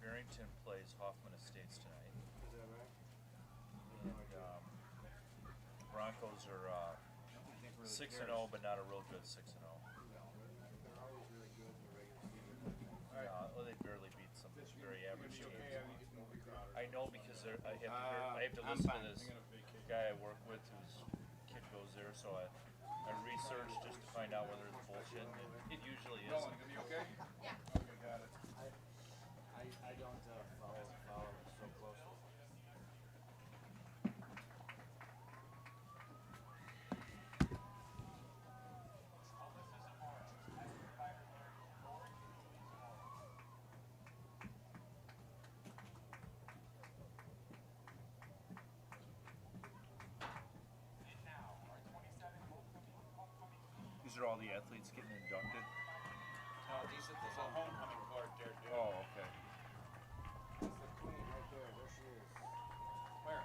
Barrington plays Hoffman Estates tonight. Is that right? And Broncos are I think really 6-0, cares. but not a real good 6-0. No, they're always really good in the regular season. Well, they barely beat some very average teams. Okay? I know because I have to I'm listen fine. to this guy I work with whose kid goes there, so I researched just to find out whether it's bullshit, and it usually isn't. Gonna be okay? Yeah. Okay, got it. I don't follow so closely. These are all the athletes getting inducted. There's a homecoming court there, dude. Oh, okay. That's the queen right there. There she is. Where?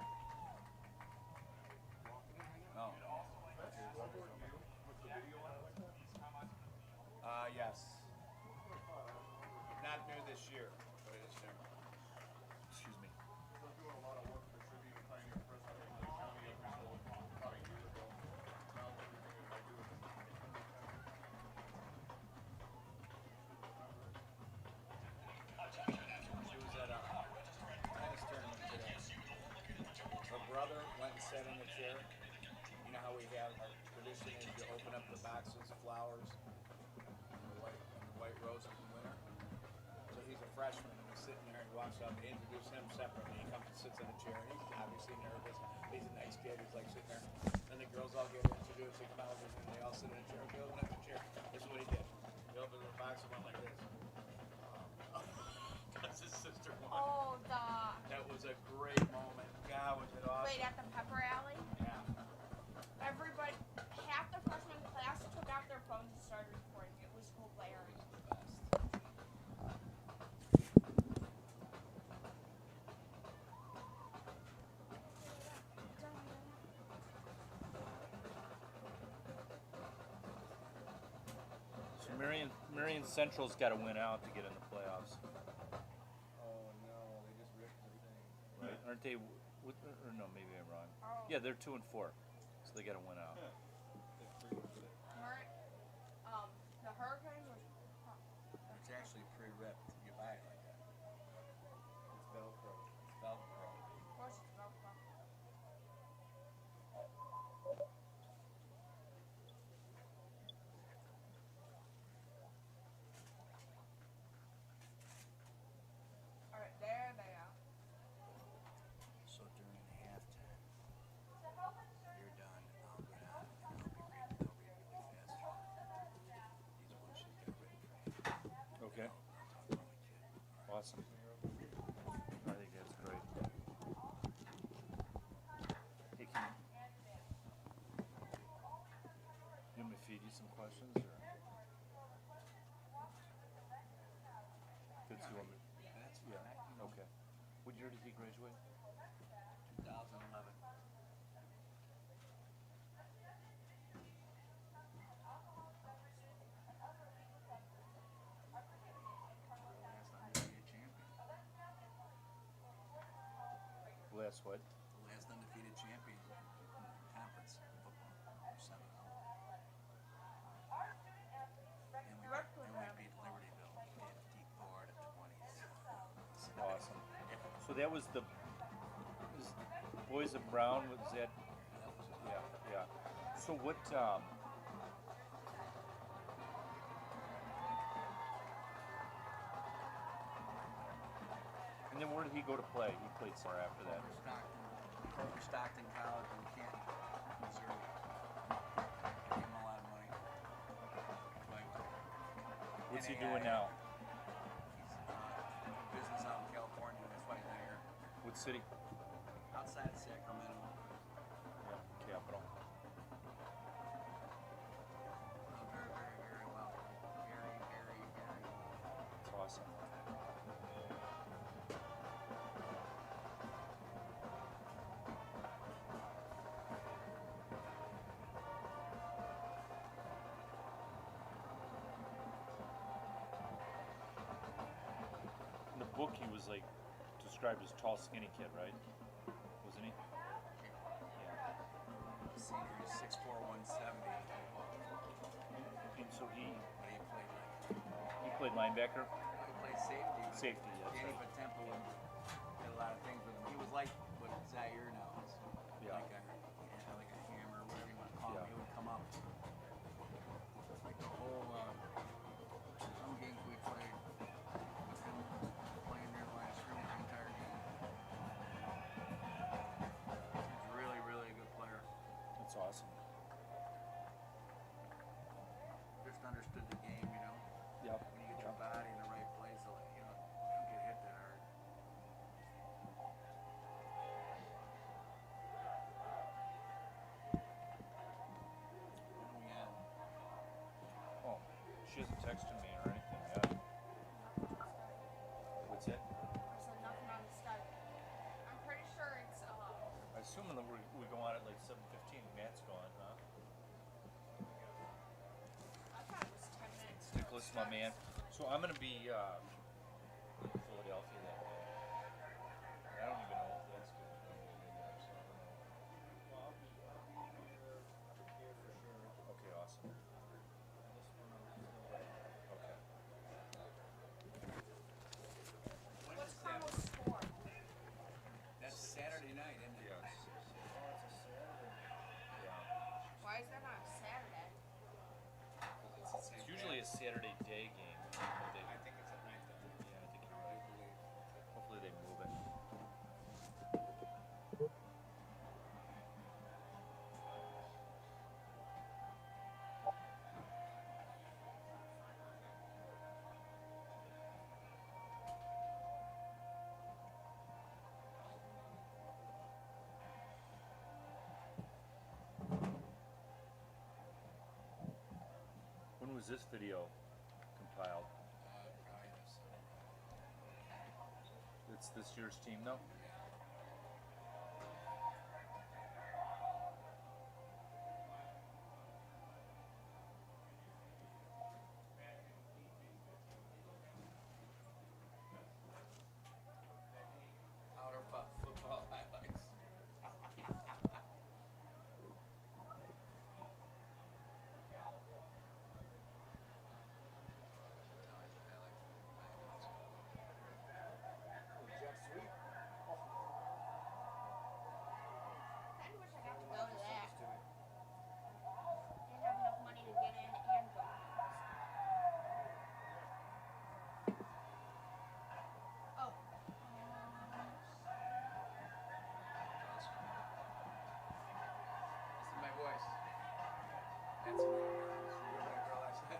Walking in right now. Yes. Not new this year, but it is new. Excuse me. We're doing a lot of work for Tribune and Pioneer Press. I think the county up until about a year ago. Now everything that I do is She was at a tennis tournament today. Her brother went and sat in a chair. You know how we have our tradition is you open up the boxes of flowers and the white roses in winter. So he's a freshman and he's sitting there and he walks up and introduce him separately. He comes and sits in a chair and he's obviously nervous. He's a nice kid. He's like sitting there. Then the girls all get introduced. They come out and they all sit in a chair. He opened up the chair. This is what he did. He opened the box and went like this. That's his sister won. Oh, That was a great moment. God, was it awesome. wait, at the pepper alley? Yeah. Everybody, half the freshman class took out their phones and started recording. It was hilarious. So Marian Central's got to win out to get in the playoffs, Oh no, they just ripped the thing. right? Aren't they? Or no, maybe I'm wrong. Oh. Yeah, they're 2-4, so they got to win out. The Hurricanes were. It's actually pre-ripped. You buy it like that. It's Velcro. It's Velcro. Of course, it's Velcro. All right, there they are. So during halftime, you're done. I'll go down and I'll be reading really fast. These bushes got ready for you. Okay. I'll talk about my kid. Awesome. I think that's great. Hey, you want me to feed you some questions? Or? Good to see you. That's fine. Yeah. Okay. What year did he graduate? 2011. Last what? The last undefeated champion in conference football. 7-0. And we beat Libertyville 54 to 20. Awesome. So that was the Boys of Brown. Was that? Yeah, yeah. So what? And then where did he go to play? He played somewhere after that. Stockton College in Canton, Missouri. Gave him a lot of money. Play with him. What's he NAIA. doing now? He's business out in California. That's why he's not here. What city? Outside Sacramento. Yeah, capital. Very, very, very well. Very, very, very well. That's awesome. book he was like described as tall, skinny kid, right? Wasn't he? Yeah. Senior, he's 6'4", 170. And so he But he played played linebacker. he played safety. But Safety, that's Danny right. Patempa did a lot of things with him. He was like what Zaire now is. Yeah. Like a hammer, whatever you want to call him. Yeah. He would come up. Like the whole some games we played with him playing near the line of scrimmage the entire game. He's really, really a good player. That's awesome. Just understood the game, you know. Yep. When you get your body in the right place, so you know, you don't get hit that hard. Oh, she hasn't texted me or anything yet. What's it? There's nothing on the start. I'm pretty sure it's I assume that we go on at like 7:15. Matt's gone, huh? I thought it was 10 minutes. Nicholas, my man. So I'm gonna be in Philadelphia that day. I don't even know if that's good. Okay, awesome. Okay. What's Carmel's score? That's Saturday night, isn't it? Yes. Yeah. Why is that not a Saturday? It's usually a Saturday day game. But they, I think it's at night though. yeah, I think you're I right. believe. Hopefully they move it. When was this video compiled? Probably this. It's this year's team, though? Outer football highlights. Jet sweep. I wish I got to go to that. Didn't have enough money to get in and go. Oh. This is my voice. That's my girl I said.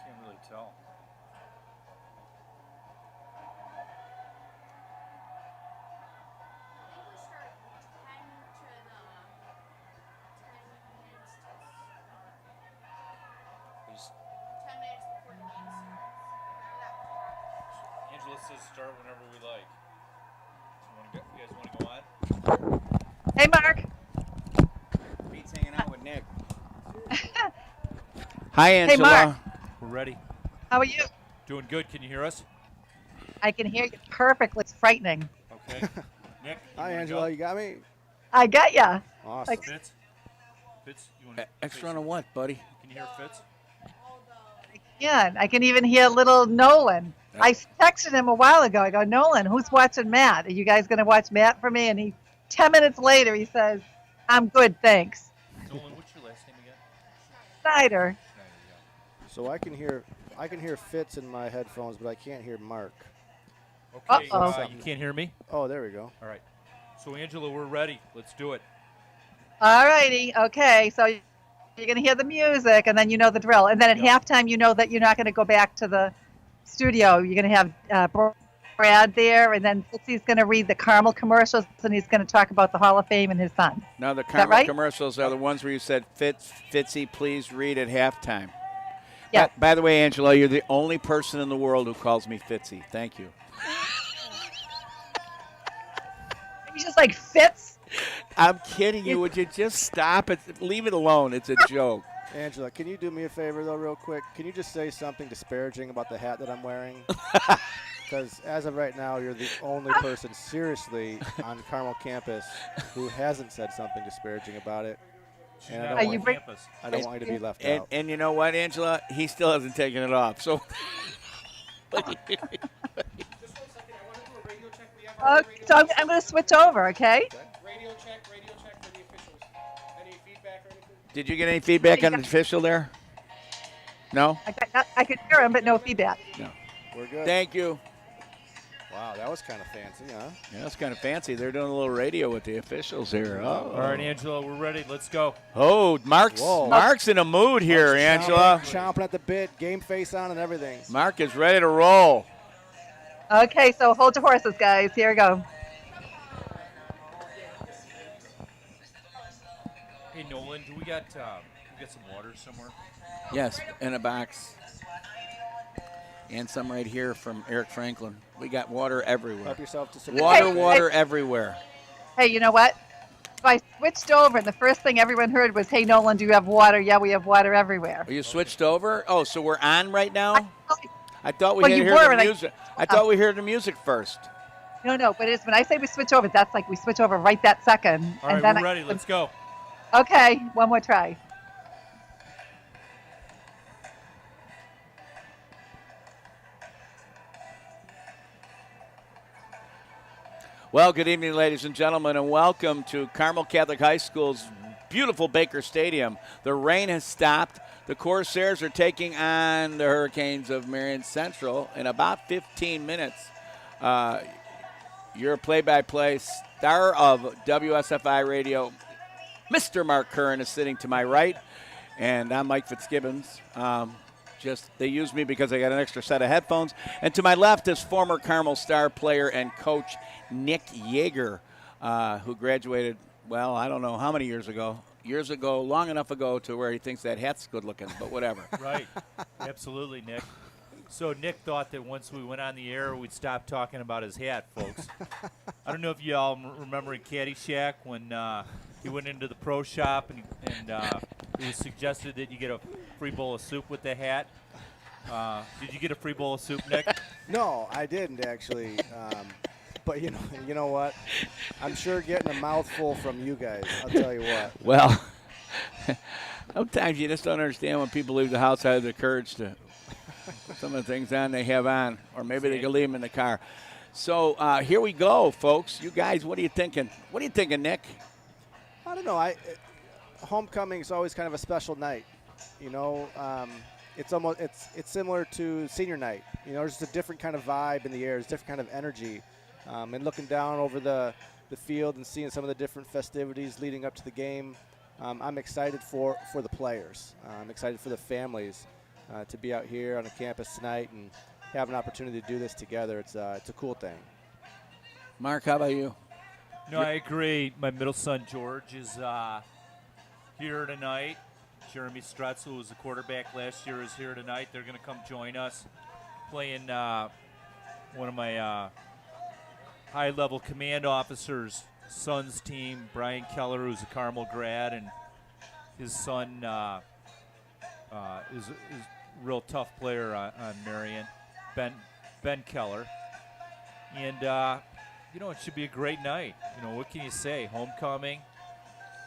Can't really tell. I think we start 10 to the 10 minutes to There's, 10 minutes before the game starts. Remember that clock? Angela says start whenever we like. You guys want to go on? Hey, Mark. Pete's hanging out with Nick. Hi, Angela. Hey, Mark. We're ready. How are you? Doing good. Can you hear us? I can hear you perfectly. It's frightening. Okay. Nick? Hi, Angela. You got me? I got ya. Awesome. Like- Fitz? Fitz, you want to Extra on a what, buddy? Can you hear Fitz? I can even hear little Nolan. I texted him a while ago. I go, Nolan, who's watching Matt? Are you guys going to watch Matt for me? And 10 minutes later, he says, I'm good, thanks. Nolan, what's your last name again? Snyder. So I can hear Fitz in my headphones, but I can't hear Mark. Okay, Uh-oh. you can't hear me? Oh, there we go. All right. So, Angela, we're ready. Let's do it. All righty. Okay. So you're going to hear the music, and then you know the drill. And then at halftime, you know that you're not going to go back to the studio. You're going to have Brad there, and then Fitzy's going to read the Carmel commercials, and he's going to talk about the Hall of Fame and his son. Now, the Is that Carmel right? commercials are the ones where you said, Fitzy, please read at halftime. Yeah. By the way, Angela, you're the only person in the world who calls me Fitzy. Thank you. He's just like Fitz. I'm kidding you. Would you just stop it? Leave it alone. It's a joke. Angela, can you do me a favor, though, real quick? Can you just say something disparaging about the hat that I'm wearing? Because as of right now, you're the only person seriously on Carmel campus who hasn't said something disparaging about it. And I don't want you to be left out. And you know what, Angela? He still hasn't taken it off. So. Just 1 second. I want to do a radio check. We have our radio So I'm going to switch over, okay? radio check for the officials. Any feedback or anything? Did you get any feedback on the official there? No? I could hear him, but no feedback. No. We're good. Thank you. Wow, that was kind of fancy, huh? Yeah, that's kind of fancy. They're doing a little radio with the officials here. Oh. All right, Angela, we're ready. Let's go. Oh, Mark's in a mood here, Angela. Chomping at the bit, game face on and everything. Mark is ready to roll. Okay, so hold your horses, guys. Here we go. Hey, Nolan, do we got some water somewhere? Yes, in a box. And some right here from Eric Franklin. We got water everywhere. Help yourself to some Water everywhere. Hey, you know what? So I switched over, and the first thing everyone heard was, "Hey, Nolan, do you have water?" Yeah, we have water everywhere. You switched over? Oh, so we're on right now? I thought we Well, had you to hear were, the and music. I thought we heard the music first. No, but it's when I say we switch over, that's like we switch over right that second. All right, and then we're ready. Let's go. Okay, one more try. Well, good evening, ladies and gentlemen, and welcome to Carmel Catholic High School's beautiful Baker Stadium. The rain has stopped. The Corsairs are taking on the Hurricanes of Marian Central in about 15 minutes. Your play-by-play star of WSFI Radio, Mr. Mark Curran, is sitting to my right, and I'm Mike Fitzgibbons. They used me because I got an extra set of headphones. And to my left is former Carmel star player and coach Nick Yeager, who graduated, well, I don't know how many years ago. Years ago, long enough ago to where he thinks that hat's good looking, but whatever. Right. Absolutely, Nick. So Nick thought that once we went on the air, we'd stop talking about his hat, folks. I don't know if you all remember in Caddyshack when he went into the pro shop and it was suggested that you get a free bowl of soup with the hat. Did you get a free bowl of soup, Nick? No, I didn't actually. But you know what? I'm sure getting a mouthful from you guys. I'll tell you what. Well, sometimes you just don't understand when people leave the house have the courage to put some of the things on they have on, or maybe they can leave them in the car. So here we go, folks. You guys, what are you thinking? What are you thinking, Nick? I don't know. Homecoming is always kind of a special night. You know, it's similar to senior night. You know, there's just a different kind of vibe in the air. There's a different kind of energy. And looking down over the field and seeing some of the different festivities leading up to the game, I'm excited for the players. I'm excited for the families to be out here on the campus tonight and have an opportunity to do this together. It's a cool thing. Mark, how about you? No, I agree. My middle son, George, is here tonight. Jeremy Strutz, who was the quarterback last year, is here tonight. They're going to come join us playing one of my high-level command officers' son's team, Brian Keller, who's a Carmel grad, and his son is a real tough player on Marian, Ben Keller. And, it should be a great night. What can you say? Homecoming.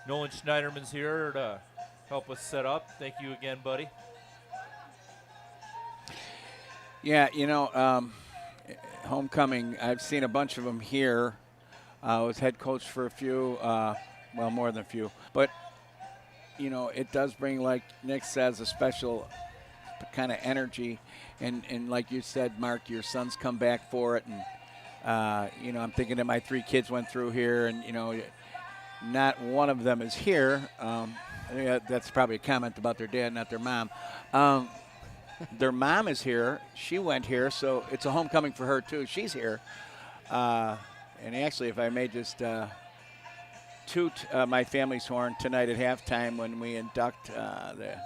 Nolan Schneiderman's here to help us set up. Thank you again, buddy. Yeah, homecoming, I've seen a bunch of them here. I was head coach for a few, more than a few. But it does bring, like Nick says, a special kind of energy. And like you said, Mark, your sons come back for it. And, I'm thinking that my 3 kids went through here, and, not one of them is here. I think that's probably a comment about their dad, not their mom. Their mom is here. She went here, so it's a homecoming for her, too. She's here. And actually, if I may just toot my family's horn tonight at halftime when we induct the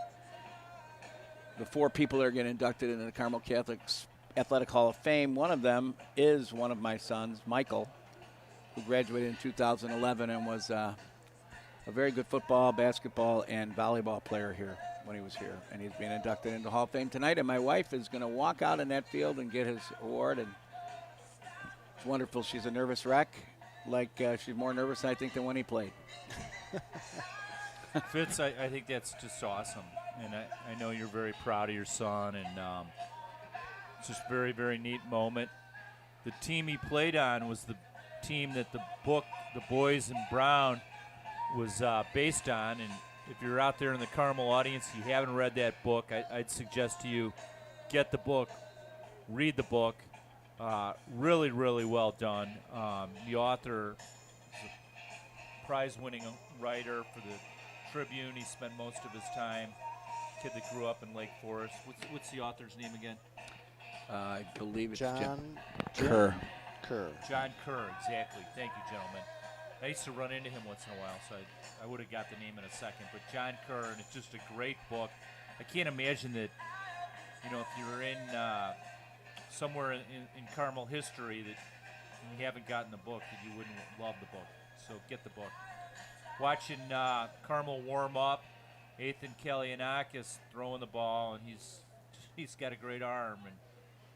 4 people that are getting inducted into the Carmel Catholic Athletic Hall of Fame. One of them is one of my sons, Michael, who graduated in 2011 and was a very good football, basketball, and volleyball player here when he was here. And he's being inducted into the Hall of Fame tonight. And my wife is going to walk out in that field and get his award. And it's wonderful. She's a nervous wreck. She's more nervous, I think, than when he played. Fitz, I think that's just awesome. And I know you're very proud of your son. And it's just a very, very neat moment. The team he played on was the team that the book, The Boys in Brown, was based on. And if you're out there in the Carmel audience, you haven't read that book, I'd suggest to you get the book, read the book. Really, really well done. The author is a prize-winning writer for the Tribune. He spent most of his time. Kid that grew up in Lake Forest. What's the author's name again? I believe it's John Kerr. John Kerr, exactly. Thank you, gentlemen. I used to run into him once in a while, so I would have got the name in a second. But John Kerr, and it's just a great book. I can't imagine that, if you're in somewhere in Carmel history that you haven't gotten the book, that you wouldn't love the book. So get the book. Watching Carmel warm up, Ethan Kalianakis throwing the ball, and he's got a great arm, and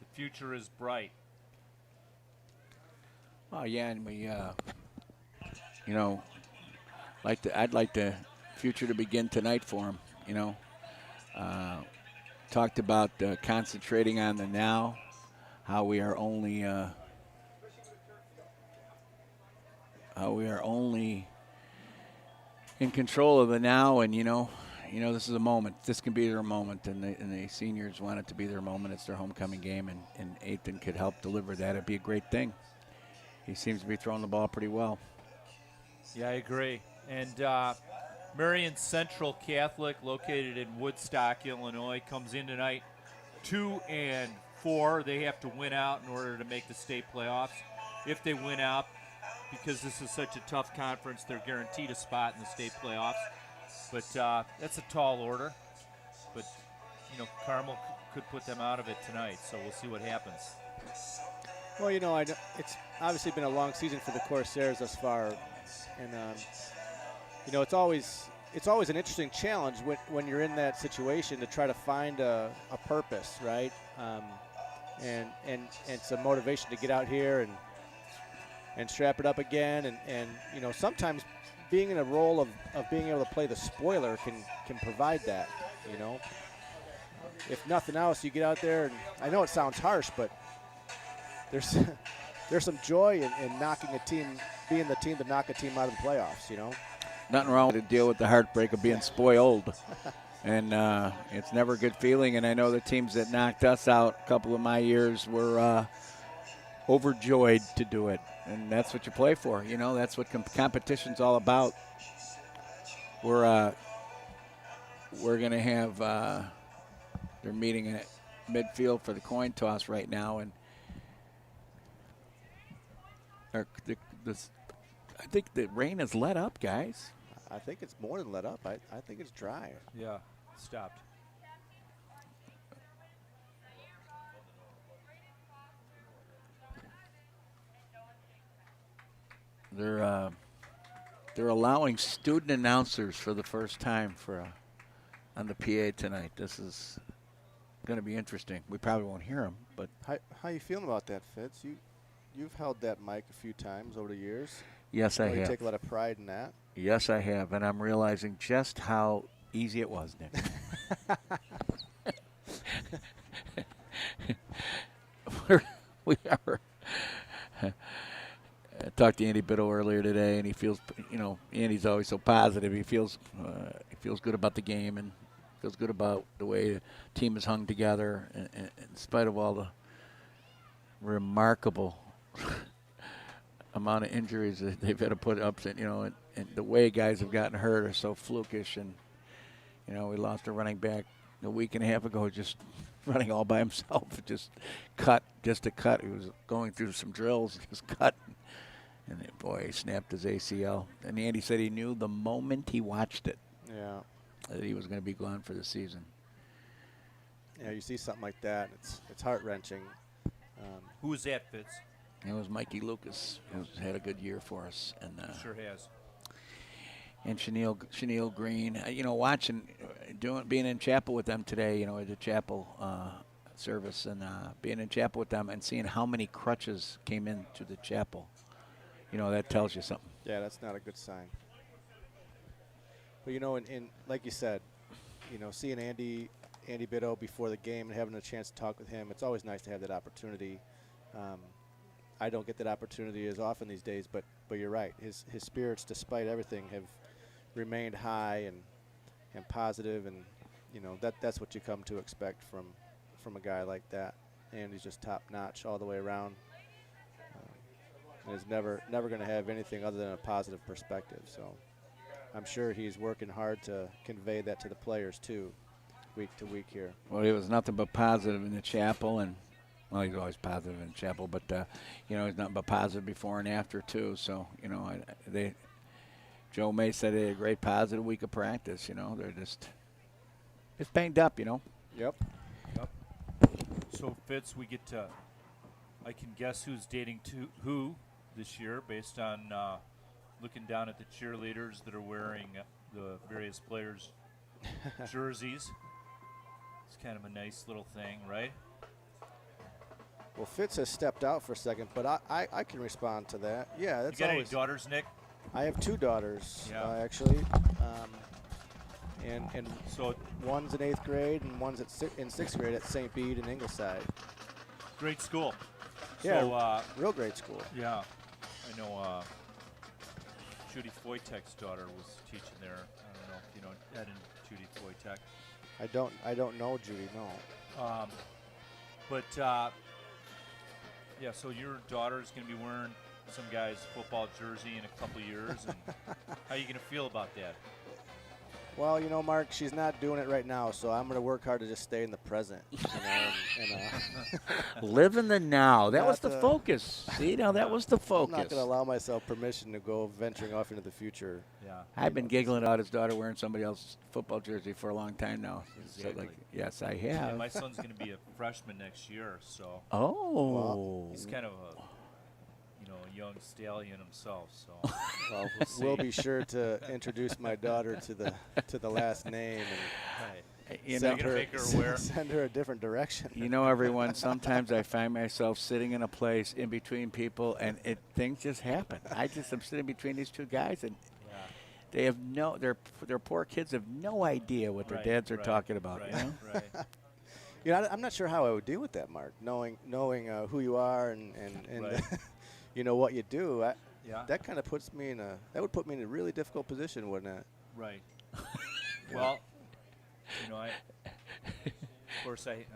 the future is bright. Oh yeah, and we, I'd like the future to begin tonight for him. Talked about concentrating on the now, how we are only in control of the now, and this is a moment. This can be their moment, and the seniors want it to be their moment. It's their homecoming game, and Ethan could help deliver that. It'd be a great thing. He seems to be throwing the ball pretty well. Yeah, I agree. And Marian Central Catholic, located in Woodstock, Illinois, comes in tonight 2-4. They have to win out in order to make the state playoffs. If they win out, because this is such a tough conference, they're guaranteed a spot in the state playoffs. But that's a tall order. But, Carmel could put them out of it tonight, so we'll see what happens. Well, it's obviously been a long season for the Corsairs thus far, and it's always an interesting challenge when you're in that situation to try to find a purpose, right? And some motivation to get out here and strap it up again, and sometimes being in a role of being able to play the spoiler can provide that. If nothing else, you get out there, and I know it sounds harsh, but there's some joy in knocking a team, being the team to knock a team out of the playoffs, Nothing wrong to deal with the heartbreak of being spoiled. And it's never a good feeling. And I know the teams that knocked us out a couple of my years were overjoyed to do it. And that's what you play for. That's what competition's all about. We're going to have they're meeting at midfield for the coin toss right now. And I think the rain has let up, guys. I think it's more than let up. I think it's dry. Yeah, stopped. They're allowing student announcers for the first time on the PA tonight. This is going to be interesting. We probably won't hear them, but How you feeling about that, Fitz? You've held that mic a few times over the years. yes, I You have. take a lot of pride in that. Yes, I have, and I'm realizing just how easy it was, Nick. we are talked to Andy Biddle earlier today, and he feels, Andy's always so positive. He feels good about the game and feels good about the way the team is hung together, in spite of all the remarkable amount of injuries that they've had to put up. And the way guys have gotten hurt are so flukish. And we lost a running back a week and a half ago, just running all by himself, just a cut. He was going through some drills, just cut. And boy, he snapped his ACL. And Andy said he knew the moment he watched it that he was going to be gone for the season. Yeah, you see something like that, it's heart-wrenching. Who was that, Fitz? It was Mikey Lucas, who's had a good year for us. And Sure has. And Chenille Green, being in chapel with them today, at the chapel service, and being in chapel with them and seeing how many crutches came into the chapel, that tells you something. Yeah, that's not a good sign. But in like you said, seeing Andy Biddle before the game and having a chance to talk with him, it's always nice to have that opportunity. I don't get that opportunity as often these days, but you're right. His spirits, despite everything, have remained high and positive, and that's what you come to expect from a guy like that. And he's just top notch all the way around, and is never going to have anything other than a positive perspective. So I'm sure he's working hard to convey that to the players too, week to week here. Well, he was nothing but positive in the chapel, and he's always positive in the chapel, but he's nothing but positive before and after too. So Joe May said they had a great positive week of practice. They're just banged up. Yep. So, Fitz, we get to, I can guess who's dating who this year based on looking down at the cheerleaders that are wearing the various players' jerseys. It's kind of a nice little thing, right? Well, Fitz has stepped out for a second, but I can respond to that. Yeah, that's You got always. any daughters, Nick? I have two daughters, Yeah. actually, and So, one's in 8th grade and one's in 6th grade at St. Bede in Ingleside. great school. Yeah, So, real great school. yeah, I know Judy Foytek's daughter was teaching there. I don't know if you know Ed and Judy Foytek. I don't know Judy, no. But yeah, so your daughter's going to be wearing some guy's football jersey in a couple years. And how are you going to feel about that? Well, Mark, she's not doing it right now, so I'm going to work hard to just stay in the present. Live in the now. That was Not, the focus. See, now that was the I'm focus. not going to allow myself permission to go venturing off into the future. Yeah. I've been giggling about his daughter wearing somebody else's football jersey for a long time now. Exactly. So, yes, I Yeah, have. my son's going to be a freshman next year, so Oh. he's kind of a young stallion himself. So Well, see. we'll be sure to introduce my daughter to the last name and You know, send gonna her, make her wear- send her a different direction. everyone, sometimes I find myself sitting in a place in between people, and things just happen. I'm sitting between these two guys, and yeah, they have their poor kids have no idea what their Right, dads are right, talking about. right, right. I'm not sure how I would deal with that, Mark. Knowing who you are and Right. what you do, Yeah. that kind of that would put me in a really difficult position, wouldn't it? Right. Well, of course, I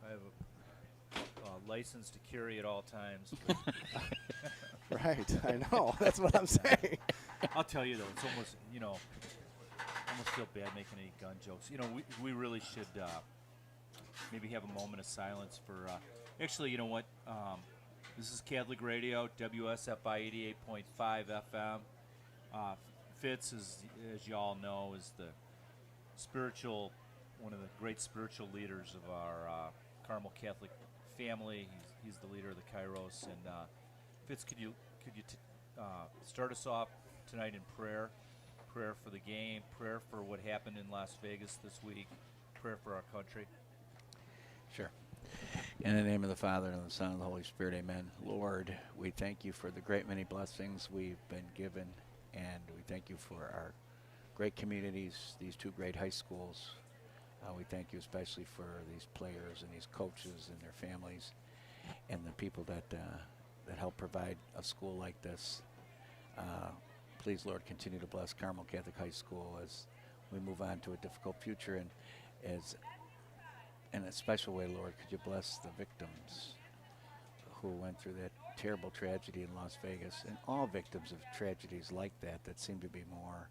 have a license to carry at all times. But Right. I know. That's what I'm saying. I'll tell you though, it's almost I almost feel bad making any gun jokes. We really should maybe have a moment of silence for. Actually, you know what? This is Catholic Radio, WSFI 88.5 FM. Fitz, as you all know, is one of the great spiritual leaders of our Carmel Catholic family. He's the leader of the Kairos. And Fitz, could you start us off tonight in prayer? Prayer for the game, prayer for what happened in Las Vegas this week, prayer for our country. Sure. In the name of the Father, and of the Son, and the Holy Spirit, amen. Lord, we thank you for the great many blessings we've been given, and we thank you for our great communities, these two great high schools. We thank you especially for these players and these coaches and their families and the people that that help provide a school like this. Please, Lord, continue to bless Carmel Catholic High School as we move on to a difficult future, and as in a special way, Lord, could you bless the victims who went through that terrible tragedy in Las Vegas, and all victims of tragedies like that that seem to be more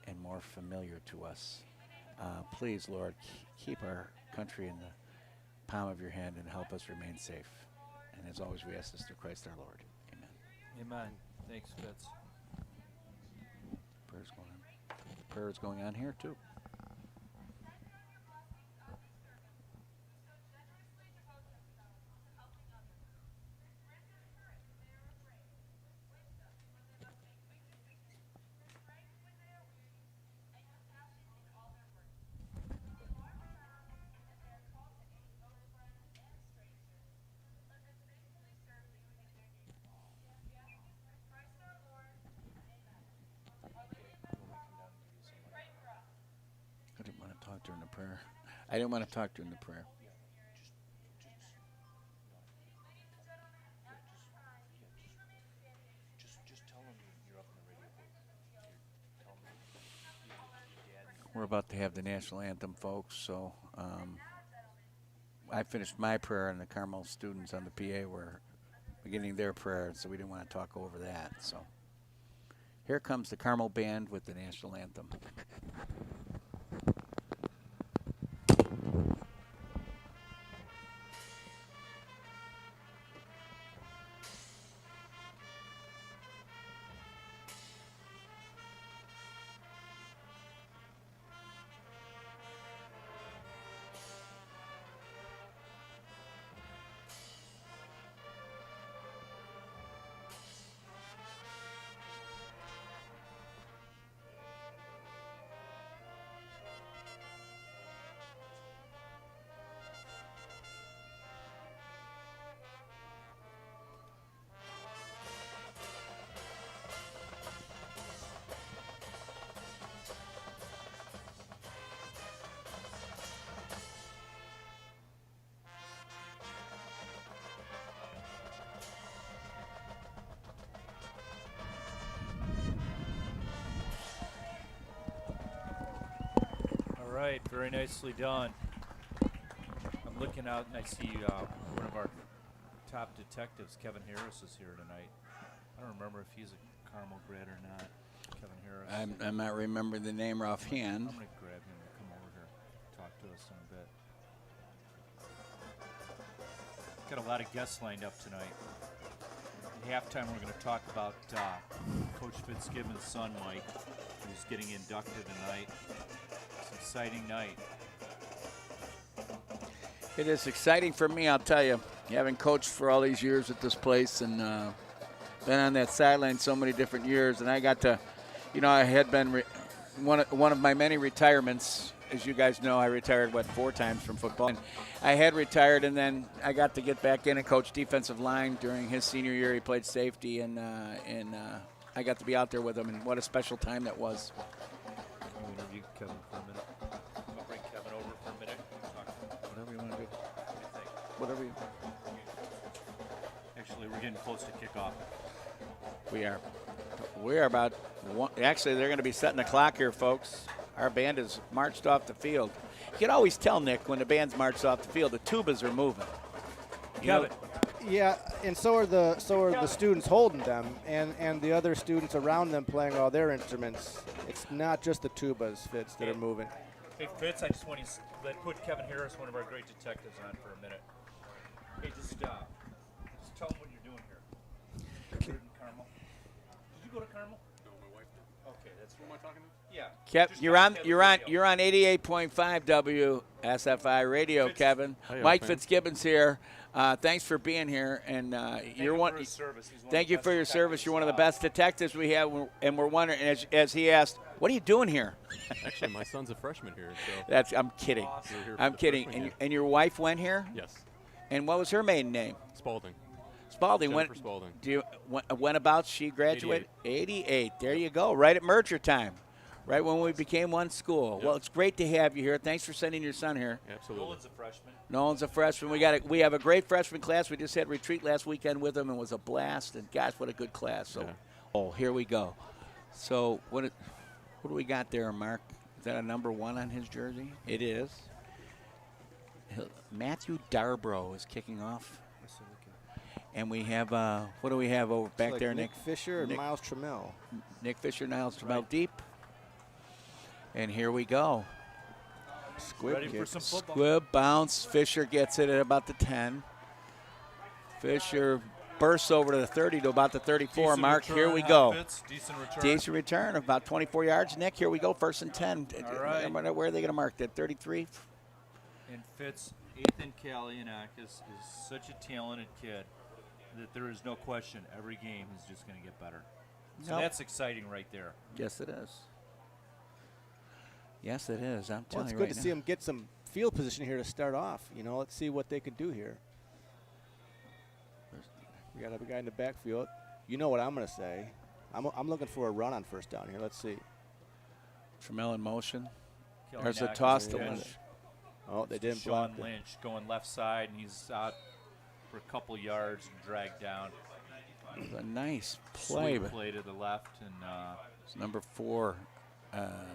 and more familiar to us. Please, Lord, keep our country in the palm of your hand and help us remain safe. And as always, we ask this through Christ our Lord. Amen. Amen. Thanks, Fitz. Prayer's going on. The prayer is going on here, too. I didn't want to talk during the prayer. I didn't want to talk during the prayer. Just tell them you're up on the radio. Tell them your dad. We're about to have the national anthem, folks, so I finished my prayer, and the Carmel students on the PA were beginning their prayer, so we didn't want to talk over that. So here comes the Carmel band with the national anthem. All right, very nicely done. I'm looking out and I see one of our top detectives, Kevin Harris, is here tonight. I don't remember if he's a Carmel grad or not. Kevin Harris. I'm not remembering the name offhand. I'm going to grab him and come over here, talk to us in a bit. Got a lot of guests lined up tonight. At halftime, we're going to talk about Coach Fitzgibbon's son, Mike, who's getting inducted tonight. It's an exciting night. It is exciting for me, I'll tell you, having coached for all these years at this place and been on that sideline so many different years. And I got to, I had been one of my many retirements. As you guys know, I retired, 4 times from football. And I had retired, and then I got to get back in and coach defensive line during his senior year. He played safety, and I got to be out there with him, and what a special time that was. I'll interview Kevin for a minute. I'll bring Kevin over for a minute. Whatever you want to do. What do you think? Whatever you. Actually, we're getting close to kickoff. We are. We are about one. Actually, they're going to be setting the clock here, folks. Our band is marched off the field. You can always tell, Nick, when the band's marched off the field, the tubas are moving. Kevin. Yeah, and so are the students holding them, and the other students around them playing all their instruments. It's not just the tubas, Fitz, that are moving. Hey, Fitz, I just want to put Kevin Harris, one of our great detectives, on for a minute. Hey, just tell him what you're doing here. You're here in Carmel. Did you go to Carmel? No, my wife did. Okay, that's Who am I talking to? Yeah. Kev, you're on 88.5 WSFI radio, Fitz. Kevin. Hey, Mike man. Fitzgibbon's here. Thanks for being here, and you're one. For his service. He's one Thank of you the for best your service. detectives, You're one of the best detectives we have, and we're wondering, as he asked, what are you doing here? Actually, my son's a freshman here, so I'm kidding. Awesome. we're here for I'm the kidding. freshman year. And your wife went here? Yes, And what was her maiden name? Spalding. Spalding. Jennifer Spalding. When about she graduated? 88. There you go. Right at merger time. Right when we became one school. Well, it's great to have you here. Thanks for sending your son here. Absolutely. Nolan's a freshman. Nolan's a freshman. We have a great freshman class. We just had retreat last weekend with him and it was a blast. And gosh, what a good class. So, here we go. So what do we got there, Mark? Is that a number 1 on his jersey? It is. Matthew Darbrough is kicking off. And we have, what do we have over back like there, Nick Fisher and Nick- Miles Trammell. Nick Fisher, Niles Trammell deep. And here we go. Squib Ready for kick. some football. Squib bounce. Fisher gets it at about the 10. Fisher bursts over to the 30 to about the 34. Decent Mark, return, here we huh, go. Fitz? Decent return. Decent return of about 24 yards. Nick, here we go. 1st and 10. All right. Where are they going to mark that? 33? And Fitz, Ethan Kalianakis is such a talented kid that there is no question every game is just going to get better. So Nope. that's exciting right there. Yes, it is. Yes, it is. I'm Well, telling it's you good right to now. see them get some field position here to start off. Let's see what they can do here. We got a guy in the backfield. You know what I'm going to say. I'm looking for a run on 1st down here. Let's see. Trammell in motion. There's a Kalianakis toss is to pitch. Lynch. Oh, they didn't block Sean it. Lynch going left side, and he's out for a couple yards and dragged down. It was a nice play. Sweet But play to the left, and it's number 4,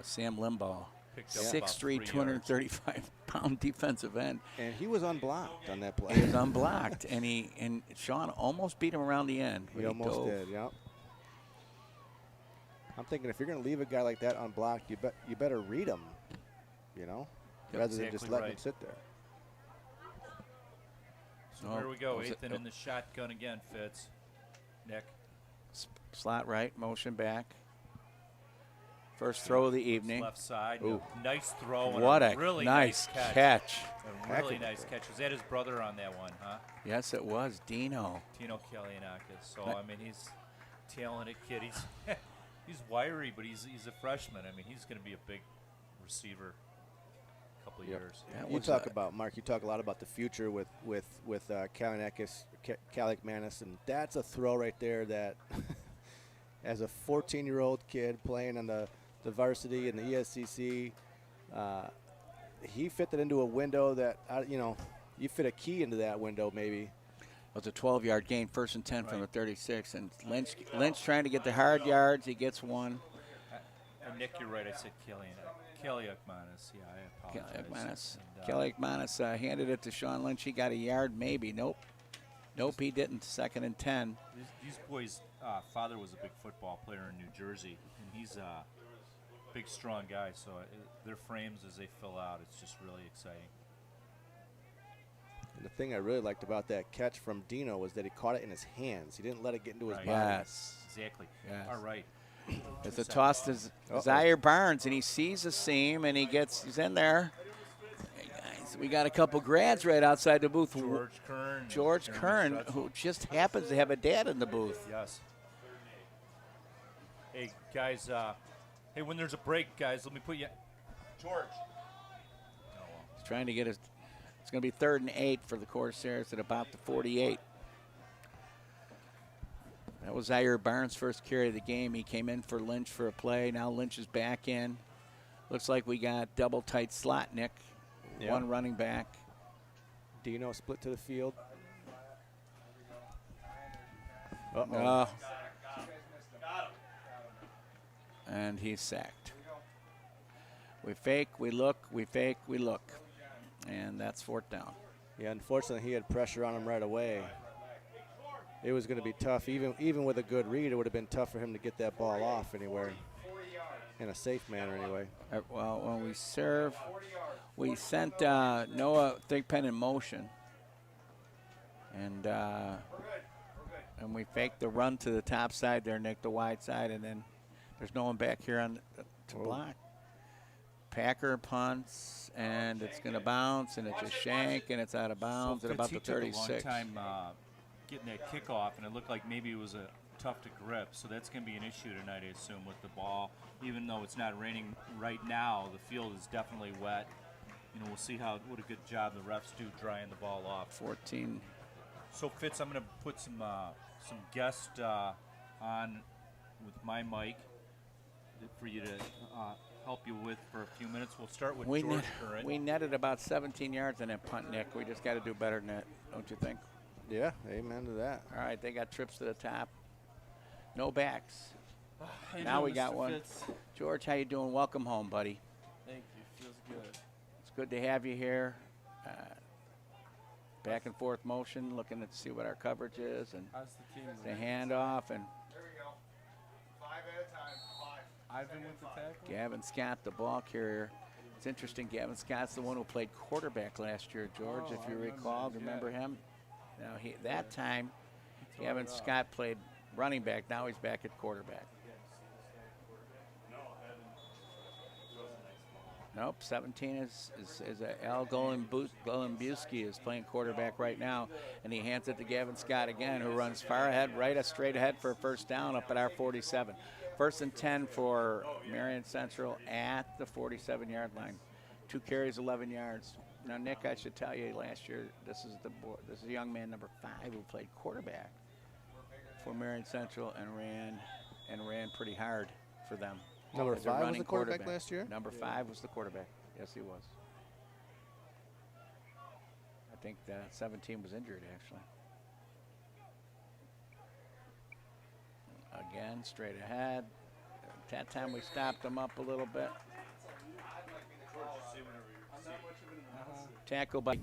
Sam Limbaugh. picked up about 6'3", 3 yards. 235-pound defensive end. And he was unblocked on that He play. was unblocked, and Sean almost beat him around the end. He but almost dove. did, yeah. I'm thinking if you're going to leave a guy like that unblocked, you better read him, rather than just Exactly letting him right. sit there. So Oh, here we go. was it- Ethan in the shotgun again, Fitz. Nick. Slot right, motion back. First throw of the evening. Left side. Ooh. Nice throw. And What a a really nice nice catch. A Heck really of a nice catch. Was that his brother on that one, huh? Yes, it was. Dino. Tino Kalianakis. So, Ni- I mean, he's a talented kid. He's he's wiry, but he's a freshman. I mean, he's going to be a big receiver a couple of years. That You was talk a- about, Mark, you talk a lot about the future with Kalianakis, Kaliakmanis, and that's a throw right there that as a 14-year-old kid playing on the varsity and the ESCC, he fit that into a window that, you fit a key into that window maybe. It was a 12-yard gain, 1st and 10 from the Right. 36. And Lynch trying to get the hard yards. He gets one. And Nick, you're right. I said Kaliakmanis. Yeah, I apologize. Kaliakmanis handed it to Sean Lynch. He got a yard, maybe. Nope, he didn't. 2nd and 10. These boys' father was a big football player in New Jersey, and he's a big, strong guy. So their frames as they fill out, it's just really exciting. And the thing I really liked about that catch from Dino was that he caught it in his hands. He didn't let it get into his Right. body. Yes. Exactly. Yes. All right. It's a toss to Uh-oh. Zaire Barnes, and he sees a seam, and he's in there. Hey, guys, we got a couple grads right outside the booth. George Kern. George Jeremy Kern, Stretzel. who just happens to have a dad in the booth. Yes. Hey, guys. Hey, when there's a break, guys, let me put you. George. Oh, well. He's trying to get his. It's going to be 3rd and 8 for the Corsairs at about the 48. That was Zaire Barnes' first carry of the game. He came in for Lynch for a play. Now Lynch is back in. Looks like we got double tight slot, Nick. Yeah. One running back. Dino split to the field. And he's sacked. We fake, we look, we fake, we look. And that's 4th down. Yeah, unfortunately, he had pressure on him right away. It was going to be tough. Even with a good read, it would have been tough for him to get that ball off anywhere, in a safe manner anyway. Well, when we serve, we sent Noah Thigpen in motion. And we faked the run to the top side there, Nick, the wide side, and then there's no one back here to block. Packer punts, and it's going to bounce, and it's a shank, and it's out of bounds at about the Fitz, he took 36. a long time getting that kickoff, and it looked like maybe it was tough to grip. So that's going to be an issue tonight, I assume, with the ball. Even though it's not raining right now, the field is definitely wet. We'll see what a good job the refs do drying the ball off. 14. So Fitz, I'm going to put some guest on with my mic. for you to help you with for a few minutes. We'll start with We, George net, Curran. we netted about 17 yards on that punt, Nick. We just got to do better than that, don't you think? Yeah, amen to that. All right, they got trips to the top. No backs. How you Now doing, we got Mr. one. Fitz? George, how you doing? Welcome home, buddy. Thank you. Feels good. It's good to have you here. Back and forth motion, looking to see what our coverage is, and How's the team? the handoff, and There we go. 5 at a time. 5. I've been with the tackle. Gavin Scott, the ball carrier. It's interesting, Gavin Scott's the one who played quarterback last year, George, Oh, if I you remember recall. that, Remember yeah. him? Now, that time, tore Gavin it up. Scott played running back. Now he's back at quarterback. Nope, 17 is Al Golembuski is playing quarterback right now, and he hands it to Gavin Scott again, who runs far ahead, straight ahead for a first down up at our 47. First and 10 for Marian Central at the 47-yard line. 2 carries, 11 yards. Now, Nick, I should tell you, last year this is a young man number 5 who played quarterback for Marian Central and ran pretty hard for them. Number As a 5 was running the quarterback last year? Number 5 was the quarterback. Yes, he was. I think 17 was injured, actually. Again, straight ahead. That time we stopped him up a little bit. Tackle by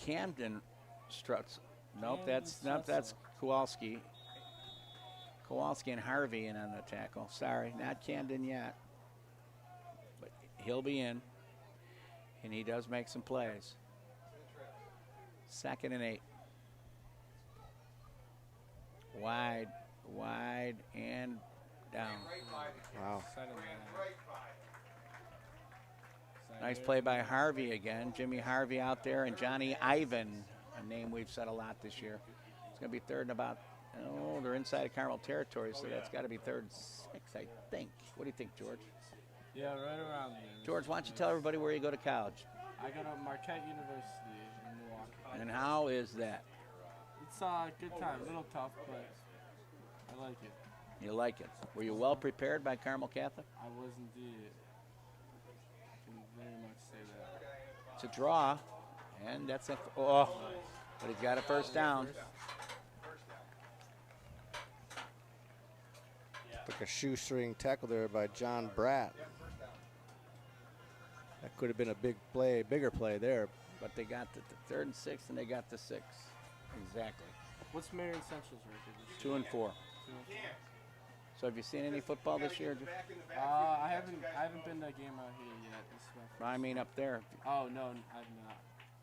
Camden Struts. Nope, that's Kowalski. Kowalski and Harvey in on the tackle. Sorry, not Camden yet. But he'll be in. And he does make some plays. 2nd and 8. Wide, and down. Wow. Nice play by Harvey again. Jimmy Harvey out there, and Johnny Ivan, a name we've said a lot this year. It's going to be 3rd and about, they're inside of Carmel territory, so that's got to be 3rd and 6, I think. What do you think, George? Yeah, right around there. George, why don't you tell everybody where you go to college? I go to Marquette University in Milwaukee. And how is that? It's a good time. A little tough, but I like it. You like it? Were you well prepared by Carmel Catholic? I was indeed. I can very much say that. It's a draw, and that's it. Oh, but he's got a first down. Like a shoestring tackle there by John Bratt. That could have been a bigger play there. But they got the 3rd and 6, and they got the 6. Exactly. What's Marian Central's record this 2 and 4. year? So have you seen any football this year? I haven't been to a game out here yet. This is my first. I mean, up there. Oh no, I've not.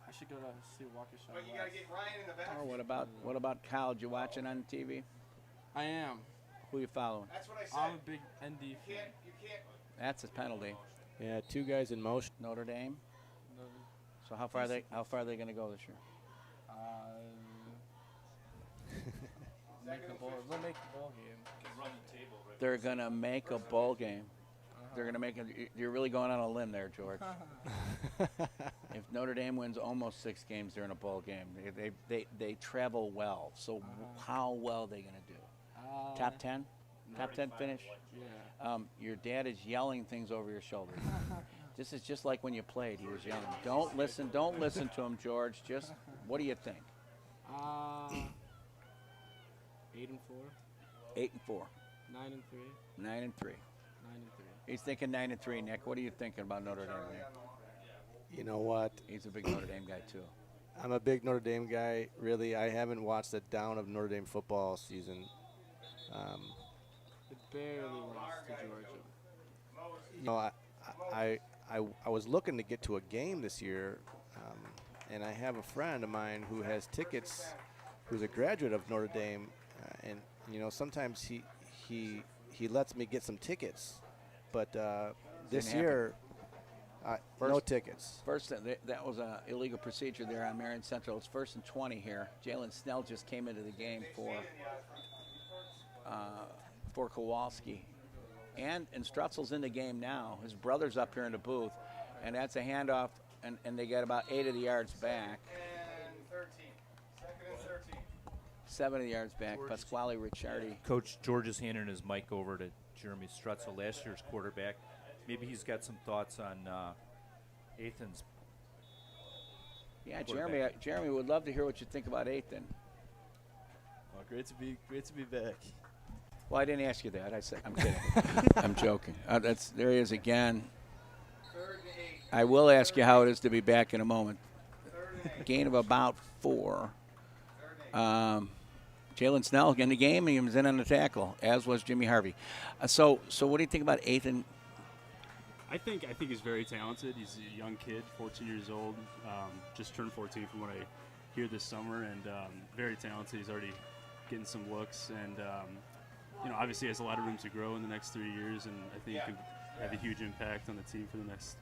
I should go to see Waukesha West. Or what about college? You watching on TV? I am. Who you following? I'm a big ND fan. That's a penalty. Yeah, 2 guys in motion. Notre Dame. No, So how far are they going to go this year? We'll make the bowl game. They're going to make a bowl game. They're going to make it. You're really going on a limb there, George. If Notre Dame wins almost 6 games, they're in a bowl game. They travel well. So how well are they going to do? Top 10? Top 10 finish? Yeah. Your dad is yelling things over your shoulder. This is just like when you played. He was yelling. Don't listen to him, George. Just what do you think? 8 and 4. 8 and 4. 9 and 3. 9 and 3. 9 and 3. He's thinking 9 and 3. Nick, what are you thinking about Notre Dame? Nick? You know what? He's a big Notre Dame guy too. I'm a big Notre Dame guy. Really, I haven't watched a down of Notre Dame football season. It barely lost to Georgia. You know, I was looking to get to a game this year, and I have a friend of mine who has tickets, who's a graduate of Notre Dame, and you know sometimes he lets me get some tickets, but this Didn't year, no tickets. First, that was an illegal procedure there on Marian Central. It's 1st and 20 here. Jalen Snell just came into the game for Kowalski. And Strutzel's in the game now. His brother's up here in the booth. And that's a handoff, and they get about 8 of the yards back. 7 of the yards back. Pasquale Ricciardi. Coach George is handing his mic over to Jeremy Strutzel, last year's quarterback. Maybe he's got some thoughts on Ethan's. Yeah, quarterback. Jeremy would love to hear what you think about Ethan. Well, great to be back. Well, I didn't ask you that. I said I'm kidding. I'm joking. There he is again. I will ask you how it is to be back in a moment. Gain of about 4. Jalen Snell in the game, and he was in on the tackle, as was Jimmy Harvey. So what do you think about Ethan? I think he's very talented. He's a young kid, 14 years old, just turned 14 from what I hear this summer, and very talented. He's already getting some looks, and obviously has a lot of room to grow in the next 3 years, and I think he could have a huge impact on the team for the next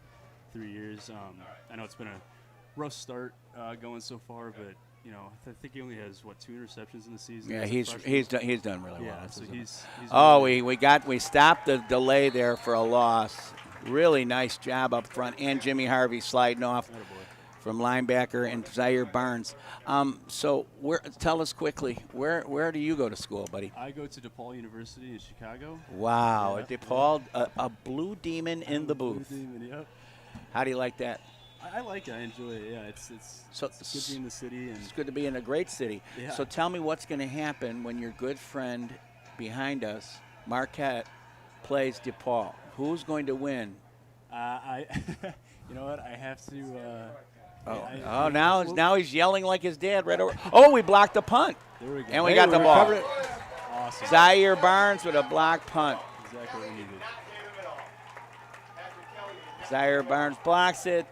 3 years. I know it's been a rough start going so far, but I think he only has 2 interceptions in the season. Yeah, as a he's freshman. he's done really well. Yeah, so he's really we stopped the delay there for a loss. Really nice job up front, and Jimmy Harvey sliding off from linebacker and Zaire Barnes. So tell us quickly, where do you go to school, buddy? I go to DePaul University in Chicago. Wow, Yeah. DePaul, a blue demon in the booth. Blue Demon, yep. How do you like that? I like it. I enjoy it. Yeah, it's good to be in the city, and It's good to be in a great city. Yeah. So tell me what's going to happen when your good friend behind us, Marquette, plays DePaul. Who's going to win? You know what? I have to. Now he's yelling like his dad right over. Oh, we blocked the punt. There we go. And we got the ball. Awesome. Zaire Barnes with a block punt. Exactly what we needed. Zaire Barnes blocks it.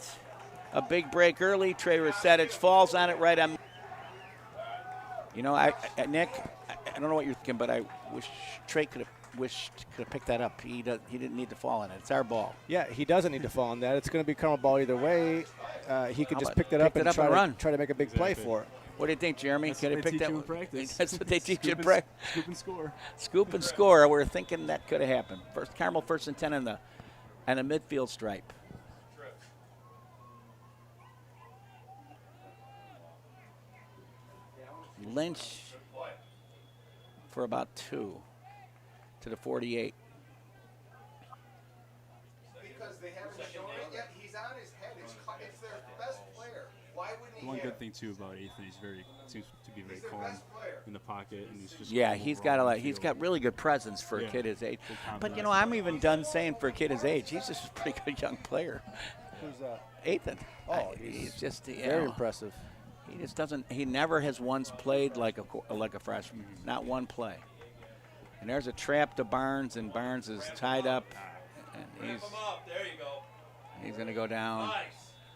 A big break early. Trey Resetich falls on it right on. Nick, I don't know what you're thinking, but I wish Trey could have picked that up. He didn't need to fall in it. It's our ball. Yeah, he doesn't need to fall on that. It's going to be Carmel ball either way. He could How just about pick that up pick and it up try and to run. try to make a big play for it. What do you think, Jeremy? That's Could what he they pick teach that you in practice. That's what they teach you in Scoop practice. Scoop and score. Scoop and score. We're thinking that could have happened. Carmel first and 10 on the midfield stripe. Lynch for about 2 to the 48. Because they haven't shown it yet. He's on his head. It's their best player. Why wouldn't he One have? good thing too about Ethan, seems to be very He's their calm best player. in the pocket, and he's just Yeah, calm he's overall got on the he's field. got really good presence for a Yeah. kid his age. Good But confidence. I'm even done saying for a kid his age, he's just a pretty good young player. Who's that? Ethan. Oh, he's just Very impressive. He just doesn't. He never has once played like a freshman. Not one play. And there's a trap to Barnes, and Barnes is tied up, and he's going to go down.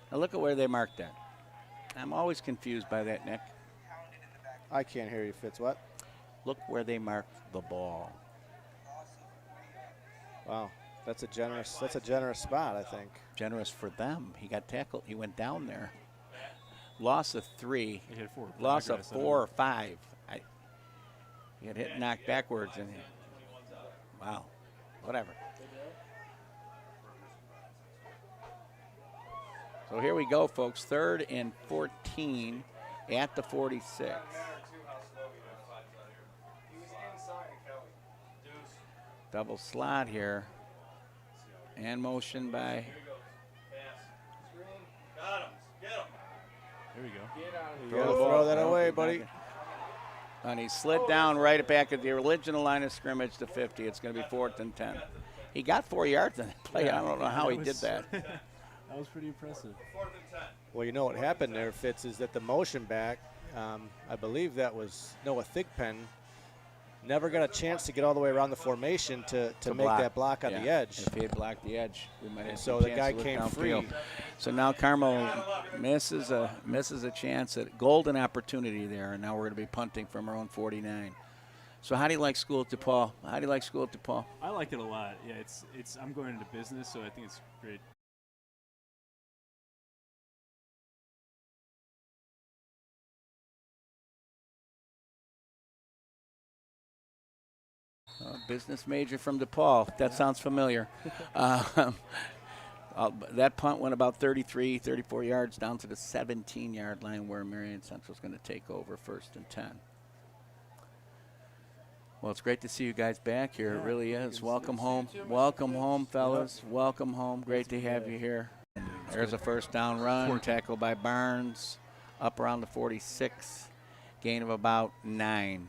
Now look at where they marked that. I'm always confused by that, Nick. I can't hear you, Fitz. What? Look where they marked the ball. Wow, that's a generous spot, I think. Generous for them. He got tackled. He went down there. Loss of 3. He had 4. Loss of 4 or 5. He got hit and knocked backwards. And wow, whatever. So here we go, folks. 3rd and 14 at the 46. Double slot here. And motion by. There we go. Throw that away, buddy. And he slid down right back at the original line of scrimmage to 50. It's going to be 4th and 10. He got 4 yards in that play. I don't know how he did that. That was pretty impressive. Well, you know what happened there, Fitz, is that the motion back, I believe that was Noah Thigpen, never got a chance to get all the way around the formation to make block. that block on the edge. If he had blocked the edge, we might have So some the chance guy to look came downfield. free. So now Carmel misses a chance at golden opportunity there, and now we're going to be punting from our own 49. So how do you like school at DePaul? How do you like school at DePaul? I like it a lot. Yeah, it's. I'm going into business, so I think it's great. Business major from DePaul. That sounds familiar. That punt went about 33, 34 yards down to the 17-yard line where Marian Central's going to take over 1st and 10. Well, it's great to see you guys back here. It Yeah, really good is. to see Welcome you home. too, Mr. Welcome Fitz. home, fellas. Welcome home. Great to have you here. There's a first down run. Tackle by Barnes. Up around the 46. Gain of about 9.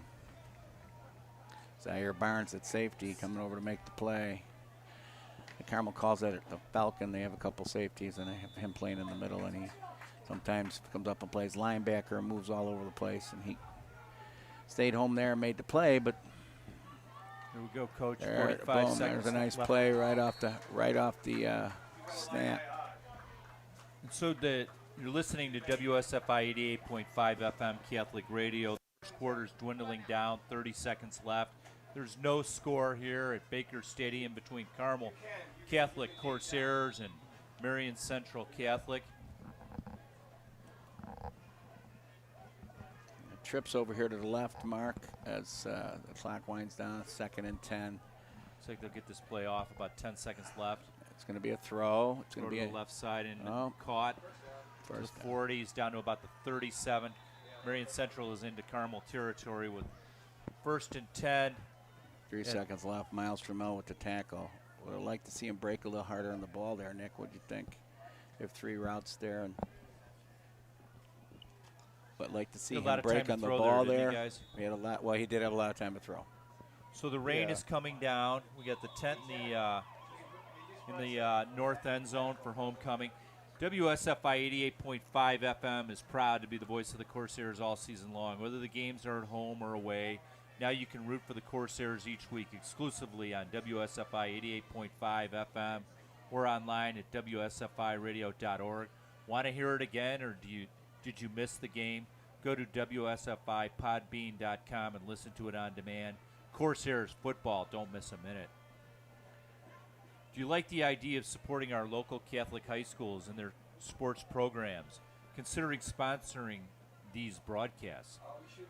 Zaire Barnes at safety coming over to make the play. Carmel calls that a Falcon. They have a couple safeties, and they have him playing in the middle, and he sometimes comes up and plays linebacker and moves all over the place, and he stayed home there and made the play, but Here we go, Coach. there, 45 boom, seconds there's a nice left. play right off the snap. And so you're listening to WSFI 88.5 FM Catholic Radio. The first quarter's dwindling down, 30 seconds left. There's no score here at Baker Stadium between Carmel Catholic Corsairs and Marian Central Catholic. Trips over here to the left, Mark, as the clock winds down, 2nd and 10. Looks like they'll get this play off, about 10 seconds left. It's going to be a throw. It's going Throw to be to a the left side and Oh. caught. first The down. 40s down to about the 37. Marian Central is into Carmel territory with 1st and 10. 3 seconds left. Miles Trammell with the tackle. Would have liked to see him break a little harder on the ball there, Nick. What do you think? They have 3 routes there, but like to see A him lot of break time on to the throw ball there, there. didn't he, guys? He had a lot. Well, he did have a lot of time to throw. So the rain Yeah. is coming down. We got the tent in the north end zone for homecoming. WSFI 88.5 FM is proud to be the voice of the Corsairs all season long. Whether the games are at home or away, now you can root for the Corsairs each week exclusively on WSFI 88.5 FM or online at WSFIradio.org. Want to hear it again, or did you miss the game? Go to WSFIPodbean.com and listen to it on demand. Corsairs football, don't miss a minute. Do you like the idea of supporting our local Catholic high schools and their sports programs? Considering sponsoring these broadcasts.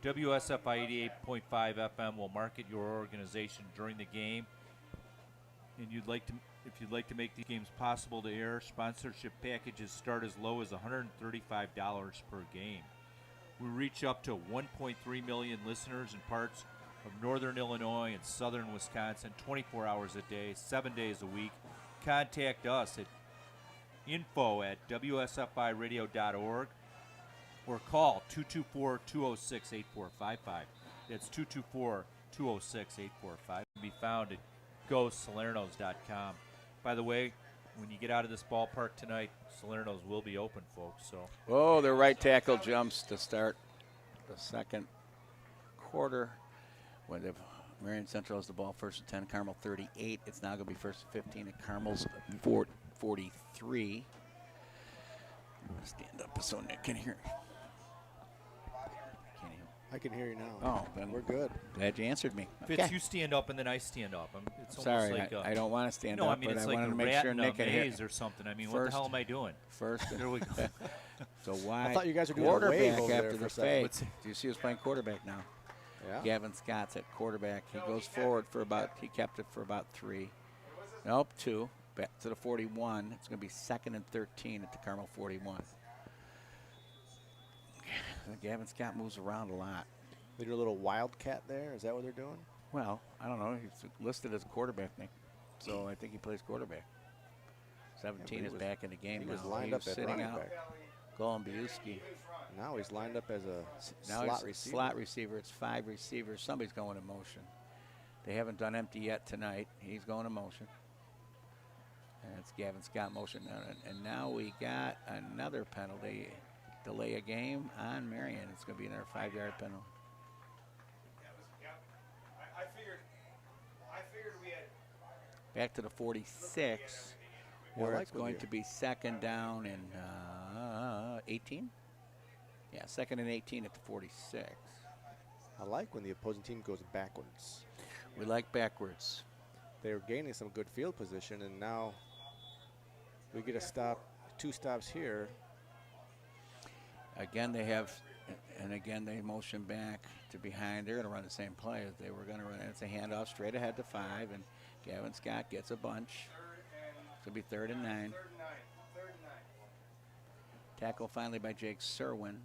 WSFI 88.5 FM will market your organization during the game. And if you'd like to make these games possible to air, sponsorship packages start as low as $135 per game. We reach up to 1.3 million listeners in parts of northern Illinois and southern Wisconsin 24 hours a day, 7 days a week. Contact us at info@wsfiradio.org or call 224-206-8455. That's 224-206-8455. It can be found at gosalernos.com. By the way, when you get out of this ballpark tonight, Salerno's will be open, folks. So Oh, their right tackle jumps to start the second quarter. When Marian Central has the ball, 1st and 10, Carmel 38. It's now going to be 1st and 15 at Carmel's 43. I'm going to stand up so Nick can hear. Can't hear. I can hear you now. Oh, then We're good. Glad you answered me. Fitz, Okay. you stand up and then I stand up. It's Sorry, almost like I don't want to stand no, up, I mean but it's I like wanted a to make rat sure in a Nick can hear. maze or something. I mean, what First- the hell am I doing? First, There we go. so why? I thought you guys were doing a wave quarterback over there after for the a second. fake. Do you see who's playing quarterback now? Yeah. Gavin Scott's at quarterback. He goes forward for he kept it for about 3. Nope, 2. Back to the 41. It's going to be 2nd and 13 at the Carmel 41. Gavin Scott moves around a lot. They do a little wildcat there. Is that what they're doing? Well, I don't know. He's listed as quarterback, Nick. So I think he plays quarterback. 17 he is was- back in the game He now. was lined He up was at sitting running out. back. Golan Biuski. Now he's lined up as a Now slot he's a receiver. slot receiver. It's 5 receivers. Somebody's going in motion. They haven't done empty yet tonight. He's going in motion. And it's Gavin Scott motion. And now we got another penalty. Delay a game on Marian. It's going to be another 5-yard penalty. I figured we had. Back to the 46, where like it's when going you- to be 2nd down and 18. Yeah, 2nd and 18 at the 46. I like when the opposing team goes backwards. We like backwards. They're gaining some good field position, and now we get a stop, 2 stops here. Again, they have, and again, they motion back to behind. They're going to run the same play as they were going to run. It's a handoff straight ahead to 5, and Gavin Scott gets a bunch. It's going to be 3rd and 9. Tackle finally by Jake Serwin.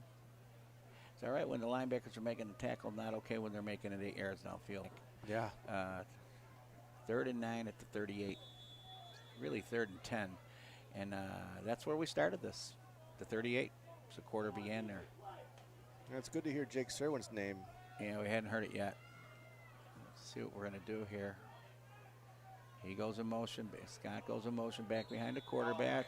It's all right when the linebackers are making the tackle, not okay when they're making it 8 yards downfield. Yeah. 3rd and 9 at the 38. Really 3rd and 10. And that's where we started this, the 38. So the quarter began there. And it's good to hear Jake Serwin's name. Yeah, we hadn't heard it yet. Let's see what we're going to do here. He goes in motion. Scott goes in motion back behind the quarterback.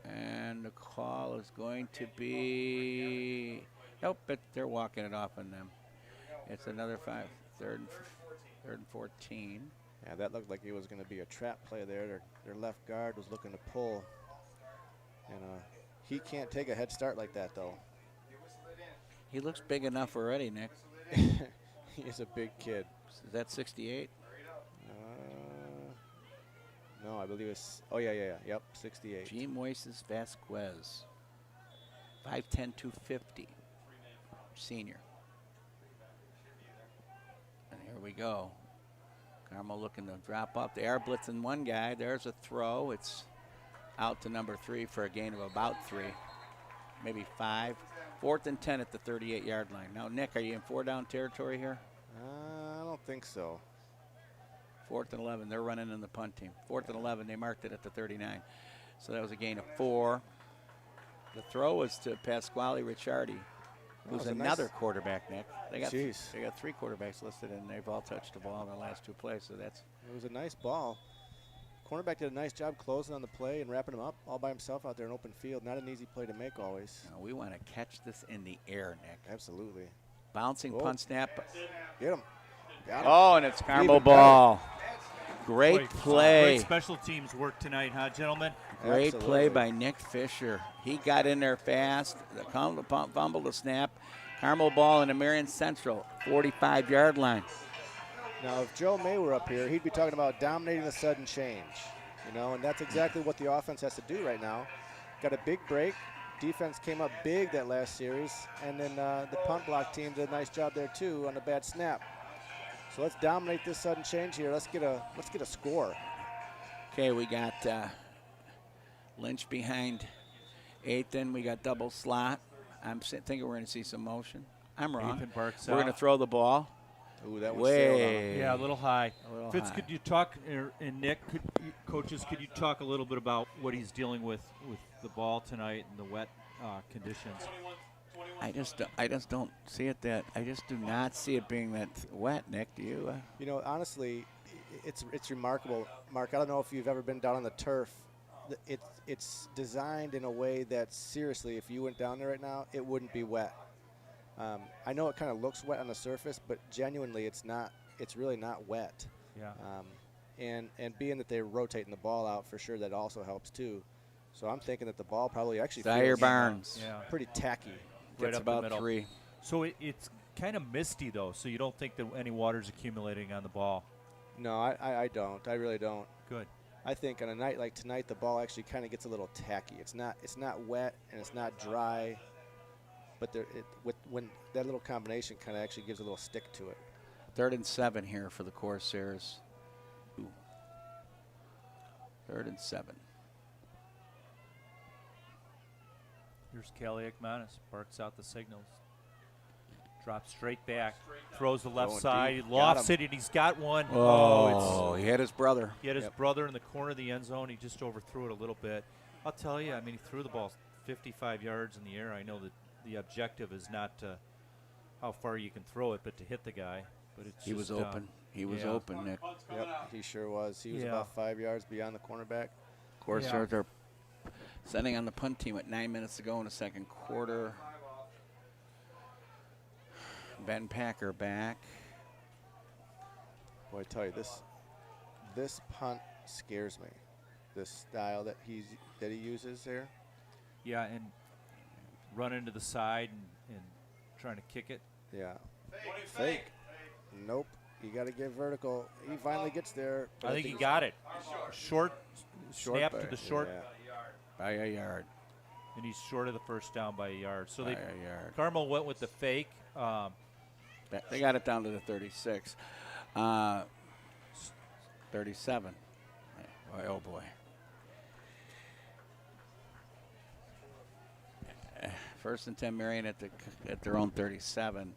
And the call is going to be, nope, but they're walking it off on them. It's another 5, 3rd and 14. Yeah, that looked like it was going to be a trap play there. Their left guard was looking to pull. And he can't take a head start like that, though. He looks big enough already, Nick. He's a big kid. Is that 68? No, I believe it's, oh, yeah. Yep, 68. G. Moises Vasquez. 5'10", 250. Senior. And here we go. Carmel looking to drop up. They are blitzing one guy. There's a throw. It's out to number 3 for a gain of about 3, maybe 5. 4th and 10 at the 38-yard line. Now, Nick, are you in 4-down territory here? I don't think so. 4th and 11. They're running in the punt team. 4th and 11. They marked it at the 39. So that was a gain of 4. The throw was to Pasquale Ricciardi, who's another quarterback, Nick. They got 3 quarterbacks listed, and they've all touched the ball in the last 2 plays. So that's. It was a nice ball. Cornerback did a nice job closing on the play and wrapping him up all by himself out there in open field. Not an easy play to make always. No, we want to catch this in the air, Nick. Absolutely. Bouncing punt snap. Get him. Got him. Oh, and it's Carmel ball. Great play. Great special teams work tonight, huh, gentlemen? Great Absolutely. play by Nick Fisher. He got in there fast. The fumble to snap. Carmel ball in the Marian Central 45-yard line. Now, if Joe May were up here, he'd be talking about dominating the sudden change. You know, and that's exactly what the offense has to do right now. Got a big break. Defense came up big that last series, and then the punt block team did a nice job there too on a bad snap. So let's dominate this sudden change here. Let's get a score. Okay, we got Lynch behind Ethan. We got double slot. I'm thinking we're going to see some motion. I'm wrong. Ethan Barks We're going to throw the ball. Ooh, that was sailed on him. Way. Yeah, a little high. Fitz, high. could you talk, and Nick, coaches, could you talk a little bit about what he's dealing with the ball tonight and the wet conditions? I just don't see it that. I just do not see it being that wet, Nick. Do you? You know, honestly, it's remarkable. Mark, I don't know if you've ever been down on the turf. It's designed in a way that, seriously, if you went down there right now, it wouldn't be wet. I know it kind of looks wet on the surface, but genuinely it's not. It's really not wet. Yeah. And being that they're rotating the ball out, for sure that also helps too. So I'm thinking that the ball probably actually Zaire feels Barnes. Yeah. pretty tacky. Right Gets up the about middle. 3. So it's kind of misty, though, so you don't think that any water's accumulating on the ball. No, I don't. I really don't. Good. I think on a night like tonight, the ball actually kind of gets a little tacky. It's not wet and it's not dry, but when that little combination kind of actually gives a little stick to it. 3rd and 7 here for the Corsairs. 3rd and 7. Here's Kelly Ekmanis, barks out the signals. Drops straight back, throws the left Going side, deep. he lofts it, and he's got one. Oh, he had his brother. He had his brother in the corner of the end zone. He just overthrew it a little bit. I'll tell you, I mean, he threw the ball 55 yards in the air. I know that the objective is not how far you can throw it, but to hit the guy. But it's He was just, open. He was yeah. open, Nick. Yep, he sure was. He was Yeah. about 5 yards beyond the cornerback. Corsairs are sending on the punt team with 9 minutes to go in the second quarter. Ben Packer back. Boy, I tell you, this punt scares me. This style that he uses there. Yeah, and run into the side and trying to kick it. Yeah. Fake. Nope. You got to get vertical. He finally gets there. I think he got it. Short snap to back, the short, yeah. By a yard. and he's short of the first down by a yard. So By they a yard. Carmel went with the fake. They got it down to the 36. 37. Boy, oh, boy. First and 10, Marian at their own 37.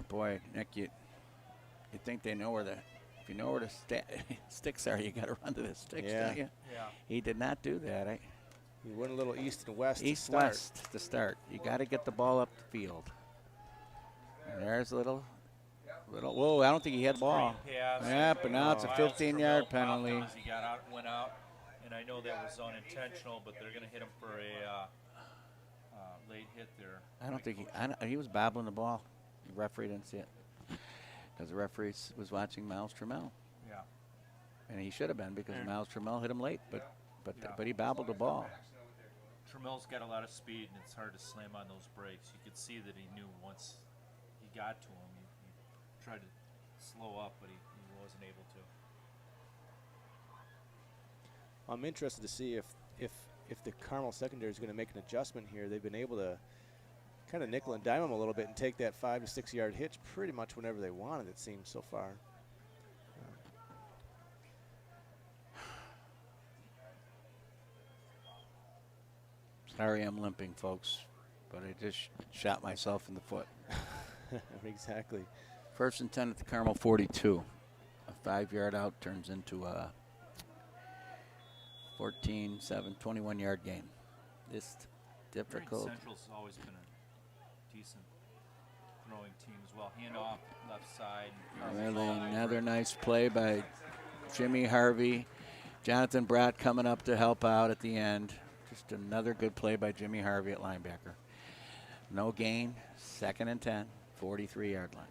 Boy, Nick, you think they know where if you know where the sticks are, you got to run to the sticks, don't you? Yeah. He did not do that. He went a little east and west. East-west to start. You got to get the ball up the field. And there's a little. Whoa! I don't think he had the ball. Yeah, but now it's a 15-yard penalty. He went out, and I know that was unintentional, but they're going to hit him for a late hit there. I don't think he was babbling the ball. The referee didn't see it because the referee was watching Miles Trammell. Yeah. And he should have been because Miles Trammell hit him late, but he babbled the ball. Trammell's got a lot of speed, and it's hard to slam on those brakes. You could see that he knew once he got to him. He tried to slow up, but he wasn't able to. I'm interested to see if the Carmel secondary is going to make an adjustment here. They've been able to kind of nickel and dime them a little bit and take that 5 to 6 yard hitch pretty much whenever they wanted, it seems so far. Sorry I'm limping, folks, but I just shot myself in the foot. Exactly. First and 10 at the Carmel 42. A 5-yard out turns into a 14-7, 21-yard game. This difficult. Marian Central's always been a decent throwing team as well. Hand off, left side. Another nice play by Jimmy Harvey. Jonathan Bratt coming up to help out at the end. Just another good play by Jimmy Harvey at linebacker. No gain, 2nd and 10, 43-yard line.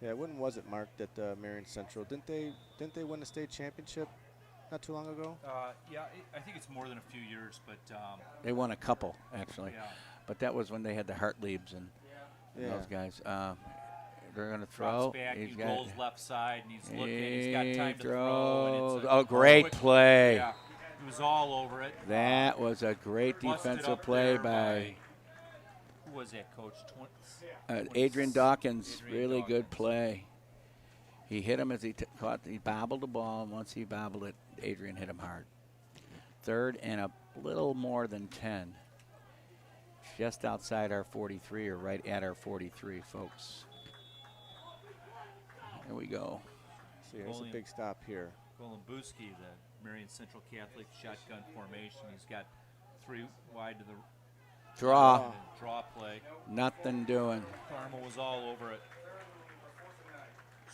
Yeah, when was it marked at Marian Central? Didn't they win the state championship not too long ago? Yeah, I think it's more than a few years, but they won a couple actually. Yeah. But that was when they had the Hartliebs and those guys. They're going to throw. Drops back, He's he got goes left side, and he's looking. He's got time to throw. And it's a great quick play. Yeah, he was all over it. That was a great Busted defensive up play there by who was that, Coach? Adrian Dawkins. Adrian Really Dawkins. good play. He hit him as he he bobbled the ball, and once he bobbled it, Adrian hit him hard. 3rd and a little more than 10. Just outside our 43, or right at our 43, folks. Here we go. So here's a big stop here. Golombuski, the Marian Central Catholic shotgun formation. He's got 3 wide to the Draw. Draw play. Nothing doing. Carmel was all over it.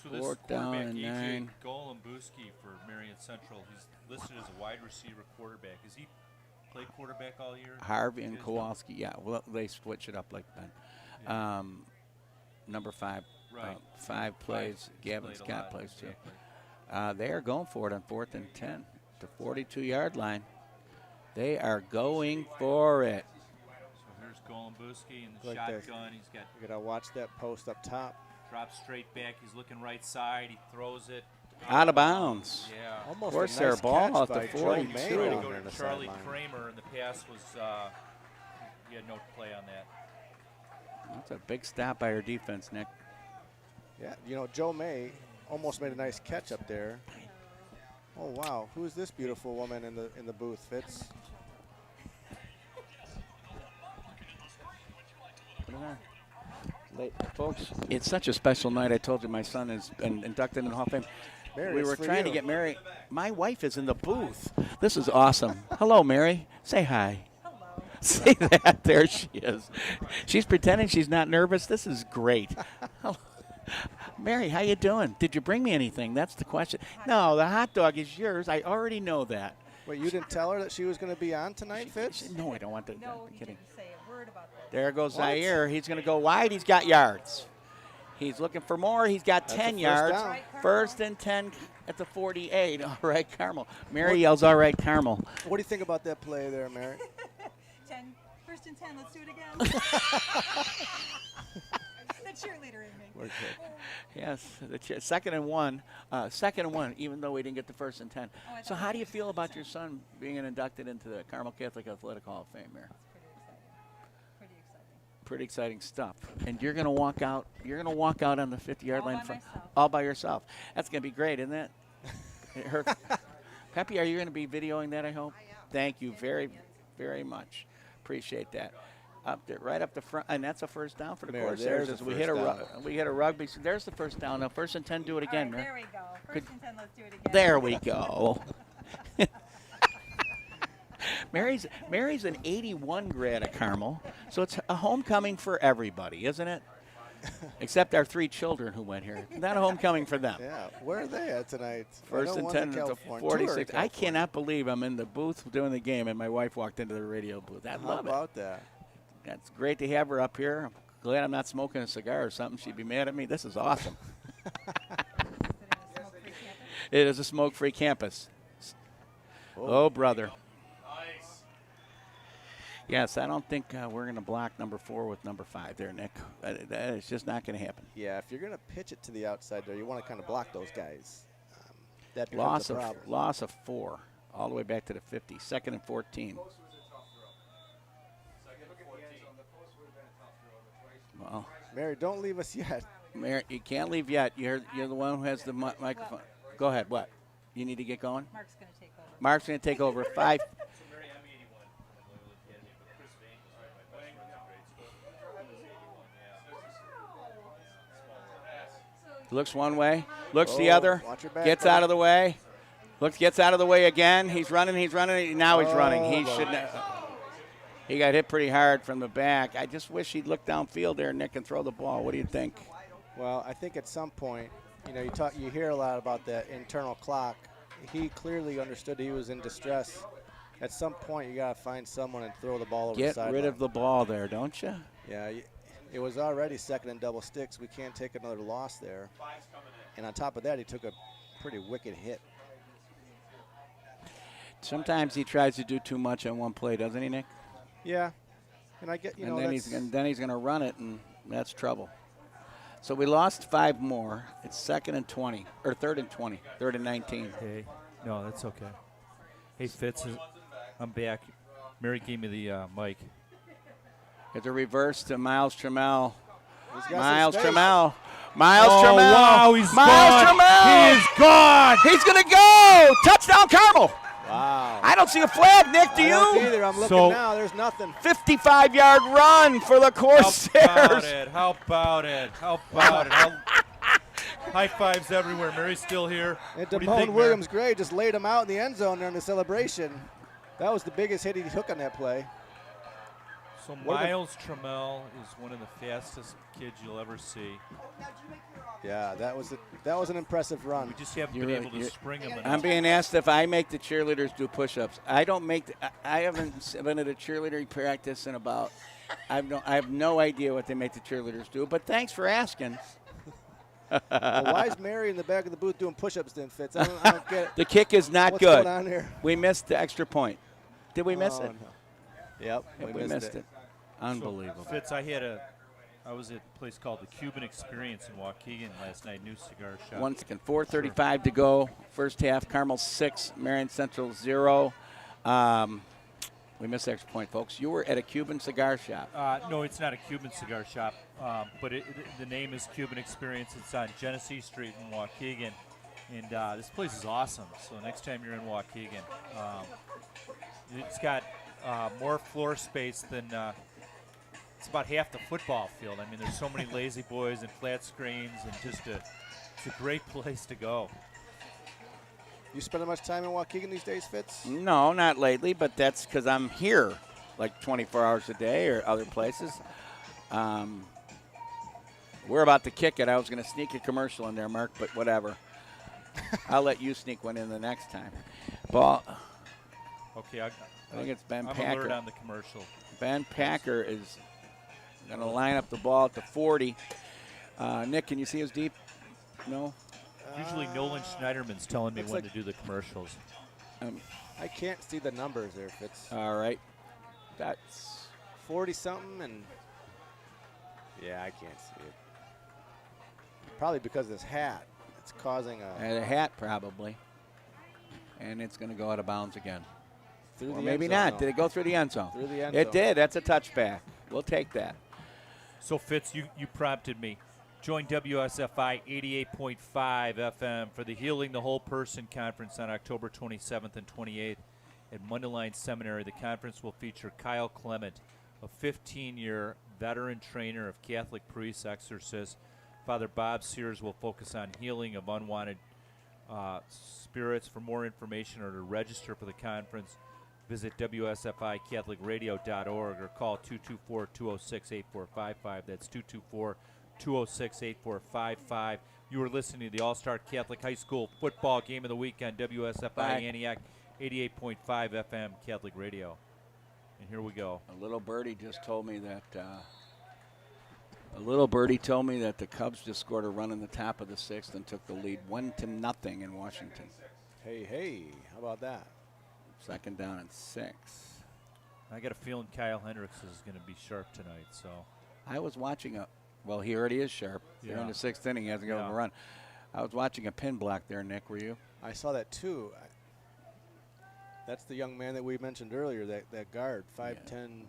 So this 4th down quarterback, and E.J. 9. Golombuski for Marian Central, he's listed as a wide receiver quarterback. Has he played quarterback all year? Harvey and Kowalski, yeah. Well, they switch it up like that. Yeah. Number 5. Right. 5 plays. Gavin played a Scott lot, plays too. exactly. They are going for it on 4th and 10. The 42-yard line. They are going for it. So here's Golombuski in the Like shotgun. He's got You gotta watch that post up top. drops straight back. He's looking right side. He throws it Out of bounds. Yeah. Almost Forced a their nice ball catch out to by 42. Joe He May tried to down go there on to the Charlie sideline. Kramer, and the pass was he had no play on that. That's a big stop by our defense, Nick. Yeah, you know, Joe May almost made a nice catch up there. Oh wow, who is this beautiful woman in the booth, Fitz? Put it on. Folks, it's such a special night. I told you my son has been inducted in the Hall of Fame. Mary, We it's were for trying to you. get Mary. My wife is in the booth. This is awesome. Hello, Mary. Say hi. Hello. See that? There she is. She's pretending she's not nervous. This is great. Hello. Mary, how you doing? Did you bring me anything? That's the question. No, the hot dog is yours. I already know that. Wait, you didn't tell her that she was going to be on tonight, Fitz? No, I don't want to. No, I'm he kidding. didn't say a word about that. There goes What? Zaire. He's going to go wide. He's got yards. He's looking for more. He's got That's a 10 first yards. down. Right, Carmel. 1st and 10 at the 48. All right, Carmel. Mary yells, all right, Carmel. What do you think about that play there, Mary? 1st and 10, let's do it again. The cheerleader in me. We're good. Yes, the 2nd and 1. 2nd and 1, even though we didn't get the 1st and 10. Oh, I So thought how we do you did feel 1st about and your 10. son being inducted into the Carmel Catholic Athletic Hall of Fame, Mary? Pretty exciting. Pretty exciting stuff. And you're going to walk out. You're going to walk out on the 50-yard All line by myself. all by yourself. That's going to be great, isn't it? Peppy, are you going to be videoing that? I hope. Thank you very, very much. Appreciate that. up there, right up the front, and that's a first down for the Mary, Corsairs. there's As a we hit first a down. we hit a rugby. So there's the first down. Now 1st and 10. Do it again, All Mary. right, there we go. Good. First and 10, let's do it again. There we go. Mary's an 81 grad at Carmel, so it's a homecoming for everybody, isn't it? Except our 3 children who went here. Not a homecoming for them. Yeah, where are they at tonight? I 1st know and one's 10 in to California. 46. Two are in I California. cannot believe I'm in the booth doing the game, and my wife walked into the radio booth. I How love it. about that? That's great to have her up here. I'm glad I'm not smoking a cigar or something. She'd be mad at me. This is awesome. It is a smoke-free campus. Oh, brother. Yes, I don't think we're going to block number 4 with number 5 there, Nick. That is just not going to happen. Yeah, if you're going to pitch it to the outside there, you want to kind of block those guys. That becomes a problem. Loss of 4, all the way back to the 50. 2nd and 14. Well, Mary, don't leave us yet. Mary, you can't leave yet. You're the one who has the microphone. Go ahead. What? You need to get going? Mark's going to take over. Mark's going to take over. 5. Looks one way, looks the other, watch your back, gets buddy. out of the way, gets out of the way again. He's running, now he's running. He should He got hit pretty hard from the back. I just wish he'd look downfield there, Nick, and throw the ball. What do you think? Well, I think at some point, you hear a lot about that internal clock. He clearly understood he was in distress. At some point, you got to find someone and throw the ball over the Get sideline. rid of the ball there, don't you? Yeah, it was already 2nd and double sticks. We can't take another loss there. And on top of that, he took a pretty wicked hit. Sometimes he tries to do too much on one play, doesn't he, Nick? Yeah, and I get then he's going to run it, and that's trouble. So we lost 5 more. It's 2nd and 20, or 3rd and 20, 3rd and 19. Hey, no, that's okay. Hey, Fitz, I'm back. Mary gave me the mic. It's a reverse to Miles Trammell. Miles Trammell. Wow, he's gone. Trammell. He is gone. He's going to go. Touchdown, Carmel. Wow. I don't see a flag, Nick. Do I you? don't either. I'm looking now. There's nothing. 55-yard run for the Corsairs. How about it? High fives everywhere. Mary's still here. And What do you think, Damone Mary? Williams-Gray just laid him out in the end zone during the celebration. That was the biggest hit he took on that play. So Miles Trammell is one of the fastest kids you'll ever see. Yeah, that was an impressive run. We just haven't been able to spring him enough. I'm being asked if I make the cheerleaders do push-ups. I haven't been at a cheerleader practice in about. I have no idea what they make the cheerleaders do. But thanks for asking. Well, why is Mary in the back of the booth doing push-ups then, Fitz? I don't get it. The kick is not What's good. going on here? We missed the extra point. Did we miss it? No. Yep, We missed it. Unbelievable. So, Fitz, I was at a place called the Cuban Experience in Waukegan last night, new cigar shop. 1 second, 4:35 to go. First half, Carmel 6, Marian Central 0. We missed the extra point, folks. You were at a Cuban cigar shop. No, it's not a Cuban cigar shop, but the name is Cuban Experience. It's on Genesee Street in Waukegan, and this place is awesome. So next time you're in Waukegan, it's got more floor space than it's about half the football field. I mean, there's so many lazy boys and flat screens, and it's a great place to go. You spending much time in Waukegan these days, Fitz? No, not lately, but that's because I'm here like 24 hours a day or other places. We're about to kick it. I was going to sneak a commercial in there, Mark, but whatever. I'll let you sneak one in the next time. Ball. Okay, I think it's Ben I'm Packer. alert on the commercial. Ben Packer is going to line up the ball at the 40. Nick, can you see us deep? No? Usually Nolan Schneiderman's telling me looks when like- to do the commercials. I can't see the numbers there, Fitz. All right. That's 40-something, and yeah, I can't see it. Probably because of this hat. It's causing a hat probably. And it's going to go out of bounds again. through Or the maybe end zone, not. though. Did it go through the end zone? Through the end It zone. did. That's a touchback. We'll take that. So, Fitz, you prompted me. Join WSFI 88.5 FM for the Healing the Whole Person Conference on October 27th and 28th at Mundelein Seminary. The conference will feature Kyle Clement, a 15-year veteran trainer of Catholic priests, exorcists. Father Bob Sears will focus on healing of unwanted spirits. For more information or to register for the conference, visit WSFICatholicRadio.org or call 224-206-8455. That's 224-206-8455. You are listening to the All-Star Catholic High School football game of the week on WSFI Antioch 88.5 FM Catholic Radio. And here we go. A little birdie told me that the Cubs just scored a run in the top of the sixth and took the lead 1-0 in Washington. Hey, how about that? Second down and 6. I got a feeling Kyle Hendricks is going to be sharp tonight. So I was watching well, he already is sharp. They're in the 6th inning. He hasn't given him a run. I was watching a pin block there, Nick. Were you? I saw that too. That's the young man that we mentioned earlier, that guard, 5'10",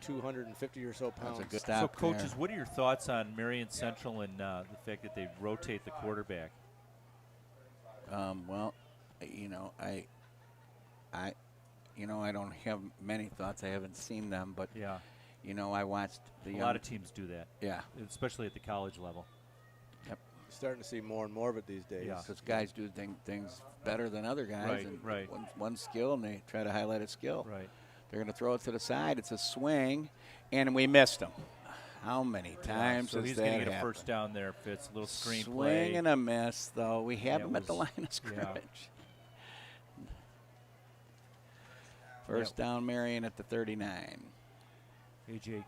250 or so pounds. That's a good stop. So, coaches, what are your thoughts on Marian Central and the fact that they rotate the quarterback? Well, I don't have many thoughts. I haven't seen them, but I watched a lot of teams do that. Yeah, especially at the college level. Yep, starting to see more and more of it these days. Yeah, because guys do things better than other guys. Right. One skill, and they try to highlight a skill. Right. They're going to throw it to the side. It's a swing, and we missed him. How many times so has he's that going to get happened? a first down there, Fitz. A little screen Swing play. and a miss, though. We have him at the line of scrimmage. First down, Marian at the 39. A.J.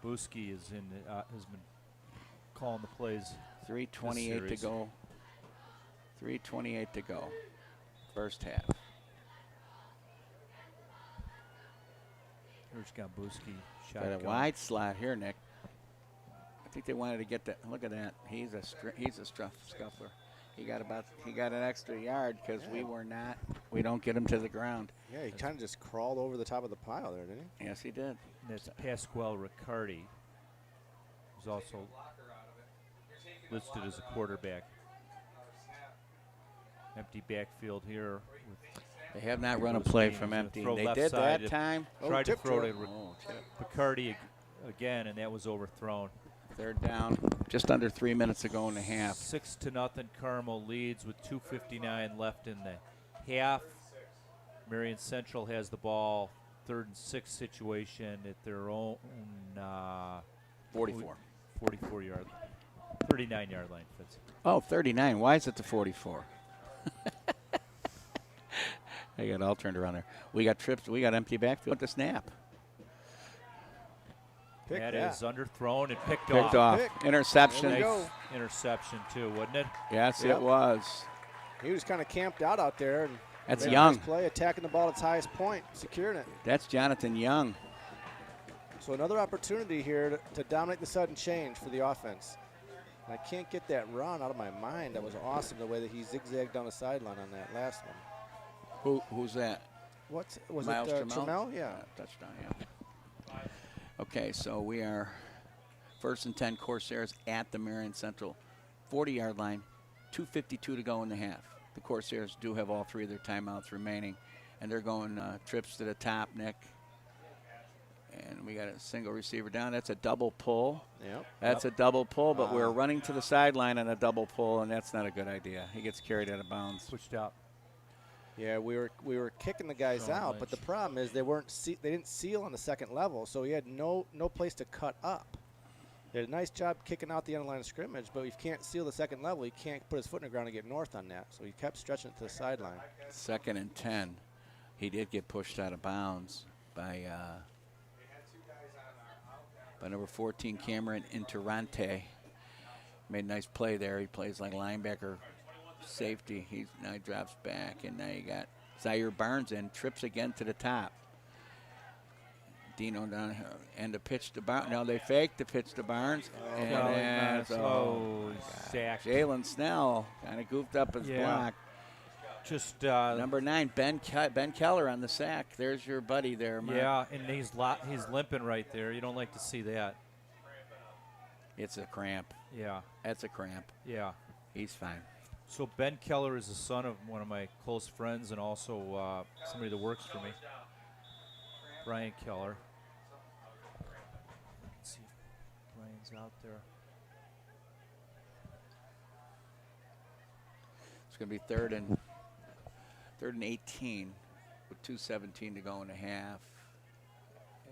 Gambuski has been calling the plays. 3:28 to go. 3:28 to go. First half. Here's Gambuski. Got a wide slot here, Nick. I think they wanted to get that. Look at that. He's a scuffler. He got an extra yard because we don't get him to the ground. Yeah, he kind of just crawled over the top of the pile there, didn't he? Yes, he did. And that's Pasquale Riccardi, who's also listed as a quarterback. Empty backfield here. They have not run a play from empty. They did that time. Tried to throw to Riccardi again, and that was overthrown. Third down, just under 3 minutes to go in the half. 6-0, Carmel leads with 2:59 left in the half. Marian Central has the ball, 3rd and 6 situation at their own 39-yard line. Fitz. Oh, 39. Why is it the 44? I got all turned around there. We got trips. We got empty backfield to snap. That is underthrown and picked off. Interception. Nice interception, too, wasn't it? Yes, it was. He was kind of camped out there. And that's Young. Play, attacking the ball at its highest point, securing it. That's Jonathan Young. So another opportunity here to dominate the sudden change for the offense. And I can't get that run out of my mind. That was awesome, the way that he zigzagged down the sideline on that last one. Who's that? Was Miles it Trammell? Yeah. Touchdown, yeah. Okay, so we are 1st and 10 Corsairs at the Marian Central 40-yard line, 2:52 to go in the half. The Corsairs do have all 3 of their timeouts remaining, and they're going trips to the top, Nick. And we got a single receiver down. That's a double pull. Yep. That's a double pull, but we're running to the sideline on a double pull, and that's not a good idea. He gets carried out of bounds. Pushed out. Yeah, we were kicking the guys out, but the problem is they didn't seal on the second level, so he had no place to cut up. They did a nice job kicking out the end line of scrimmage, but if you can't seal the second level, he can't put his foot in the ground and get north on that. So he kept stretching it to the sideline. 2nd and 10. He did get pushed out of bounds by number 14, Cameron Interrante. Made a nice play there. He plays like linebacker. Safety. Now he drops back, and now you got Zaire Barnes in, trips again to the top. Dino down here, and the pitch to Barnes. No, they faked the pitch to Barnes. Sacked. Jalen Snell kind of goofed up his block. Just number 9, Ben Keller on the sack. There's your buddy there, Mark. Yeah, and he's limping right there. You don't like to see that. It's a cramp. Yeah. That's a cramp. Yeah. He's fine. So Ben Keller is the son of one of my close friends and also somebody that works for me, Brian Keller. Lions out there. It's going to be third and 18 with 2:17 to go in the half.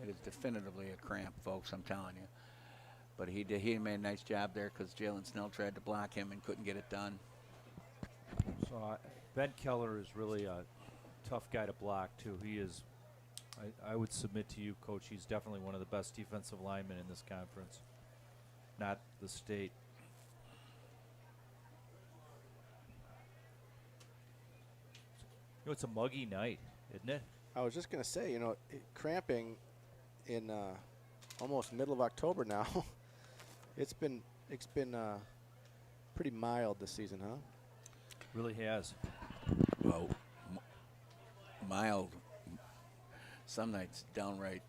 It is definitively a cramp, folks, I'm telling you. But he made a nice job there because Jalen Snell tried to block him and couldn't get it done. So Ben Keller is really a tough guy to block, too. He is, I would submit to you, Coach, he's definitely one of the best defensive linemen in this conference, not the state. You know, it's a muggy night, isn't it? I was just going to say, cramping in almost middle of October now. it's been pretty mild this season, huh? Really has. Well, mild. Some nights downright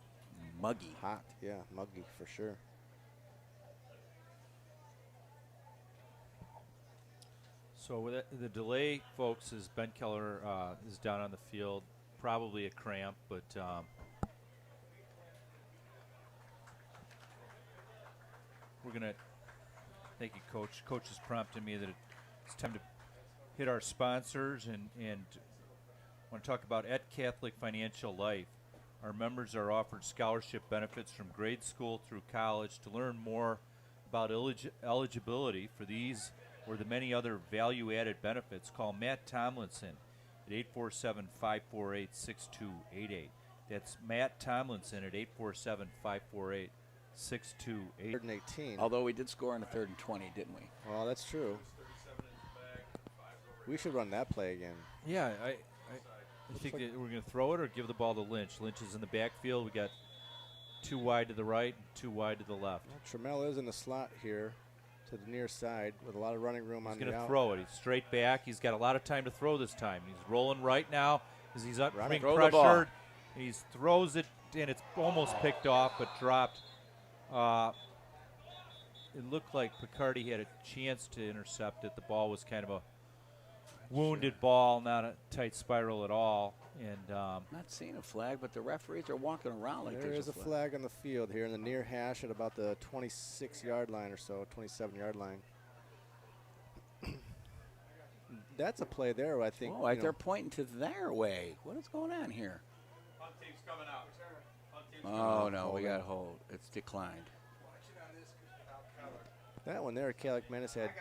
muggy. Hot, yeah, muggy for sure. So with the delay, folks, is Ben Keller is down on the field, probably a cramp, but we're gonna. Thank you, Coach. Coach has prompted me that it's time to hit our sponsors and want to talk about Ed Catholic Financial Life. Our members are offered scholarship benefits from grade school through college. To learn more about eligibility for these or the many other value-added benefits, call Matt Tomlinson at 847-548-6288. That's Matt Tomlinson at 847-548-6288. 318. Although we did score on a 3rd and 20, didn't we? Well, that's true. We should run that play again. Yeah, I think that we're going to throw it or give the ball to Lynch. Lynch is in the backfield. We got 2 wide to the right and 2 wide to the left. Well, Trammell is in the slot here to the near side with a lot of running room on the out. He's going to throw it. He's straight back. He's got a lot of time to throw this time. He's rolling right now as he's being pressured. He throws it, and it's almost picked off but dropped. It looked like Picardi had a chance to intercept it. The ball was kind of a wounded ball, not a tight spiral at all. And not seeing a flag, but the referees are walking around like there is a flag on the field here in the near hash at about the 26-yard line or so, 27-yard line. That's a play there, I think. Oh, like they're pointing to their way. What is going on here? Punt team's coming out. Oh, no, we got hold. It's declined. That one there, Calic Menace had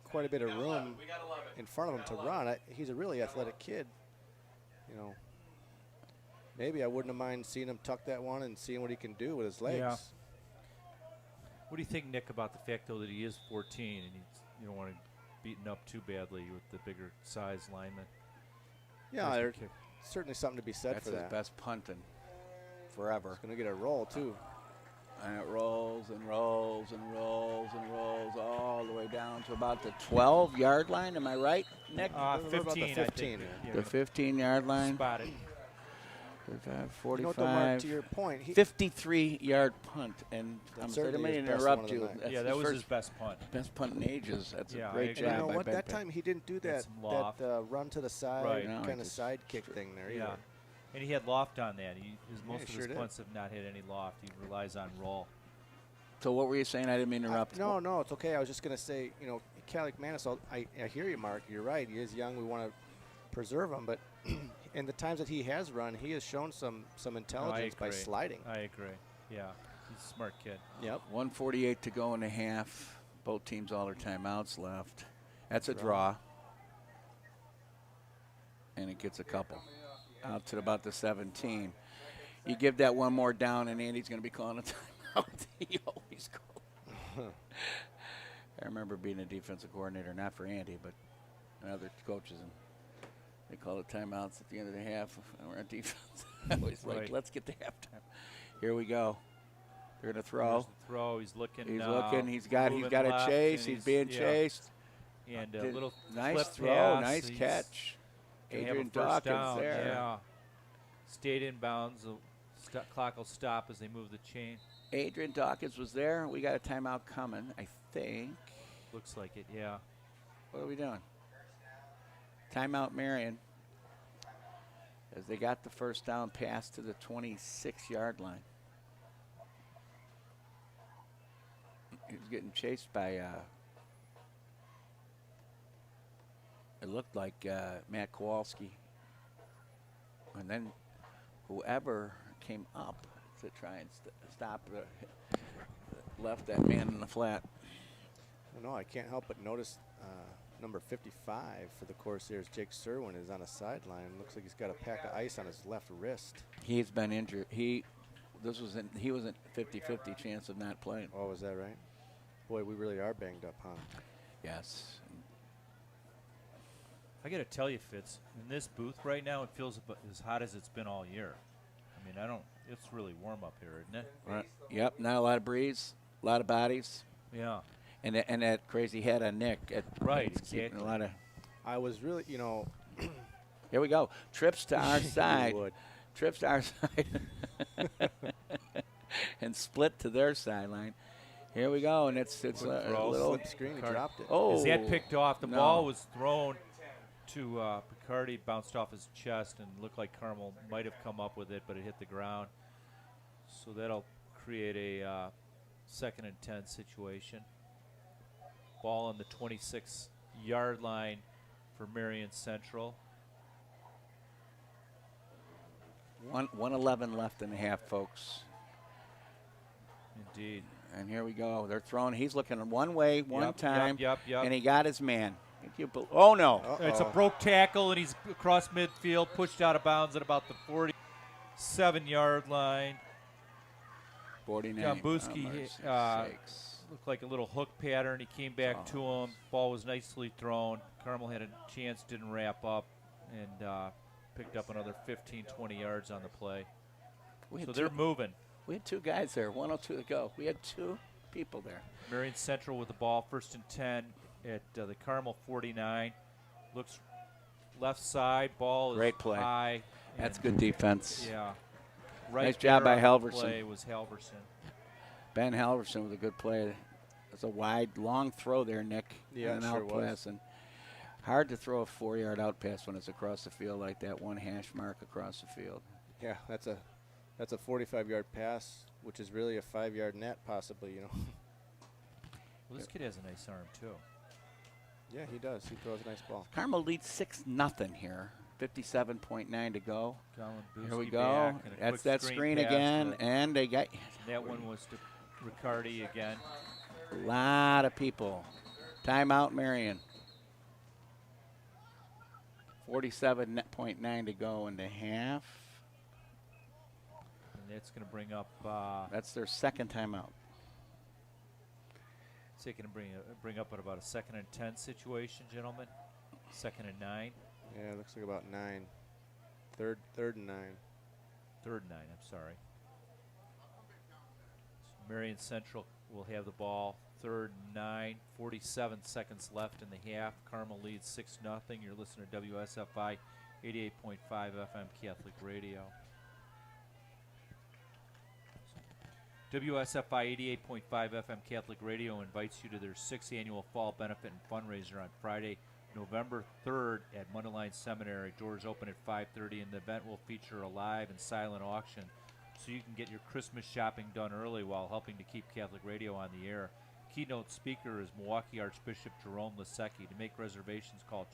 quite a bit of room in front of him to run. He's a really athletic kid. Maybe I wouldn't have mind seeing him tuck that one and seeing what he can do with his legs. Yeah. What do you think, Nick, about the fact, though, that he is 14 and you don't want to beaten up too badly with the bigger size lineman? Yeah, there's certainly something to be said for that. That's his best punting forever. He's going to get a roll, too. And it rolls and rolls and rolls and rolls all the way down to about the 12-yard line. Am I right, Nick? 15, I think. The 15-yard line. Spotted. 45, Mark, to your point, 53-yard punt. And I'm sorry to interrupt you. Yeah, that was his best punt. Best punt in ages. That's a great job. You know what? by That time he didn't do that run to the side kind of side kick thing there either. Yeah. And he had loft on that. Most of his punts have not hit any loft. He relies on roll. So what were you saying? I didn't mean to interrupt. No, it's okay. I was just going to say, Calic Manis, I hear you, Mark. You're right. He is young. We want to preserve him. But in the times that he has run, he has shown some intelligence by sliding. I agree. Yeah. He's a smart kid. Yep. 1:48 to go in the half. Both teams all their timeouts left. That's a draw. And it gets a couple. Out to about the 17. You give that one more down, and Andy's going to be calling a timeout. He always calls. I remember being a defensive coordinator, not for Andy, but other coaches, and they call it timeouts at the end of the half. And we're on defense. I always like, let's get to halftime. Here we go. They're going to throw. There's the throw. He's looking. He's looking. He's got a chase. He's being chased. And a little nice throw. Pass. Nice catch. Adrian Dawkins there. Yeah. Stayed in bounds. The clock will stop as they move the chain. Adrian Dawkins was there. We got a timeout coming, I think. Looks like it, yeah. What are we doing? Timeout Marian. As they got the first down pass to the 26-yard line. He's getting chased by, it looked like Matt Kowalski. And then whoever came up to try and stop left that man in the flat. No, I can't help but notice number 55 for the Corsairs, Jake Serwin, is on a sideline. Looks like he's got a pack of ice on his left wrist. He's been injured. He was a 50-50 chance of not playing. Oh, is that right? Boy, we really are banged up, huh? Yes. I got to tell you, Fitz, in this booth right now, it feels as hot as it's been all year. I mean, it's really warm up here, isn't it? Right. Yep, not a lot of breeze, a lot of bodies. Yeah. And that crazy head on Nick. Right, it's keeping exactly. A lot of. I was really, you know. Here we go. Trips to our side. Would. Trips to our side. And split to their sideline. Here we go, and it's a little slip screen. He dropped it. Oh, Is that picked off? The no. ball was thrown to Picardi, bounced off his chest, and looked like Carmel might have come up with it, but it hit the ground. So that'll create a 2nd and 10 situation. Ball on the 26-yard line for Marian Central. 1:11 left in the half, folks. Indeed. And here we go. They're throwing. He's looking one way, one time. Yep. And he got his man. Oh, no. Uh-oh. It's a broke tackle, and he's across midfield, pushed out of bounds at about the 47-yard line. 49. Gombuski looked like a little hook pattern. He came back to him. Ball was nicely thrown. Carmel had a chance, didn't wrap up, and picked up another 15, 20 yards on the play. So they're moving. We had 2 guys there, 1:02 to go. We had 2 people there. Marian Central with the ball, 1st and 10 at the Carmel 49. Looks left side, ball is Great play. high. That's good defense. Yeah. Right Nice job there by on the Halverson. Play was Halverson. Ben Halverson with a good play. It's a wide, long throw there, Nick. Yeah, and it an sure out was. pass. And hard to throw a 4-yard out pass when it's across the field like that, 1 hash mark across the field. Yeah, that's a 45-yard pass, which is really a 5-yard net, possibly. You know. Well, this kid has a nice arm too. Yeah, he does. He throws a nice ball. Carmel leads 6-0 here. 57.9 to go. Colin Here we Booski go. back, and a That's quick that screen pass again, to- and they got that one was to Riccardi again. a lot of people. Timeout, Marian. 47.9 to go in the half. And that's going to bring up. That's their 2nd timeout. It's going to bring up at about a 2nd and 10 situation, gentlemen. 2nd and 9. Yeah, it looks like about 9. Third and 9. 3rd and 9. I'm sorry. So Marian Central will have the ball. 3rd and 9. 47 seconds left in the half. Carmel leads 6-0. You're listening to WSFI 88.5 FM Catholic Radio. WSFI 88.5 FM Catholic Radio invites you to their 6th annual fall benefit and fundraiser on Friday, November 3rd at Mundelein Seminary. Doors open at 5:30, and the event will feature a live and silent auction so you can get your Christmas shopping done early while helping to keep Catholic Radio on the air. Keynote speaker is Milwaukee Archbishop Jerome Lisecki. To make reservations, call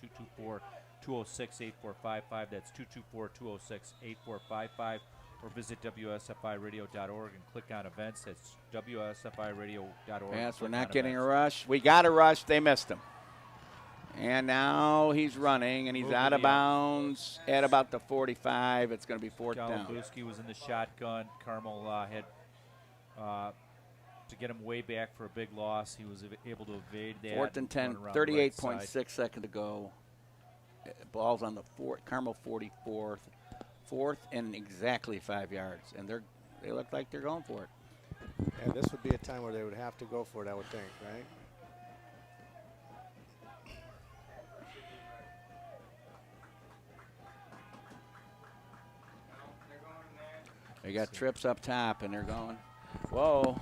224-206-8455. That's 224-206-8455. Or visit WSFIRadio.org and click on events. That's WSFIRadio.org. Yes, we're Click not on getting a events. rush. We got a rush. They missed him. And now he's running, and he's Moving out of the bounds at about the 45. It's going to be 4th down. Golubuski was in the shotgun. Carmel had to get him way back for a big loss. He was able to evade that. 4th and 10, run around the right 38.6 seconds to go. Ball's on the Carmel 44th. 4th and exactly 5 yards. And they look like they're going for it. Yeah, this would be a time where they would have to go for it, I would think, right? They got trips up top, and they're going, whoa.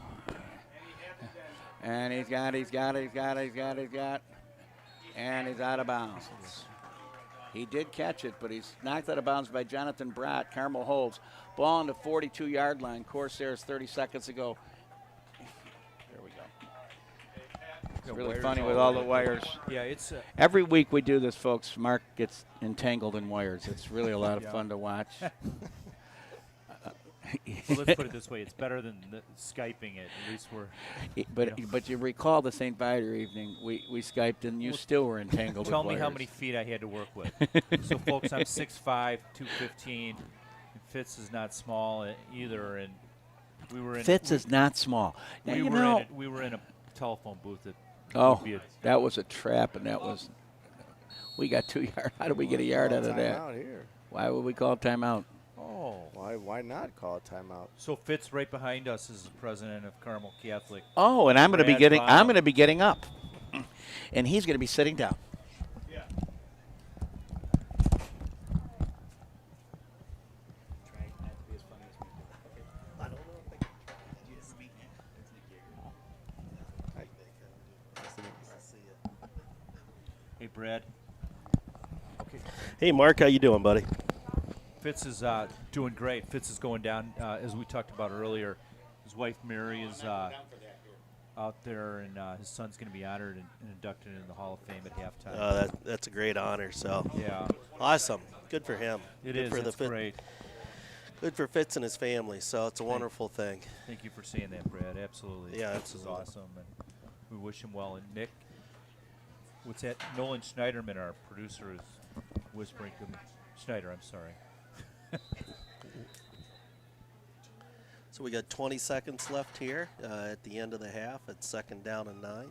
And he's got, and he's out of bounds. He did catch it, but he's knocked out of bounds by Jonathan Brott. Carmel holds. Ball on the 42-yard line. Corsairs 30 seconds ago. Here we go. It's Yeah, really wires funny all with all over the the wires. Yeah, it's Every week we do this, folks. Mark gets entangled in wires. It's really a lot of Yeah. fun to watch. well, let's put it this way: it's better than Skyping it. At least we're. But you recall the St. Viator evening, we Skyped and you still were entangled Tell with me how wires. many feet I had to work with. So, folks, I'm 6'5", 215. And Fitz is not small either, and we were in. Fitz is not small. Now, We you were know, in. We were in a telephone booth. That oh, would be that was a trap, and that was. We got 2 yards. How did we get a yard out of that? Timeout here. Why would we call timeout? Oh. Why not call a timeout? So Fitz right behind us is the president of Carmel Catholic. Oh, and I'm going to be Brad getting. Bob. I'm going to be getting up, and he's going to be sitting down. Hey, Brad. Okay. Hey, Mark, how you doing, buddy? Fitz is doing great. Fitz is going down, as we talked about earlier. His wife Mary is out there, and his son's going to be honored and inducted into the Hall of Fame at halftime. That's a great honor. So Yeah, awesome, good for him. it good is. For It's great. Good for Fitz and his family. So it's a wonderful thing. Thank you for saying that, Brad. Absolutely. Yeah, Fitz is absolutely. awesome, and we wish him well. And Nick, what's that? Nolan Schneiderman, our producer, is whispering to me. Schneider, I'm sorry. So we got 20 seconds left here at the end of the half. It's 2nd down and 9.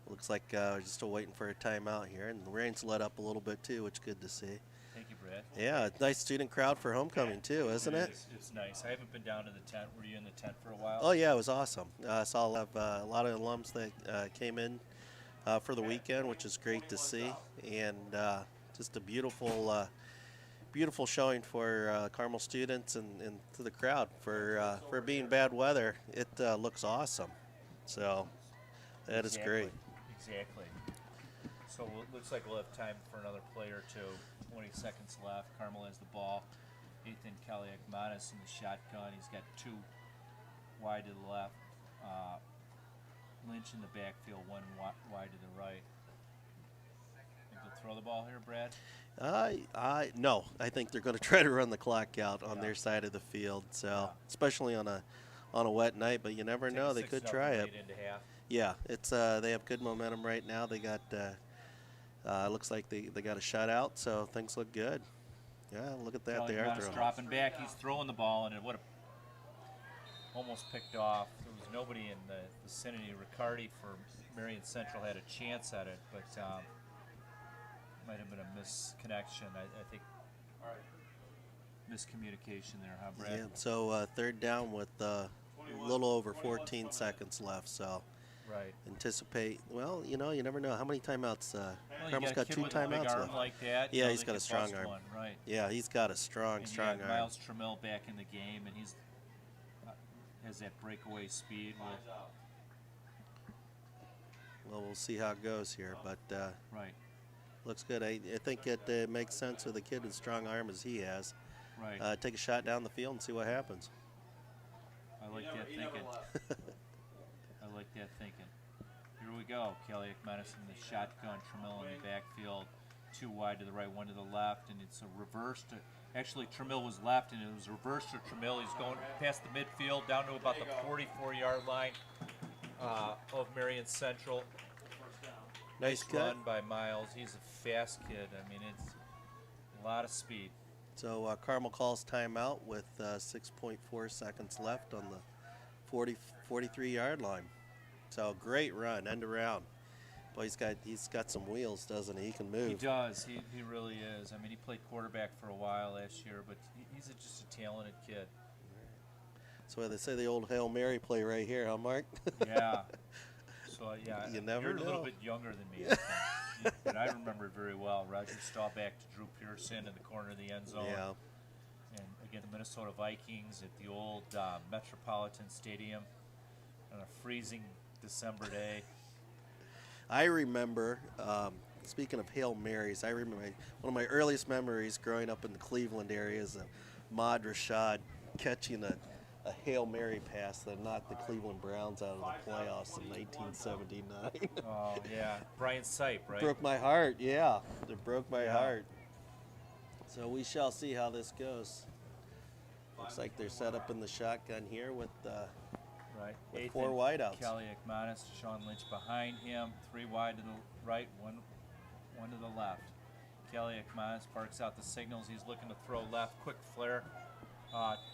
Looks like we're just still waiting for a timeout here, and the rain's let up a little bit too, which is good to see. Thank you, Brad. Yeah, nice student crowd for homecoming too, isn't it? It's nice. I haven't been down to the tent. Were you in the tent for a while? Oh yeah, it was awesome. I saw a lot of alums that came in for the weekend, which is great to see, and just a beautiful showing for Carmel students and to the crowd for being bad weather. It looks awesome, so that is great. Exactly. So it looks like we'll have time for another play or two. 20 seconds left. Carmel has the ball. Ethan Kaliakmanis in the shotgun. He's got 2 wide to the left. Lynch in the backfield, 1 wide to the right. Think they'll throw the ball here, Brad? No, I think they're going to try to run the clock out on their side of the field. So especially on a wet night, but you never know. They could try it. Into half. Yeah, it's they have good momentum right now. They got looks like they got a shutout, so things look good. Yeah, look at that. They are throwing. Dropping back. He's throwing the ball, and it would have almost picked off. There was nobody in the vicinity. Riccardi for Marian Central had a chance at it, but might have been a misconnection. I think miscommunication there, huh, Brad? Yeah, so 3rd down with a little over 14 seconds left, so right. anticipate, well, you never know. How many timeouts? Carmel's got a kid 2 with a big timeouts arm left. like that, Yeah, they he's got a could strong bust arm. one, right. Yeah, he's got a strong And you got arm. Miles Trammell back in the game, and he's has that breakaway speed. Well, we'll see how it goes here, but Right. looks good. I think it makes sense with a kid with a strong arm as he has. Right. Take a shot down the field and see what happens. I like that thinking. I like that thinking. Here we go. Kaliakmanis in the shotgun. Trammell in the backfield. 2 wide to the right, 1 to the left, and it's a reverse to. Actually, Trammell was left, and it was reversed to Trammell. He's going past the midfield down to about the 44-yard line of Marian Central. Nice cut. Run by Miles. He's a fast kid. I mean, it's a lot of speed. So Carmel calls timeout with 6.4 seconds left on the 43-yard line. So great run, end around. Boy, he's got some wheels, doesn't he? He can move. He does. He really is. I mean, he played quarterback for a while last year, but he's just a talented kid. So they say the old Hail Mary play right here, huh, Mark? Yeah. So yeah, You never you're a little know. bit younger than me, I think. But I remember it very well. Roger Staubach to Drew Pearson in the corner of the end zone. Yeah. And again, the Minnesota Vikings at the old Metropolitan Stadium on a freezing December day. I remember, speaking of Hail Marys, I remember one of my earliest memories growing up in the Cleveland area is Ahmad Rashad catching a a Hail Mary pass that knocked the Cleveland Browns out of the playoffs in 1979. Oh, yeah. Brian Sipe, right? Broke my heart, yeah. It broke my heart. So we shall see how this goes. Looks like they're set up in the shotgun here with Right. with 4 wideouts. Kelly Ekmanis, Sean Lynch behind him, 3 wide to the right, one to the left. Kelly Ekmanis parks out the signals. He's looking to throw left, quick flare.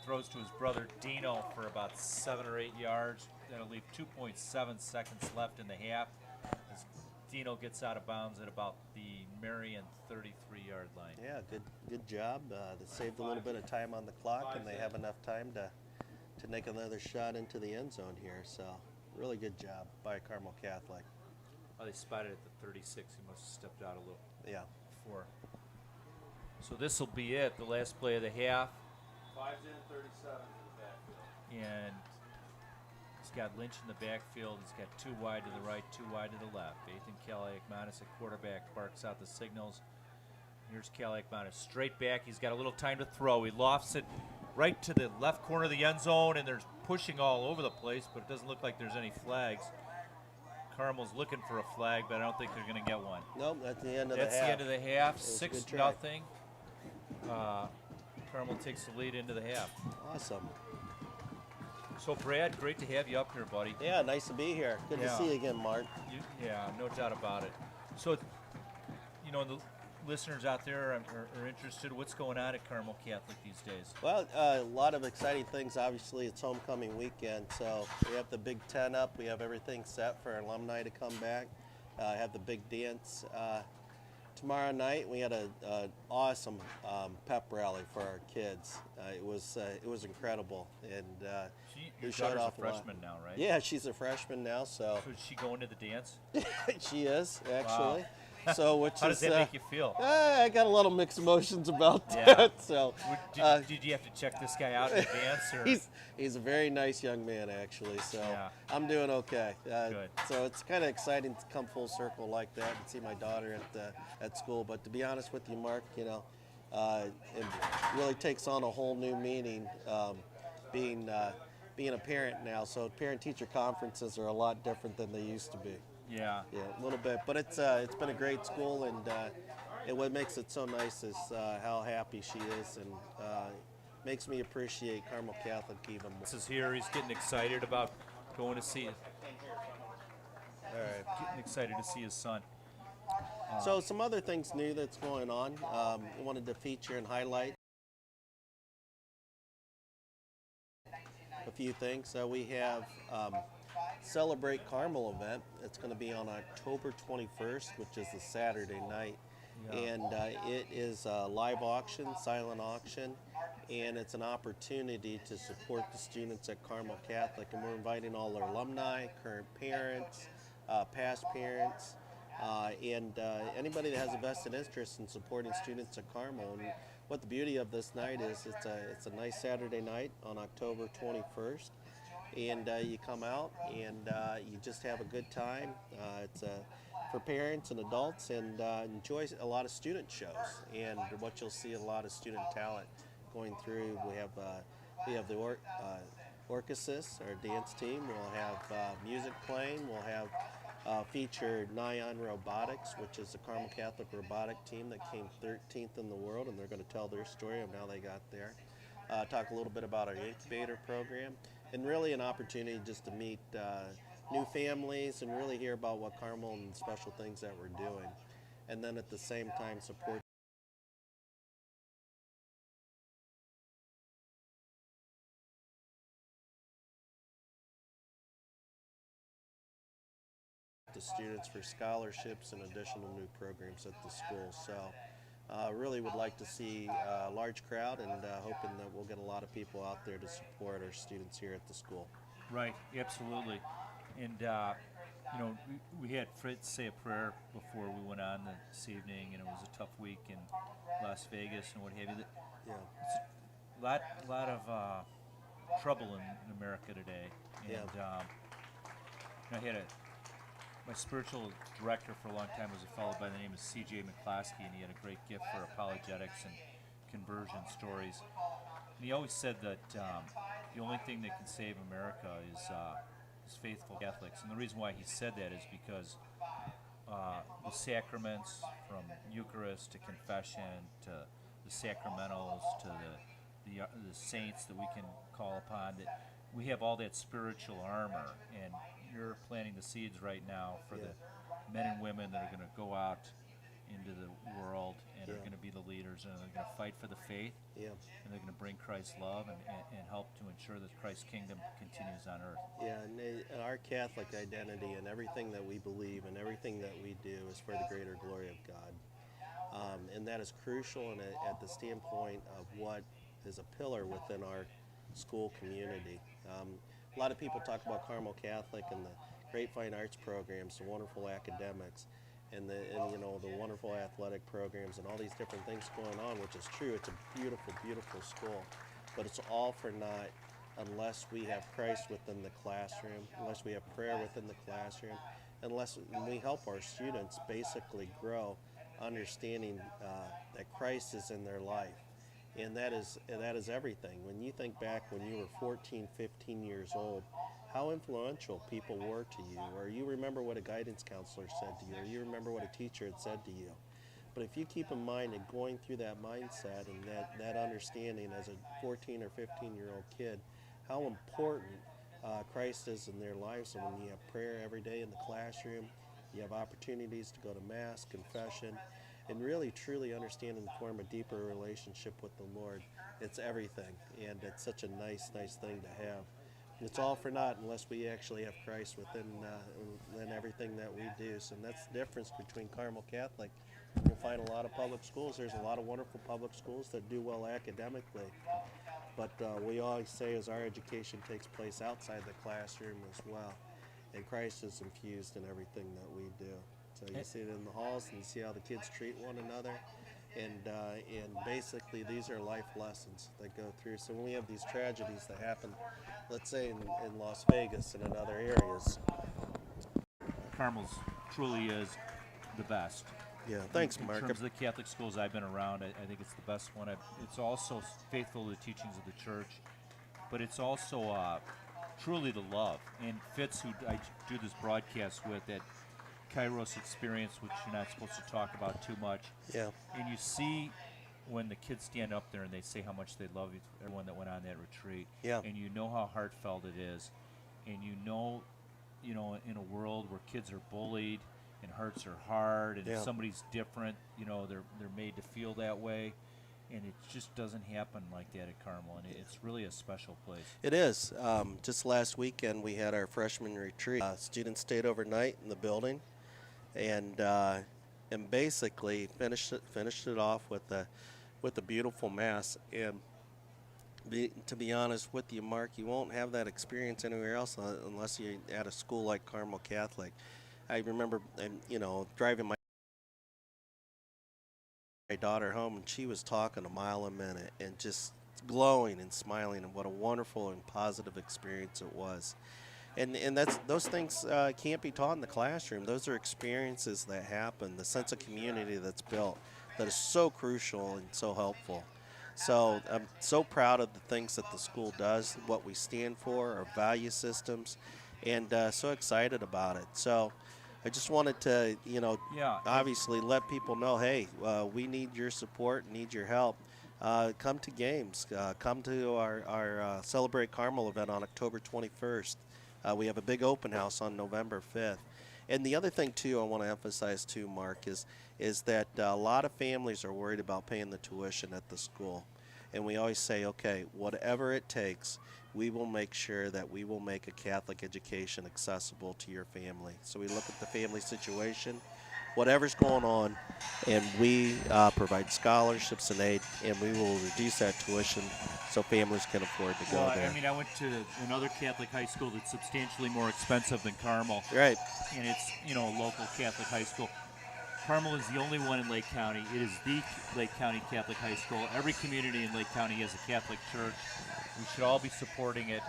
Throws to his brother Dino for about 7 or 8 yards. That'll leave 2.7 seconds left in the half. As Dino gets out of bounds at about the Marian 33-yard line. Yeah, good job. They saved a little bit of time on the clock, and they have enough time to make another shot into the end zone here. So really good job by Carmel Catholic. Oh, they spotted at the 36. He must have stepped out a little before. So this will be it, the last play of the half. 5's in, 37 in the backfield. And he's got Lynch in the backfield. He's got 2 wide to the right, 2 wide to the left. Ethan Kelly Ekmanis at quarterback barks out the signals. Here's Kelly Ekmanis straight back. He's got a little time to throw. He lofts it right to the left corner of the end zone, and there's pushing all over the place, but it doesn't look like there's any flags. Carmel's looking for a flag, but I don't think they're going to get one. Nope, that's the end of the half. That's the end of the half. It was a good 6-0. Carmel takes the lead into the half. Awesome. So, Brad, great to have you up here, buddy. Yeah, nice to be here. Good to see you again, Mark. Yeah, no doubt about it. So, you know, the listeners out there are interested. What's going on at Carmel Catholic these days? Well, a lot of exciting things. Obviously, it's homecoming weekend, so we have the Big Ten up. We have everything set for alumni to come back. Have the big dance tomorrow night. We had an awesome pep rally for our kids. It was incredible, and Your showed daughter's off a freshman now, right? Yeah, she's a freshman now. So is she going to the dance? she is actually. Wow. So how does that make you feel? I got a little mixed emotions about that. So did you have to check this guy out in advance? Or? He's a very nice young man, actually. So Yeah. I'm doing okay. Good. So it's kind of exciting to come full circle like that and see my daughter at school. But to be honest with you, Mark, you know, it really takes on a whole new meaning being a parent now. So parent-teacher conferences are a lot different than they used to be. Yeah. Yeah, a little bit, but it's been a great school, and what makes it so nice is how happy she is, and makes me appreciate Carmel Catholic even more. This is here. He's getting excited about going to see it. All right. Getting excited to see his son. So some other things new that's going on. I wanted to feature and highlight a few things. So we have Celebrate Carmel event. It's going to be on October 21st, which is a Saturday night. Yeah. And it is a live auction, silent auction, and it's an opportunity to support the students at Carmel Catholic. And we're inviting all our alumni, current parents, past parents, and anybody that has a vested interest in supporting students at Carmel. And what the beauty of this night is, it's a nice Saturday night on October 21st. And you come out and you just have a good time. It's for parents and adults, and enjoy a lot of student shows. And what you'll see, a lot of student talent going through. We have the Orchesis, our dance team. We'll have music playing. We'll have featured Nyan Robotics, which is the Carmel Catholic robotic team that came 13th in the world, and they're going to tell their story of how they got there. Talk a little bit about our incubator program. And really an opportunity just to meet new families and really hear about what Carmel and special things that we're doing. And then at the same time support the students for scholarships and additional new programs at the school. So really would like to see a large crowd, and hoping that we'll get a lot of people out there to support our students here at the school. Right, absolutely. And, you know, we had Fritz say a prayer before we went on this evening, and it was a tough week in Las Vegas and what have you. Yeah. It's a lot of trouble in America today. And I had my spiritual director for a long time was a fellow by the name of C.J. McCloskey, and he had a great gift for apologetics and conversion stories. he always said that the only thing that can save America is faithful Catholics. And the reason why he said that is because the sacraments, from Eucharist to confession to the sacramentals to the saints that we can call upon, that we have all that spiritual armor, and you're planting the seeds right now for the men and women that are going to go out into the world and are going to be the leaders, and they're going to fight for the faith, and they're going to bring Christ's love and help to ensure that Christ's kingdom continues on earth. Yeah, and our Catholic identity and everything that we believe and everything that we do is for the greater glory of God. And that is crucial and at the standpoint of what is a pillar within our school community. A lot of people talk about Carmel Catholic and the great fine arts programs, the wonderful academics, and the wonderful athletic programs and all these different things going on, which is true. It's a beautiful, beautiful school, but it's all for naught unless we have Christ within the classroom, unless we have prayer within the classroom, unless we help our students basically grow, understanding that Christ is in their life. And that is everything. When you think back when you were 14, 15 years old, how influential people were to you, or you remember what a guidance counselor said to you, or you remember what a teacher had said to you. But if you keep in mind and going through that mindset and that understanding as a 14 or 15-year-old kid, how important Christ is in their lives, and when you have prayer every day in the classroom, you have opportunities to go to Mass, confession, and really truly understand and form a deeper relationship with the Lord. It's everything, and it's such a nice thing to have. It's all for naught unless we actually have Christ within everything that we do. So that's the difference between Carmel Catholic. You'll find a lot of public schools. There's a lot of wonderful public schools that do well academically. But we always say as our education takes place outside the classroom as well. And Christ is infused in everything that we do. So you see it in the halls, and you see how the kids treat one another. And basically these are life lessons that go through. So when we have these tragedies that happen, let's say in Las Vegas and in other areas. Carmel's truly is the best. Yeah, thanks, Mark. In terms of the Catholic schools I've been around, I think it's the best one. It's also faithful to the teachings of the church, but it's also truly the love. And Fitz, who I do this broadcast with, that Kairos experience, which you're not supposed to talk about too much. Yeah. And you see when the kids stand up there and they say how much they love everyone that went on that retreat. Yeah. And you know how heartfelt it is. And you know, in a world where kids are bullied and hearts are hard, and if somebody's different, they're made to feel that way. And it just doesn't happen like that at Carmel, and it's really a special place. It is. Just last weekend we had our freshman retreat. Students stayed overnight in the building, and basically finished it off with a beautiful Mass. And to be honest with you, Mark, you won't have that experience anywhere else unless you're at a school like Carmel Catholic. I remember, driving my daughter home, and she was talking a mile a minute and just glowing and smiling, and what a wonderful and positive experience it was. And those things can't be taught in the classroom. Those are experiences that happen, the sense of community that's built, that is so crucial and so helpful. So I'm so proud of the things that the school does, what we stand for, our value systems, and so excited about it. So I just wanted to, obviously let people know, hey, we need your support, need your help. Come to games. Come to our Celebrate Carmel event on October 21st. We have a big open house on November 5th. And the other thing, too, I want to emphasize, too, Mark, is that a lot of families are worried about paying the tuition at the school. And we always say, okay, whatever it takes, we will make sure that we will make a Catholic education accessible to your family. So we look at the family situation, whatever's going on, and we provide scholarships and aid, and we will reduce that tuition so families can afford to go there. I mean, I went to another Catholic high school that's substantially more expensive than Carmel. Right. And it's, a local Catholic high school. Carmel is the only one in Lake County. It is the Lake County Catholic high school. Every community in Lake County has a Catholic church. We should all be supporting it.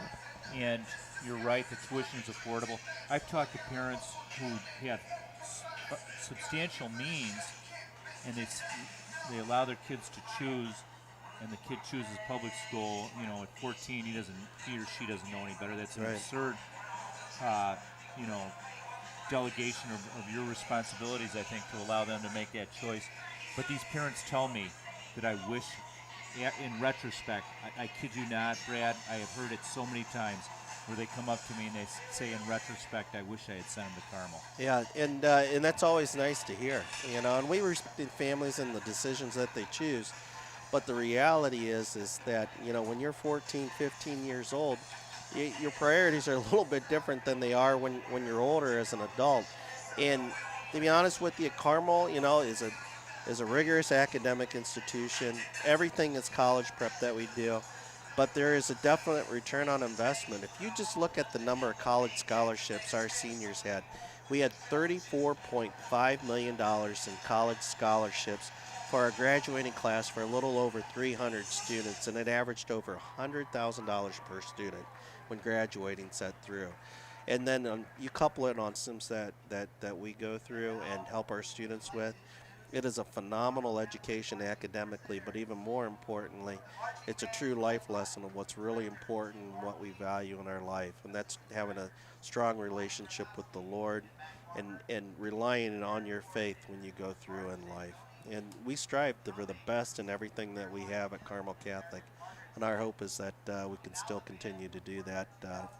And you're right, the tuition is affordable. I've talked to parents who have substantial means, and they allow their kids to choose and the kid chooses public school, you know, at 14, he or she doesn't know any better. That's an Right. absurd, you know, delegation of your responsibilities, I think, to allow them to make that choice. But these parents tell me that I wish, in retrospect, I kid you not, Brad, I have heard it so many times where they come up to me and they say, in retrospect, I wish I had sent them to Carmel. Yeah, and that's always nice to hear, you know. And we respect families and the decisions that they choose. But the reality is that, you know, when you're 14, 15 years old, your priorities are a little bit different than they are when you're older as an adult. And to be honest with you, Carmel, you know, is a rigorous academic institution. Everything is college prep that we do. But there is a definite return on investment. If you just look at the number of college scholarships our seniors had, we had $34.5 million in college scholarships for our graduating class for a little over 300 students, and it averaged over $100,000 per student when graduating set through. And then you couple it on systems that we go through and help our students with. It is a phenomenal education academically, but even more importantly, it's a true life lesson of what's really important and what we value in our life. And that's having a strong relationship with the Lord and relying on your faith when you go through in life. And we strive for the best in everything that we have at Carmel Catholic. And our hope is that we can still continue to do that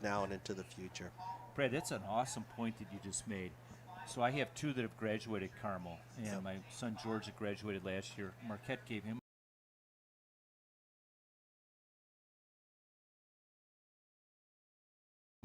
now and into the future. Brad, that's an awesome point that you just made. So I have two that have graduated Carmel, and my son George that graduated last year. Marquette gave him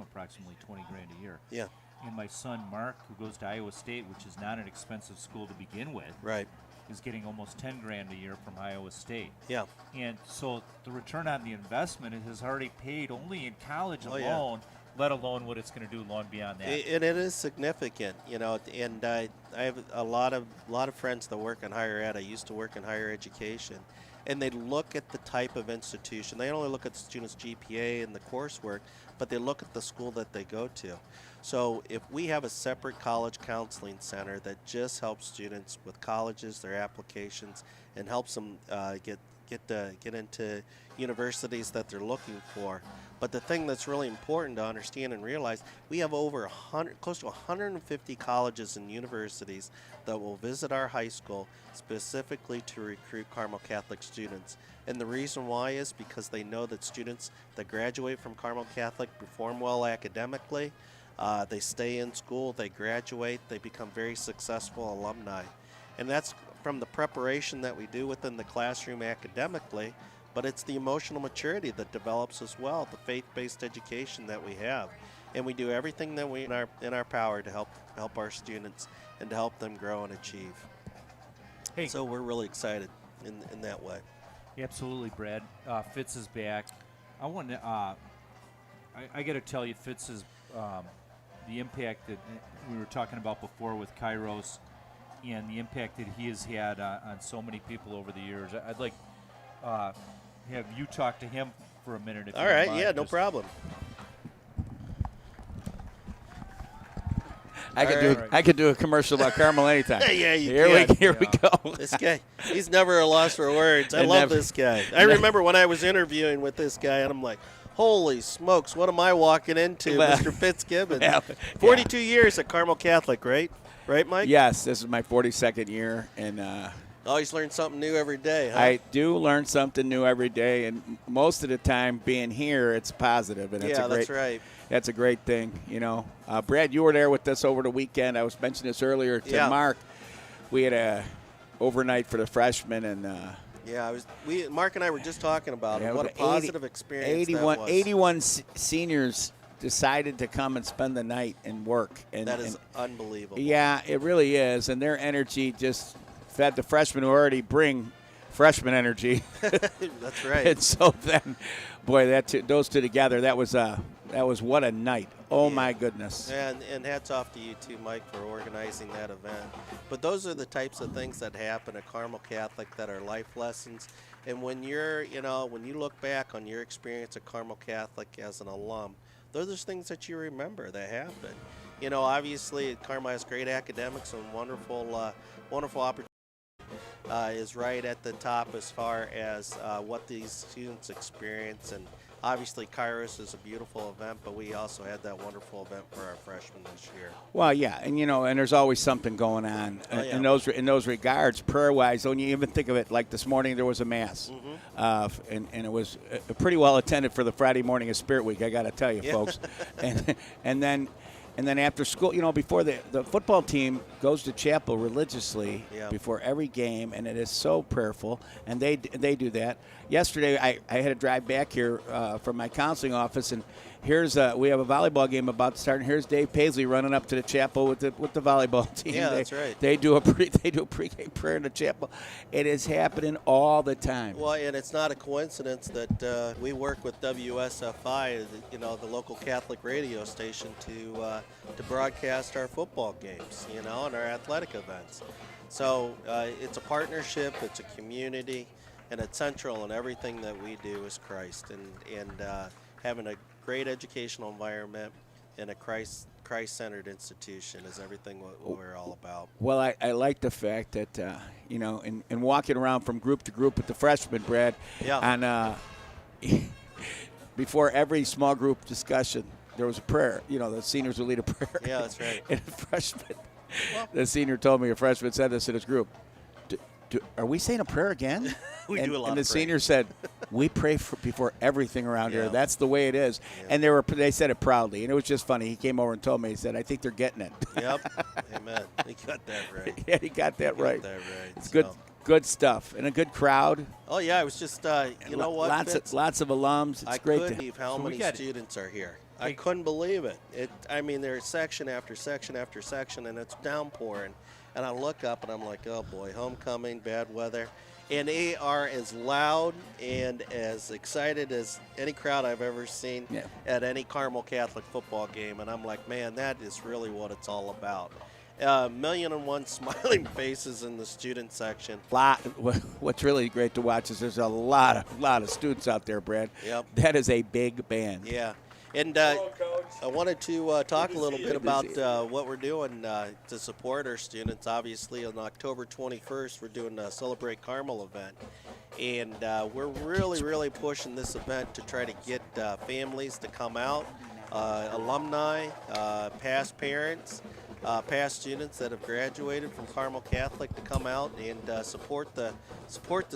approximately $20,000 a year. Yeah. And my son Mark, who goes to Iowa State, which is not an expensive school to begin with, right, is getting almost $10,000 a year from Iowa State. Yeah. And so the return on the investment has already paid only in college alone. Yeah. Let alone what it's going to do long beyond that. And it is significant, you know. And I have a lot of friends that work in higher ed. I used to work in higher education, and they look at the type of institution. They don't only look at the students' GPA and the coursework, but they look at the school that they go to. So if we have a separate college counseling center that just helps students with colleges, their applications, and helps them get into universities that they're looking for. But the thing that's really important to understand and realize, we have over close to 150 colleges and universities that will visit our high school specifically to recruit Carmel Catholic students. And the reason why is because they know that students that graduate from Carmel Catholic perform well academically, they stay in school, they graduate, they become very successful alumni. And that's from the preparation that we do within the classroom academically, but it's the emotional maturity that develops as well, the faith-based education that we have. And we do everything that we in our power to help our students and to help them grow and achieve. Hey. So we're really excited in that way. Absolutely, Brad. Fitz is back. I want to. I got to tell you, Fitz is the impact that we were talking about before with Kairos, and the impact that he has had on so many people over the years. I'd like have you talk to him for a minute. If All you don't right. mind. Yeah. No problem. I could do a commercial about Carmel anytime. Yeah, you Here we go. This guy, he's never a loss for words. I love this guy. I remember when I was interviewing with this guy, and I'm like, holy smokes, what am I walking into, Mr. Fitzgibbons? 42 years at Carmel Catholic, right? Right, Mike? Yes, this is my 42nd year, and always learn something new every day, huh? I do learn something new every day, and most of the time being here, it's positive, and that's right. That's a great thing, you know. Brad, you were there with us over the weekend. I was mentioning this earlier to Mark. We had a overnight for the freshmen, and Mark and I were just talking about it. What a positive experience that was. 81 seniors decided to come and spend the night and work. And that is unbelievable. Yeah, it really is, and their energy just fed the freshmen who already bring freshman energy. That's right. And so then, boy, those two together, that was what a night. Oh, my goodness. And hats off to you, too, Mike, for organizing that event. But those are the types of things that happen at Carmel Catholic that are life lessons. And when when you look back on your experience at Carmel Catholic as an alum, those are things that you remember that happened. You know, obviously, Carmel has great academics and wonderful opportunities. is right at the top as far as what these students experience. And obviously, Kairos is a beautiful event, but we also had that wonderful event for our freshmen this year. Well, yeah, and and there's always something going on in those regards, prayer-wise. When you even think of it, like this morning there was a mass, and it was pretty well attended for the Friday morning of Spirit Week. I got to tell you, folks, and then after school, before the football team goes to chapel religiously before every game, and it is so prayerful, and they do that. Yesterday, I had to drive back here from my counseling office, and we have a volleyball game about to start, and here's Dave Paisley running up to the chapel with the volleyball team. Yeah, that's right. They do a pregame prayer in the chapel. It is happening all the time. Well, and it's not a coincidence that we work with WSFI, the local Catholic radio station, to broadcast our football games, and our athletic events. So it's a partnership, it's a community, and it's central in everything that we do is Christ, and having a great educational environment in a Christ-centered institution is everything what we're all about. Well, I like the fact that, in walking around from group to group with the freshmen, Brad, and before every small group discussion, there was a prayer. The seniors would lead a prayer. Yeah, that's right. And the senior told me, a freshman said this in his group, are we saying a prayer again? We do a lot and the of senior said, we pray before everything around here. Yeah. That's the way it is. Yeah. And they said it proudly, and it was just funny. He came over and told me, he said, I think they're getting it. Yep. Amen. He got that right. Yeah, he got that right. It's good stuff, and a good crowd. Oh yeah, it was just you know what? Lots of alums. It's I great. couldn't believe how many students are here. I couldn't believe it. There's section after section after section, and it's downpouring. And I look up and I'm like, oh boy, homecoming, bad weather. And they are as loud and as excited as any crowd I've ever seen at any Carmel Catholic football game. And I'm like, man, that is really what it's all about. 1,000,001 smiling faces in the student section. What's really great to watch is there's a lot of students out there, Brad. Yep. That is a big band. Yeah. And I wanted to talk a little bit about what we're doing to support our students. Obviously, on October 21st, we're doing a Celebrate Carmel event. And we're really pushing this event to try to get families to come out, alumni, past parents, past students that have graduated from Carmel Catholic to come out and support the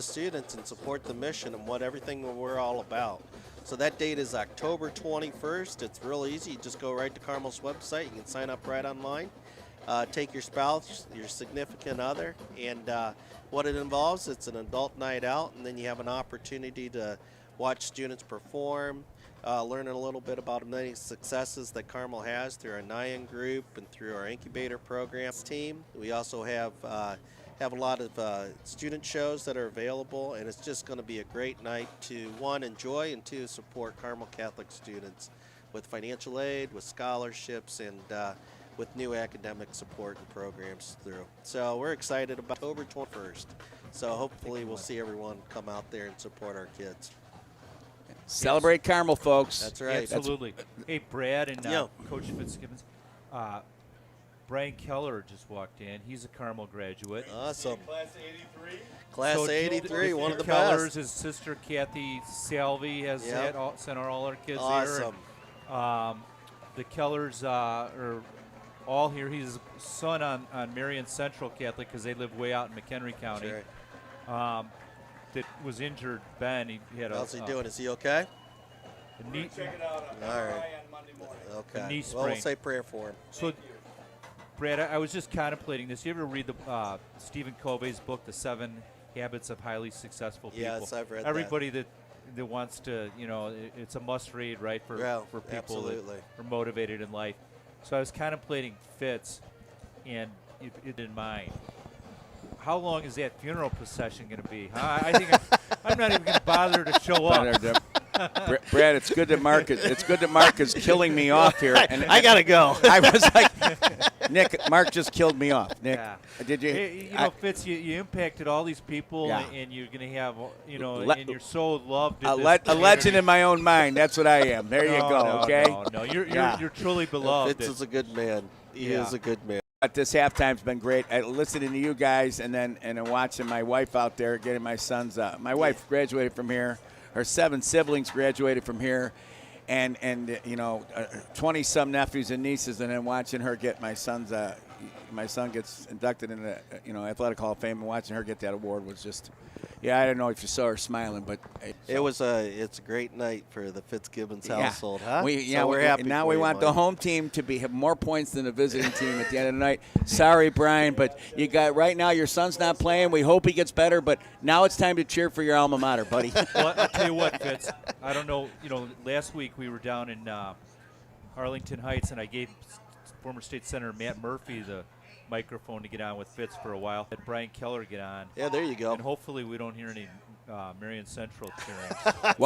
students and support the mission and everything we're all about. So that date is October 21st. It's real easy. You just go right to Carmel's website. You can sign up right online. Take your spouse, your significant other, and what it involves, it's an adult night out, and then you have an opportunity to watch students perform, learn a little bit about many successes that Carmel has through our NIAN group and through our incubator programs team. We also have a lot of student shows that are available, and it's just going to be a great night to, one, enjoy, and two, support Carmel Catholic students with financial aid, with scholarships, and with new academic support and programs through. So we're excited about October 21st. So hopefully we'll see everyone come out there and support our kids. Celebrate Carmel, folks. That's right. Absolutely. Hey, Brad and Coach Fitzgibbons. Brian Keller just walked in. He's a Carmel graduate. Awesome. Class 83. Class 83, one of the Kellers, best. his sister Kathy Salvi has sent all our kids awesome. here. The Kellers are all here. He's a son on Marian Central Catholic because they live way out in McHenry County. Right. That was injured. Ben, he had How's he doing? Is he okay? Check it out on All right. on Monday morning. Okay. knee Well, we'll sprain. say prayer for him. So, Brad, I was just contemplating this. You ever read the Stephen Covey's book, The 7 Habits of Highly Successful People? Yes, I've read Everybody that wants to, it's a must-read, right, for people absolutely. that are motivated in life. So I was contemplating Fitz, and it in mind. How long is that funeral procession going to be? I think I'm not even going to bother to show up. Brad, it's good that Mark is killing me off here. And I gotta go. I was like, Nick, Mark just killed me off. Nick, did you? Hey, Fitz, you impacted all these people, and you're going to have, and you're so loved. A legend in my own mind. That's what I am. There you go. Okay. No, you're truly beloved. Fitz is a good man. He is a good man. But this halftime's been great. Listening to you guys and then watching my wife out there getting my sons. My wife graduated from here. Her 7 siblings graduated from here, and 20-some nephews and nieces, and then watching her get my son's. My son gets inducted in the Athletic Hall of Fame, and watching her get that award was just. Yeah, I don't know if you saw her smiling, but it's a great night for the Fitzgibbons household, huh? We're happy. Now we want the home team to have more points than the visiting team at the end of the night. Sorry, Brian, but you got right now. Your son's not playing. We hope he gets better, but now it's time to cheer for your alma mater, buddy. Well, I'll tell you what, Fitz. I don't know. Last week we were down in Arlington Heights, and I gave former state senator Matt Murphy the microphone to get on with Fitz for a while. Let Brian Keller get on. Yeah, there you go. And hopefully we don't hear any Marian Central cheering.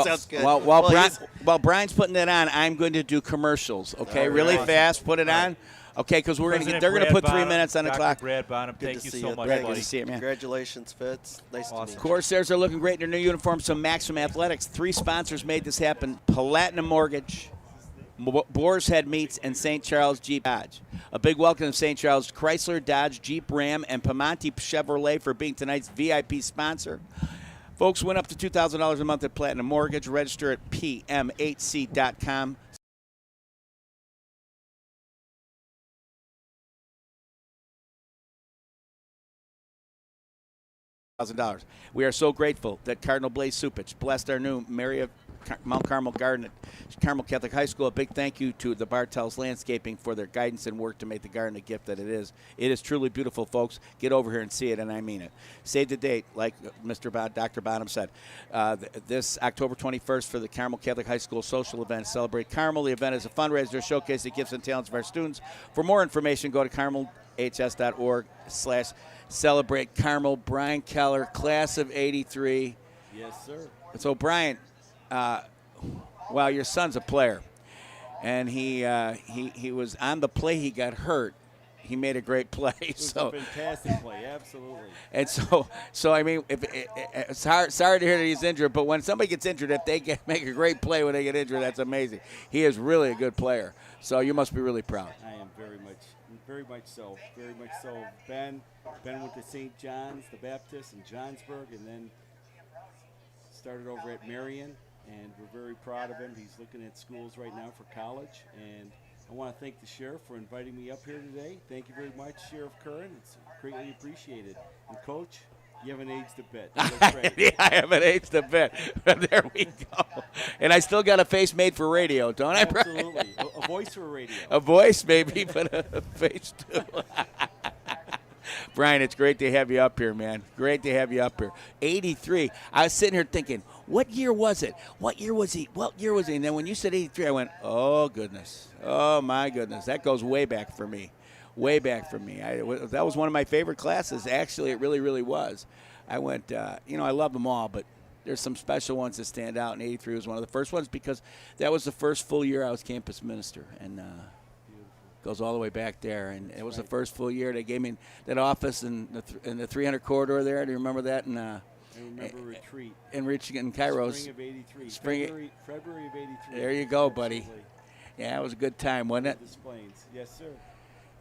Sounds good. While Brian's putting that on, I'm going to do commercials. Okay, really fast. Put it on. Okay, because they're going to put 3 minutes on the clock. Brad Bonham, thank you so much, Brad, buddy. Good to see you, man. Congratulations, Fitz. Nice to meet you. Corsairs are looking great in their new uniforms. So Maximum Athletics. 3 sponsors made this happen: Platinum Mortgage, Boar's Head Meats, and St. Charles Jeep Dodge. A big welcome to St. Charles Chrysler, Dodge, Jeep, Ram, and Piemonte Chevrolet for being tonight's VIP sponsor. Folks, win up to $2,000 a month at Platinum Mortgage. Register at pmhc.com. We are so grateful that Cardinal Blaze Supich blessed our new Mary of Mount Carmel Garden at Carmel Catholic High School. A big thank you to the Bartels Landscaping for their guidance and work to make the garden the gift that it is. It is truly beautiful, folks. Get over here and see it, and I mean it. Save the date, like Dr. Bonham said. This October 21st for the Carmel Catholic High School social event, Celebrate Carmel. The event is a fundraiser to showcase the gifts and talents of our students. For more information, go to carmelhs.org/Celebrate Carmel. Brian Keller, class of '83. Yes, sir. So, Brian, your son's a player, and he was on the play. He got hurt. He made a great play. It was a fantastic play, absolutely. And so I mean, it's sorry to hear that he's injured, but when somebody gets injured, if they make a great play when they get injured, that's amazing. He is really a good player. So you must be really proud. I am very much so. Ben went to St. John's the Baptist in Johnsburg, and then started over at Marian, and we're very proud of him. He's looking at schools right now for college, and I want to thank the sheriff for inviting me up here today. Thank you very much, Sheriff Curran. It's greatly appreciated. And Coach, you haven't aged a bit. Yeah, I haven't aged a bit. There we go. And I still got a face made for radio, don't I, Brian? Absolutely. A voice for radio. A voice, maybe, but a face, too. Brian, it's great to have you up here, man. Great to have you up here. 83. I was sitting here thinking, what year was it? What year was he? And then when you said 83, I went, oh, goodness. Oh, my goodness. That goes way back for me. Way back for me. That was one of my favorite classes. Actually, it really, really was. I went, I love them all, but there's some special ones that stand out, and 83 was one of the first ones because that was the first full year I was campus minister, and goes all the way back there. And it was the first full year. They gave me that office in the 300 corridor there. Do you remember that? And I remember retreat. In Kairos. Spring of 83. February of 83. There you go, buddy. Yeah, it was a good time, wasn't it? Yes, sir.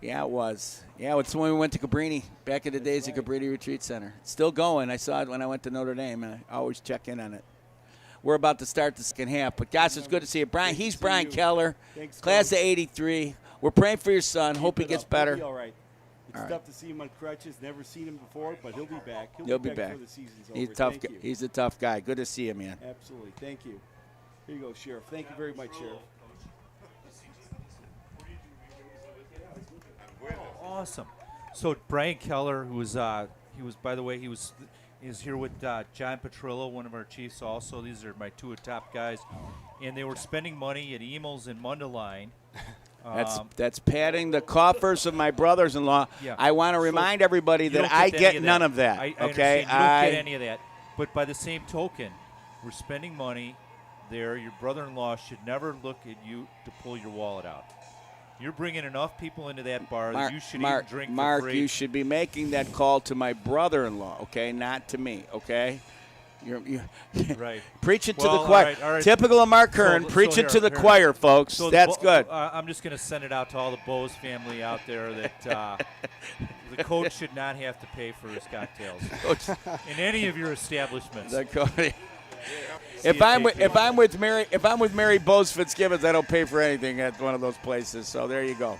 Yeah, it was. Yeah, it's when we went to Cabrini, back in the days at Cabrini Retreat Center. It's still going. I saw it when I went to Notre Dame, and I always check in on it. We're about to start the second half, but gosh, it's good to see you. Brian, he's Brian Keller, class of '83. We're praying for your son. Hope he gets better. He'll be all right. It's tough to see him on crutches. Never seen him before, but he'll be back. He'll be back before the season's over. He's tough. He's a tough guy. Good to see you, man. Absolutely. Thank you. Here you go, Sheriff. Thank you very much, Sheriff. Awesome. So Brian Keller, who was by the way, he was here with John Petrillo, one of our chiefs. Also, these are my two top guys, and they were spending money at Emil's in Mundelein. That's padding the coffers of my brothers-in-law. Yeah. I want to remind everybody that I get none of that. I okay, understand. You don't get any of that. But by the same token, we're spending money there. Your brother-in-law should never look at you to pull your wallet out. You're bringing enough people into that bar that you should even drink for free. You should be making that call to my brother-in-law, okay, not to me, okay? Right. Preach it to Well, the choir. all right. Typical of Mark Kern. Preach it to the choir, folks. That's good. I'm just going to send it out to all the Bose family out there that the coach should not have to pay for his cocktails in any of your establishments. If I'm with Mary Bose Fitzgibbons, I don't pay for anything at one of those places. So there you go.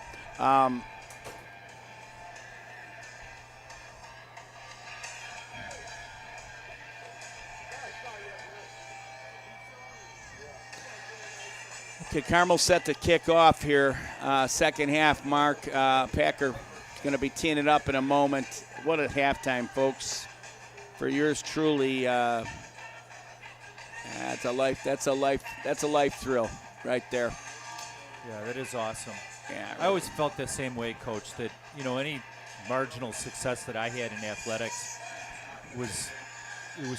Okay, Carmel set to kick off here. Second half, Mark. Packer going to be teeing it up in a moment. What a halftime, folks. For yours truly, that's a life thrill right there. Yeah, that is awesome. Yeah, I always felt the same way, Coach, that, any marginal success that I had in athletics it was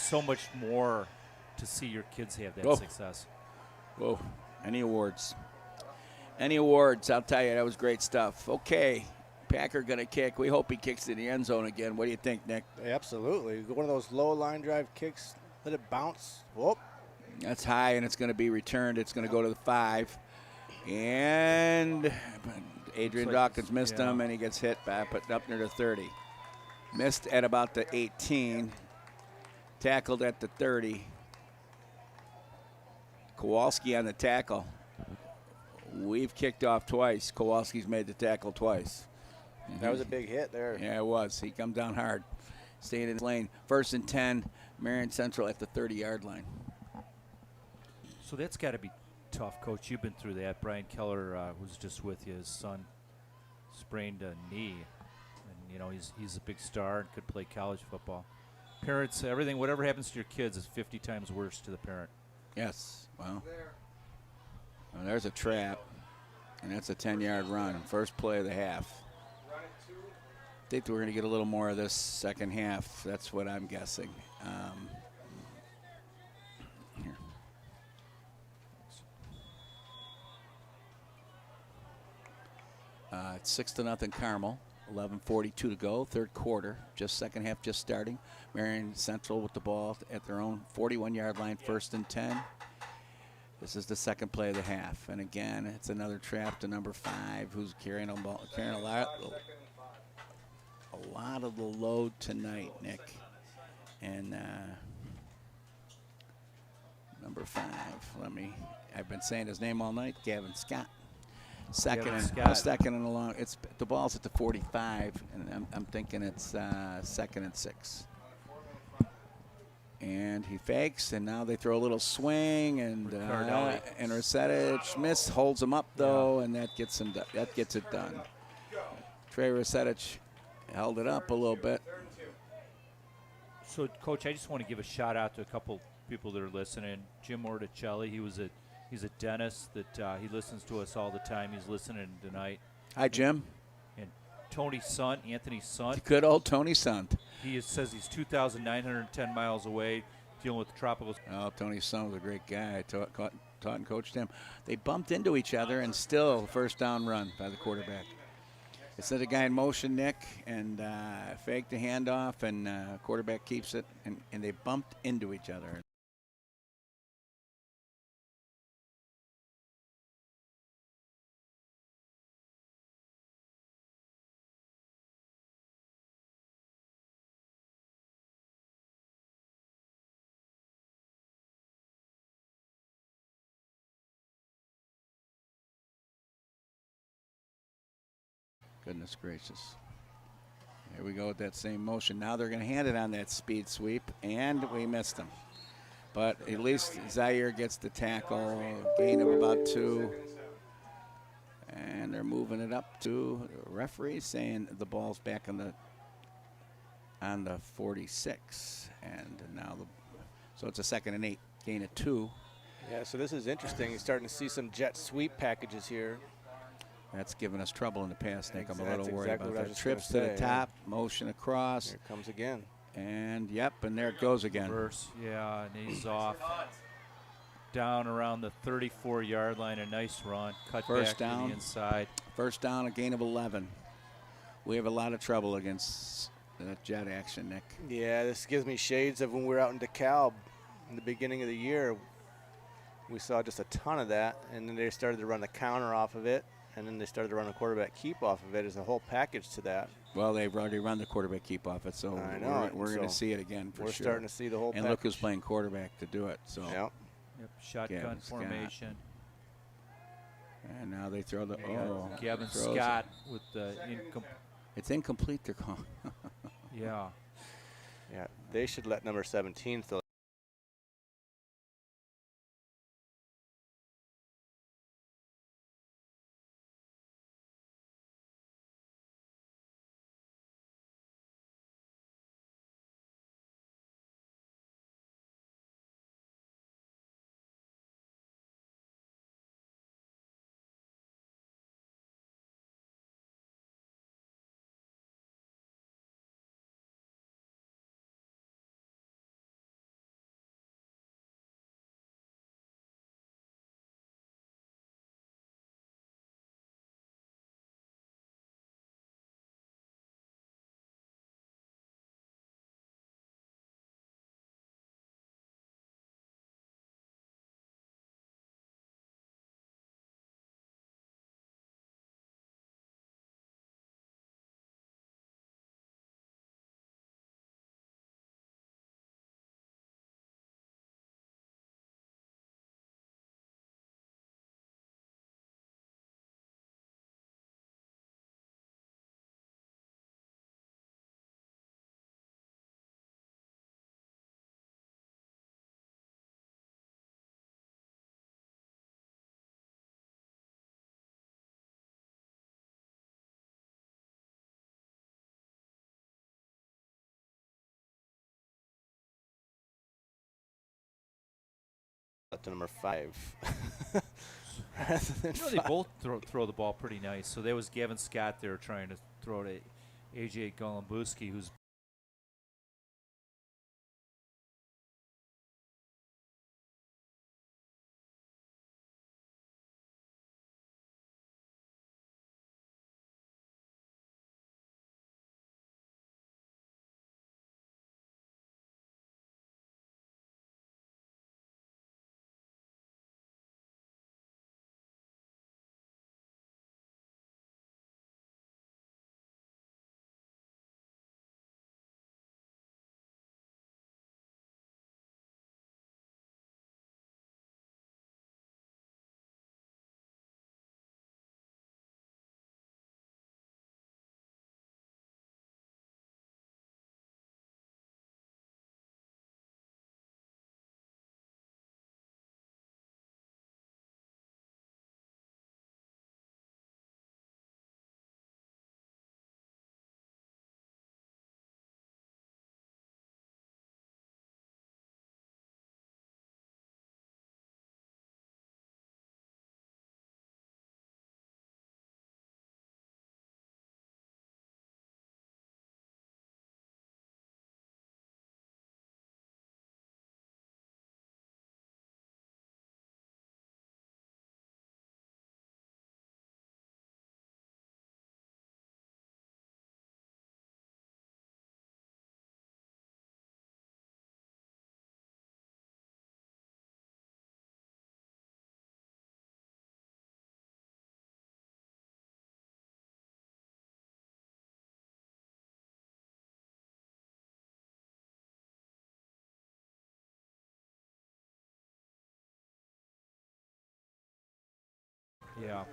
so much more to see your kids have that success. Whoa. Any awards? I'll tell you, that was great stuff. Okay, Packer going to kick. We hope he kicks in the end zone again. What do you think, Nick? Absolutely. One of those low line drive kicks, let it bounce. Whoop. That's high, and it's going to be returned. It's going to go to the 5. And Adrian Dawkins missed him, and he gets hit by putting up near the 30. Missed at about the 18. Tackled at the 30. Kowalski on the tackle. We've kicked off twice. Kowalski's made the tackle twice. That was a big hit there. Yeah, it was. He come down hard. Staying in his lane. 1st and 10, Marian Central at the 30-yard line. So that's got to be tough, Coach. You've been through that. Brian Keller was just with you. His son sprained a knee. And, he's a big star and could play college football. Parents, everything, whatever happens to your kids is 50 times worse to the parent. Yes. Well, there's a trap, and that's a 10-yard run. First play of the half. I think we're going to get a little more of this second half. That's what I'm guessing. Here. It's 6-0 Carmel. 11:42 to go, third quarter. Just second half just starting. Marian Central with the ball at their own 41-yard line, 1st and 10. This is the second play of the half, and again, it's another trap to number 5, who's carrying a lot of the load tonight, Nick. And number 5, I've been saying his name all night, Gavin Scott. Second and along. It's the ball's at the 45, and I'm thinking it's 2nd and 6. And he fakes, and now they throw a little swing, and Resetich holds him up though, and that gets him. That gets it done. Trey Resetich held it up a little bit. So, Coach, I just want to give a shout out to a couple people that are listening. Jim Orticelli, he's a dentist that he listens to us all the time. He's listening tonight. Hi, Jim. And Tony Sunt, Anthony Sunt. Good old Tony Sunt. He says he's 2,910 miles away dealing with the tropical. Oh, Tony Sunt was a great guy. I taught and coached him. They bumped into each other, and still first down run by the quarterback. It said a guy in motion, Nick, and faked the handoff, and quarterback keeps it, and they bumped into each other. Goodness gracious. Here we go with that same motion. Now they're going to hand it on that speed sweep, and we missed him. But at least Zaire gets the tackle, gain of about 2. And they're moving it up to the referee saying the ball's back on the 46. And now so it's a 2nd and 8, gain of 2. Yeah, so this is interesting. You're starting to see some jet sweep packages here. That's given us trouble in the past, Nick. I'm a little worried exactly about that. Trips to the top, motion across. Here it comes again. And, and there it goes again. Reverse, and he's off. Down around the 34-yard line, a nice run. Cut First back down. to the inside. First down, a gain of 11. We have a lot of trouble against that jet action, Nick. Yeah, this gives me shades of when we were out in DeKalb in the beginning of the year, we saw just a ton of that, and then they started to run the counter off of it, and then they started to run the quarterback keep off of it as a whole package to that. Well, they've already run the quarterback keep off it, so I know. we're going to see it again for we're sure. starting to see the whole and package. look who's playing quarterback to do it. So Yep. Yep, shotgun Gavin Scott. formation. And now they throw the Gavin throws Scott it. with the It's incomplete. They're calling. yeah. Yeah, they should let number 17 throw. To number 5. Rather than They both throw the ball pretty nice. So there was Gavin Scott there trying to throw to AJ Golembuski, who's yeah.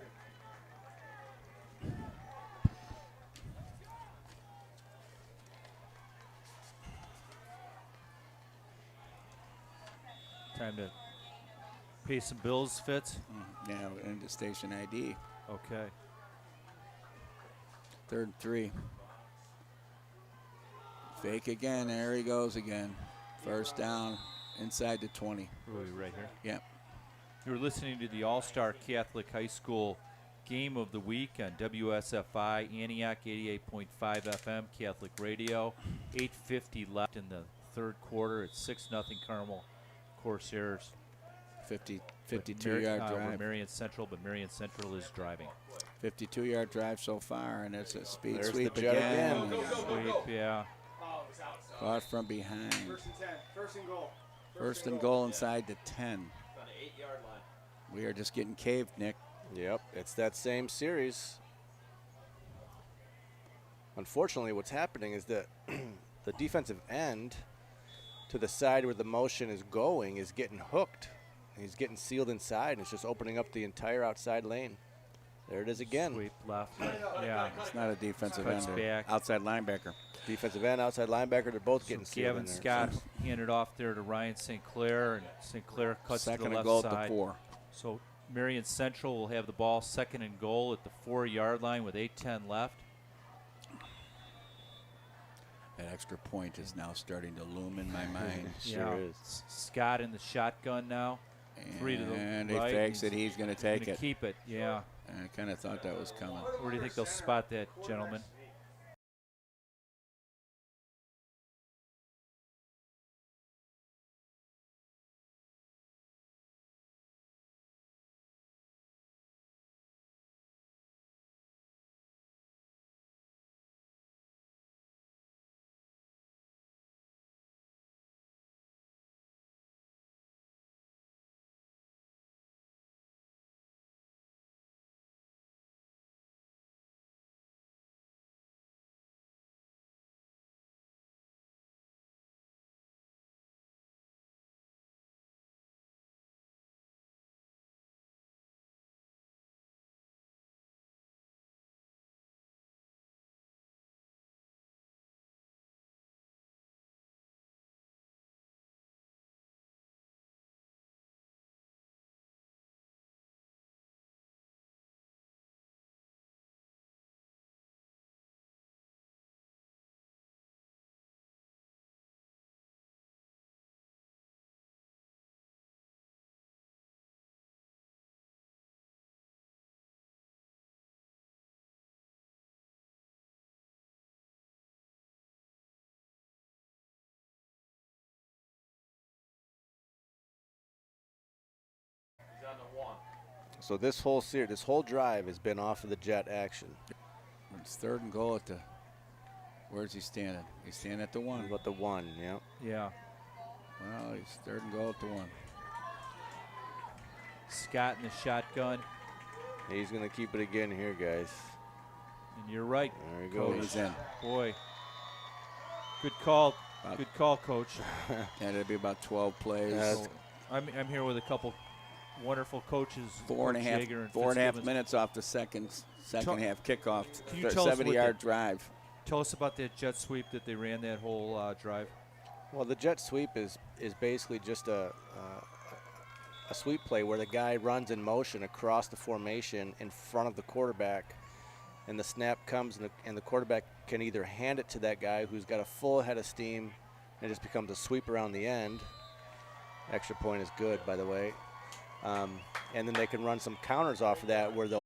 Time to pay some bills, Fitz. Now into station ID. Okay. 3rd and 3. Fake again. There he goes again. First down inside the 20. Right here. Yep. You're listening to the All-Star Catholic High School Game of the Week on WSFI Antioch 88.5 FM Catholic Radio. 8:50 left in the third quarter. It's 6-0 Carmel Corsairs. 52-yard drive. Marian Central, but Marian Central is driving. 52-yard drive so far, and it's a speed There's sweep the jet again. again. Sweep, yeah. Caught from behind. 1st and 10. 1st and goal. First and goal inside the 10. We are just getting caved, Nick. Yep, it's that same series. Unfortunately, what's happening is that the defensive end to the side where the motion is going is getting hooked. He's getting sealed inside, and it's just opening up the entire outside lane. There it is again. Sweep left. Yeah. It's not a defensive Cuts end. back. Outside linebacker. Defensive end, outside linebacker, they're both getting sealed Gavin in there. Scott handed off there to Ryan St. Clair, and St. Clair cuts Second to the and left goal side. at the 4. So Marian Central will have the ball second and goal at the 4-yard line with 8:10 left. That extra point is now starting to loom in my mind. Sure is. Scott in the shotgun now. 3 to the And right. he fakes it. He's going to take gonna it. Keep it, yeah. I kind of thought that was coming. Where do you think they'll spot that, gentlemen? So this whole series, this whole drive has been off of the jet action. It's third and goal at the. Where's he standing? He's standing at the 1. About the 1, yeah. Yeah. Well, he's third and goal at the 1. Scott in the shotgun. He's going to keep it again here, guys. And you're right. There he goes. He's in. Boy. Good call. Good call, Coach. And it'll be about 12 plays. So I'm here with a couple wonderful coaches. 4.5 Fitzgibbons. minutes off the second half kickoff. Can you tell us what 70-yard drive. Tell us about that jet sweep that they ran that whole drive. Well, the jet sweep is basically just a sweep play where the guy runs in motion across the formation in front of the quarterback, and the snap comes, and the quarterback can either hand it to that guy who's got a full head of steam, and it just becomes a sweep around the end. Extra point is good, by the way. And then they can run some counters off of that where they'll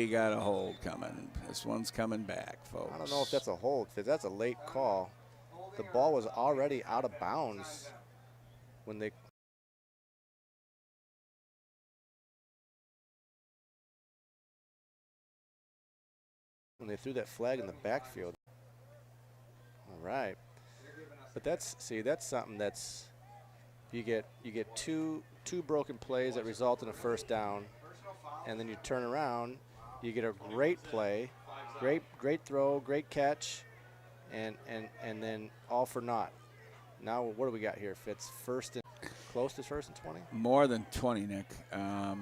We got a hold coming. This one's coming back, folks. I don't know if that's a hold, Fitz. That's a late call. The ball was already out of bounds when they. When they threw that flag in the backfield. All right. But that's something that's you get two broken plays that result in a first down, and then you turn around, you get a great play, great throw, great catch, and then all for naught. Now what do we got here, Fitz? Close to first and 20? More than 20, Nick. I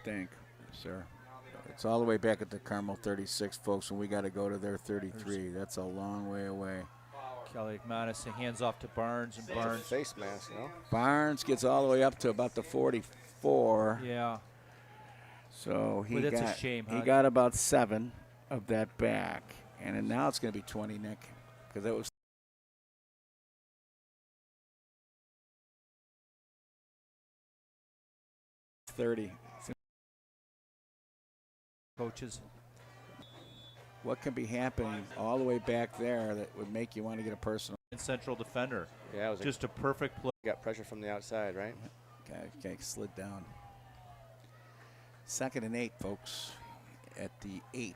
think, sir. It's all the way back at the Carmel 36, folks, and we got to go to their 33. That's a long way away. Kelly McManus hands off to Barnes, and Barnes. Face mask, no? Barnes gets all the way up to about the 44. Yeah. So he that's got a shame, he huh? got about 7 of that back, and then now it's going to be 20, Nick, because that was 30. Coaches. What can be happening all the way back there that would make you want to get a personal? Central defender. Yeah, it was just a perfect play. Got pressure from the outside, right? Okay, slid down. 2nd and 8, folks, at the 8.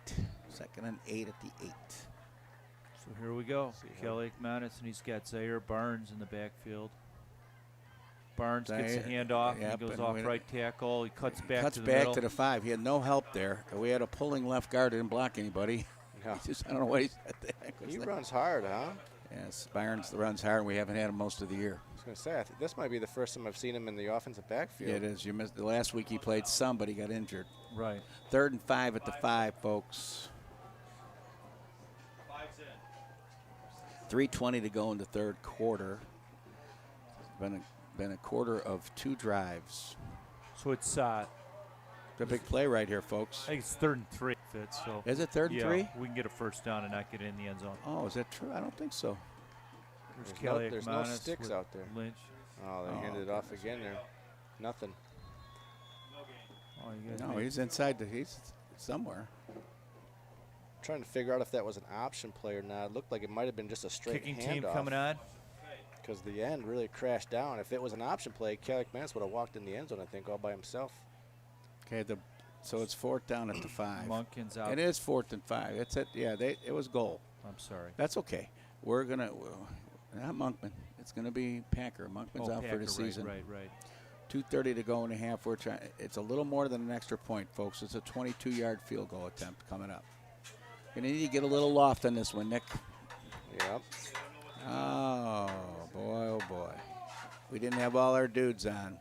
2nd and 8 at the 8. So here we go. Kelly McManus, and he's got Zaire Barnes in the backfield. Barnes gets a handoff. Yep, He goes off right tackle. He cuts back Cuts to the back middle. to the 5. He had no help there. We had a pulling left guard. Didn't block anybody. No. I don't know what he said. He runs hard, huh? Yes, Barnes runs hard, and we haven't had him most of the year. I was going to say, this might be the first time I've seen him in the offensive backfield. Yeah, it is. You missed the last week he played some, but he got injured. Right. 3rd and 5 at the 5, folks. 3:20 to go in the 3rd quarter. It's been a quarter of 2 drives. So it's a big play right here, folks. I think it's 3rd and 3, Fitz. So is it 3rd and 3? We can get a first down and not get in the end zone. Oh, is that true? I don't think so. There's no sticks out there. Lynch. Oh, they handed it off again there. Nothing. Oh, No, he's inside. He's somewhere. Trying to figure out if that was an option play or not. It looked like it might have been just a straight kicking handoff. team coming on. Because the end really crashed down. If it was an option play, Kelly McManus would have walked in the end zone, I think, all by himself. Okay, so it's 4th down at the 5. Monken's out. It is 4th and 5. That's it. Yeah, it was goal. I'm sorry. That's okay. We're gonna not Monkman. It's gonna be Packer. Monkman's out for the season. Right. 2:30 to go in a half. We're trying. It's a little more than an extra point, folks. It's a 22-yard field goal attempt coming up. Gonna need to get a little loft on this one, Nick. Yep. Oh boy, oh boy. We didn't have all our dudes on.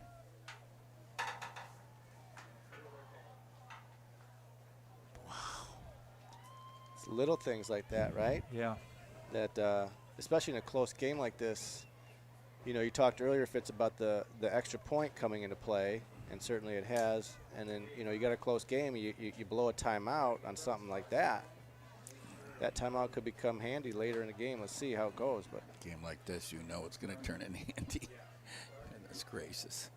It's little things like that, right? Yeah. That, especially in a close game like this, you talked earlier, Fitz, about the extra point coming into play, and certainly it has. And then, you got a close game, you blow a timeout on something like that. That timeout could become handy later in the game. Let's see how it goes. But game like this, it's going to turn in handy. Goodness gracious.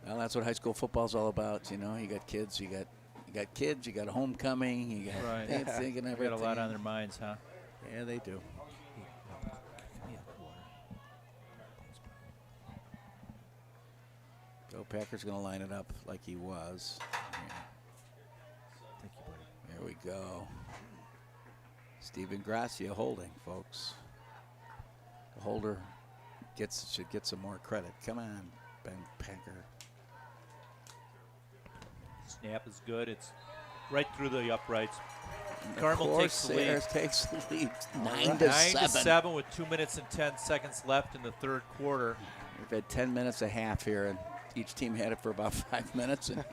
Well, that's what high school football's all about. You got kids, you got kids, you got homecoming, you got right. dancing and everything. They got a lot on their minds, huh? Yeah, they do. So Packer's going to line it up like he was. Yeah. Thank you, buddy. There we go. Steven Gracia holding, folks. The holder should get some more credit. Come on, Ben Packer. Snap is good. It's right through the uprights. Carmel takes the lead. Takes the lead. 9 to 7 with 2 minutes and 10 seconds left in the 3rd quarter. We've had 10 minutes a half here, and each team had it for about 5 minutes, and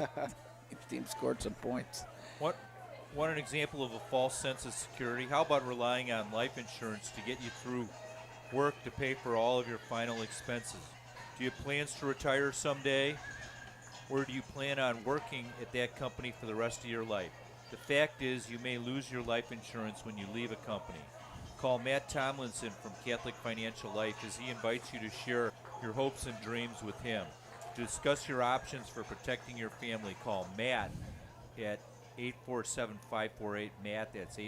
each team scored some points. What an example of a false sense of security. How about relying on life insurance to get you through work to pay for all of your final expenses? Do you have plans to retire someday? Or do you plan on working at that company for the rest of your life? The fact is, you may lose your life insurance when you leave a company. Call Matt Tomlinson from Catholic Financial Life as he invites you to share your hopes and dreams with him. To discuss your options for protecting your family, call Matt at 847-548 Matt. That's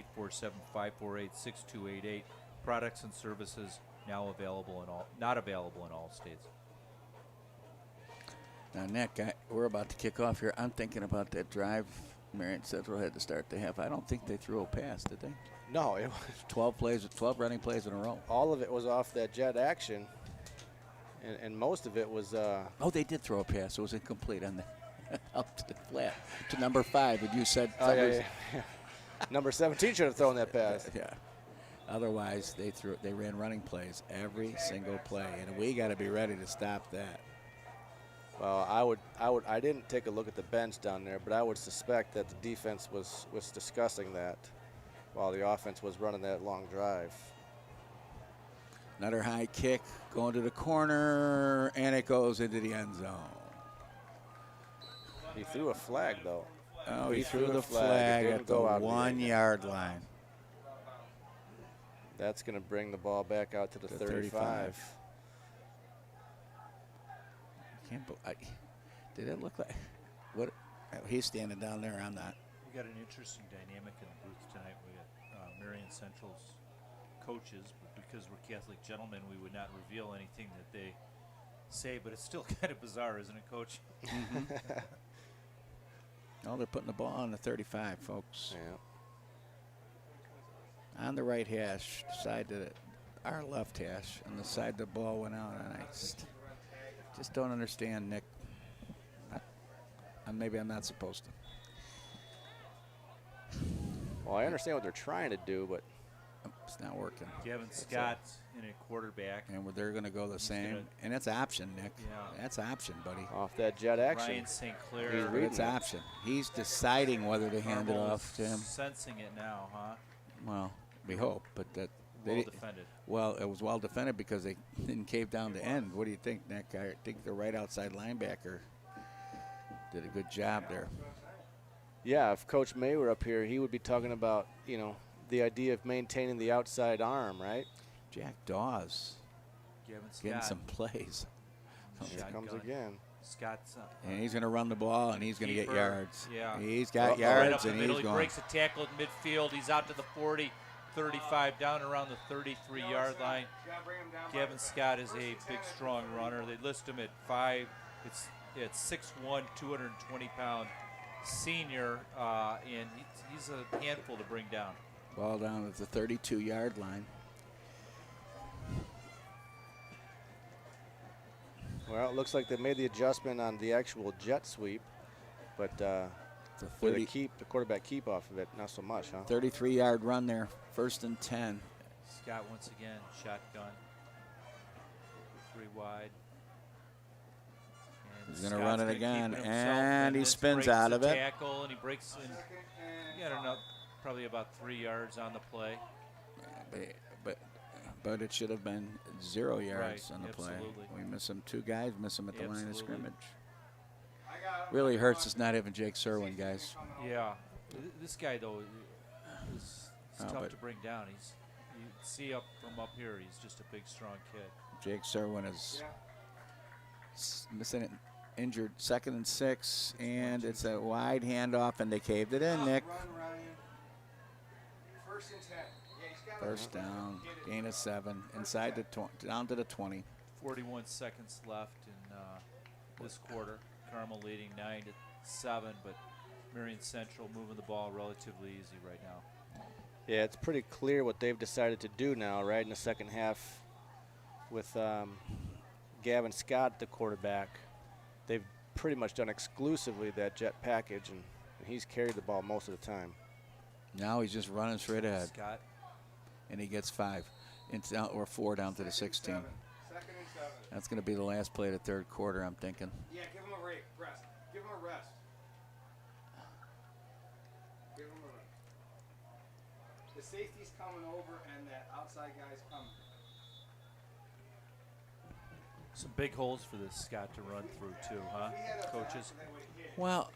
847-548-6288. Products and services now available in all, not available in all states. Now, Nick, we're about to kick off here. I'm thinking about that drive Marian Central had to start the half. I don't think they threw a pass, did they? No, it was 12 running plays in a row. all of it was off that jet action, and most of it was. Oh, they did throw a pass. It was incomplete on the out to the flat to number 5. And you said yeah. Number 17 should have thrown that pass. Yeah. Otherwise, they ran running plays every single play, and we got to be ready to stop that. Well, I didn't take a look at the bench down there, but I would suspect that the defense was discussing that while the offense was running that long drive. Another high kick going to the corner, and it goes into the end zone. He threw a flag, though. Oh, he threw the flag at the 1-yard line. That's going to bring the ball back out to the 35. Did it look like what? He's standing down there. I'm not. We got an interesting dynamic in the booth tonight. We got Marian Central's coaches, but because we're Catholic gentlemen, we would not reveal anything that they say. But it's still kind of bizarre, isn't it, Coach? Oh, they're putting the ball on the 35, folks. Yeah. On the right hash, side to our left hash, on the side the ball went out, and I just don't understand, Nick. Maybe I'm not supposed to. Well, I understand what they're trying to do, but it's not working. Gavin Scott in a quarterback. And they're going to go the same. And it's option, Nick. Yeah. That's option, buddy. Off that jet action. Ryan St. Clair. It's option. He's deciding whether to hand it off to him. Sensing it now, huh? Well, we hope, but that well defended. Well, it was well defended because they didn't cave down to end. What do you think, Nick? I think the right outside linebacker did a good job there. Yeah, if Coach May were up here, he would be talking about, the idea of maintaining the outside arm, right? Jack Dawes getting some plays. Here comes again. Scott's and he's going to run the ball, and he's going to get yards. Yeah. He's got yards, right up the and middle. he's He going. breaks a tackle at midfield. He's out to the 40, 35, down around the 33-yard line. Gavin Scott is a big, strong runner. They list him at 5. It's 6'1", 220-pound senior, and he's a handful to bring down. Ball down at the 32-yard line. Well, it looks like they made the adjustment on the actual jet sweep, but the quarterback keep off of it, not so much, huh? 33-yard run there, 1st and 10. Scott once again, shotgun, 3 wide. He's going to run it again, and he spins out of it. Tackle, and he breaks in. I don't know, probably about 3 yards on the play. But it should have been 0 yards on the play. Absolutely. We miss him. 2 guys miss him at the line of scrimmage. Really hurts us not having Jake Serwin, guys. Yeah, this guy though is tough to bring down. You see from up here, he's just a big, strong kid. Jake Serwin is missing it, injured. 2nd and 6, and it's a wide handoff, and they caved it in, Nick. 1st down, gain of 7, inside the down to the 20. 41 seconds left in this quarter. Carmel leading 9-7, but Marian Central moving the ball relatively easy right now. Yeah, it's pretty clear what they've decided to do now, right, in the second half with Gavin Scott, the quarterback. They've pretty much done exclusively that jet package, and he's carried the ball most of the time. Now he's just running straight ahead. Scott. And he gets 5, or 4 down to the 16. That's going to be the last play of the 3rd quarter, I'm thinking. Yeah, give him a rest. Give him a rest. Give him a rest. The safety's coming over, and that outside guy's coming. Some big holes for this Scott to run through too, huh, coaches? Well,